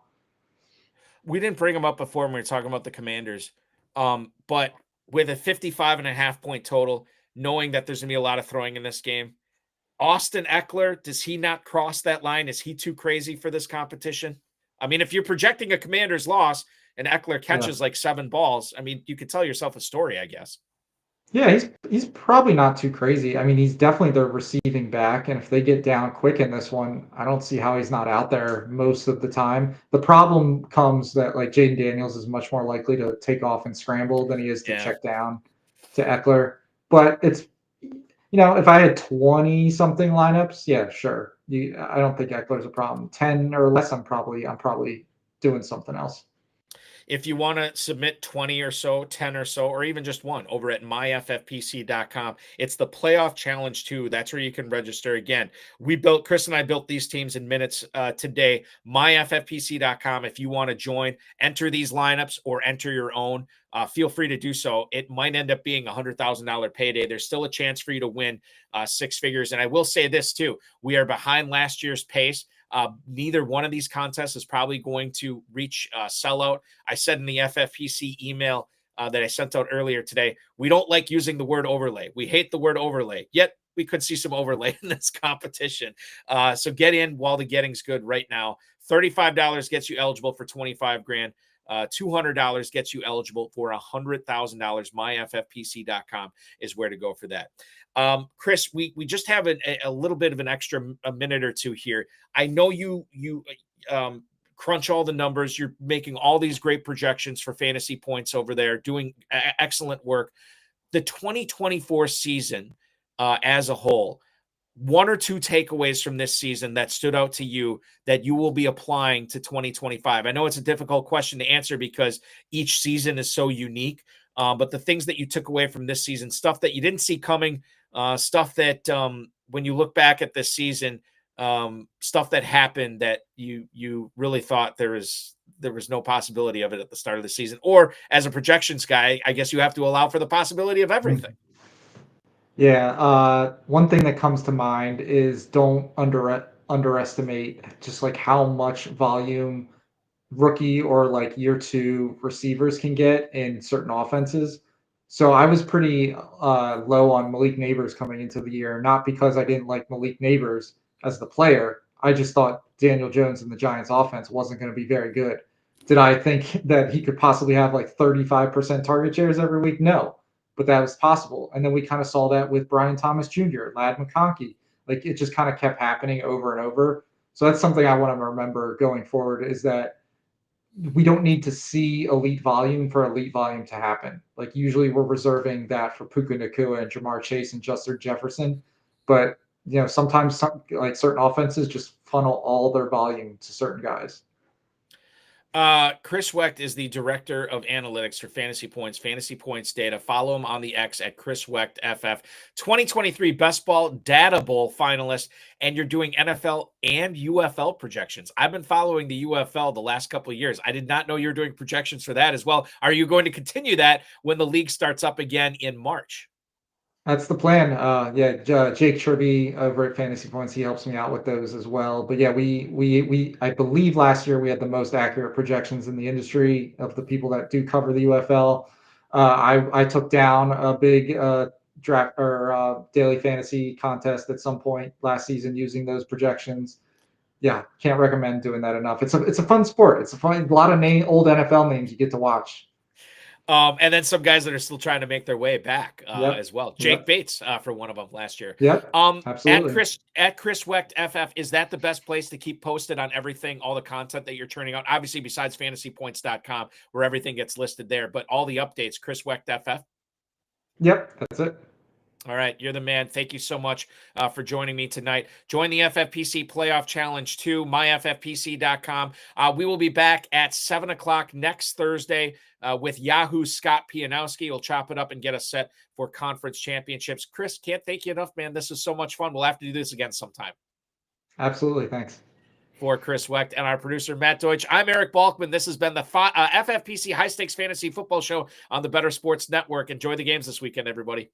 We didn't bring them up before when we were talking about the Commanders, but with a 55.5 point total, knowing that there's going to be a lot of throwing in this game, Austin Eckler, does he not cross that line? Is he too crazy for this competition? I mean, if you're projecting a Commander's loss and Eckler catches like 7 balls, I mean, you could tell yourself a story, I guess. Yeah, he's probably not too crazy. I mean, he's definitely the receiving back, and if they get down quick in this one, I don't see how he's not out there most of the time. The problem comes that like Jayden Daniels is much more likely to take off and scramble than he is to check down to Eckler. But it's if I had 20 something lineups, yeah, sure. I don't think Eckler's a problem. 10 or less, I'm probably doing something else. If you want to submit 20 or so, 10 or so, or even just one over at myffpc.com, it's the playoff challenge 2. That's where you can register. Again, Chris and I built these teams in minutes today. Myffpc.com. If you want to join, enter these lineups or enter your own, feel free to do so. It might end up being a $100,000 payday. There's still a chance for you to win 6 figures. And I will say this too, we are behind last year's pace. Neither one of these contests is probably going to reach sellout. I said in the FFPC email that I sent out earlier today, we don't like using the word overlay. We hate the word overlay, yet we could see some overlay in this competition. So get in while the getting's good right now. $35 gets you eligible for 25 grand. $200 gets you eligible for $100,000. Myffpc.com is where to go for that. Chris, we just have a little bit of an extra minute or two here. I know you crunch all the numbers. You're making all these great projections for Fantasy Points over there, doing excellent work. The 2024 season as a whole, 1 or 2 takeaways from this season that stood out to you that you will be applying to 2025? I know it's a difficult question to answer because each season is so unique, but the things that you took away from this season, stuff that you didn't see coming, stuff that when you look back at this season, stuff that happened that you really thought there was no possibility of it at the start of the season, or as a projections guy, I guess you have to allow for the possibility of everything. Yeah, one thing that comes to mind is don't underestimate just like how much volume rookie or like year 2 receivers can get in certain offenses. So I was pretty low on Malik Neighbors coming into the year, not because I didn't like Malik Neighbors, as the player. I just thought Daniel Jones and the Giants offense wasn't going to be very good. Did I think that he could possibly have like 35% target shares every week? No, but that was possible. And then we kind of saw that with Brian Thomas Jr., Lad McConkey. Like it just kind of kept happening over and over. So that's something I want to remember going forward, is that we don't need to see elite volume for elite volume to happen. Like usually we're reserving that for Puka Nacua and Jamar Chase and Justin Jefferson. But sometimes certain offenses just funnel all their volume to certain guys. Chris Wecht is the director of analytics for Fantasy Points data. Follow him on the X at Chris Wecht FF. 2023 Best Ball Data Bowl finalist, and you're doing NFL and UFL projections. I've been following the UFL the last couple of years. I did not know you were doing projections for that as well. Are you going to continue that when the league starts up again in March? That's the plan. Jake Trivy over at Fantasy Points, he helps me out with those as well. But yeah, we I believe last year we had the most accurate projections in the industry of the people that do cover the UFL. I took down a big draft or daily fantasy contest at some point last season using those projections. Yeah, can't recommend doing that enough. It's a fun sport. It's a lot of old NFL names you get to watch. And then some guys that are still trying to make their way back as well. Jake Bates for one of them last year. Yep. Absolutely. At Chris Wecht FF, is that the best place to keep posted on everything, all the content that you're turning out? Obviously, besides fantasypoints.com, where everything gets listed there, but all the updates, Chris Wecht FF. Yep, that's it. All right, you're the man. Thank you so much for joining me tonight. Join the FFPC Playoff Challenge too, myffpc.com. We will be back at 7 o'clock next Thursday with Yahoo's Scott Pianowski. He'll chop it up and get us set for conference championships. Chris, can't thank you enough, man. This is so much fun. We'll have to do this again sometime. Absolutely. Thanks. For Chris Wecht and our producer, Matt Deutsch, I'm Eric Balkman. This has been the FFPC High Stakes Fantasy Football Show on the Better Sports Network. Enjoy the games this weekend, everybody.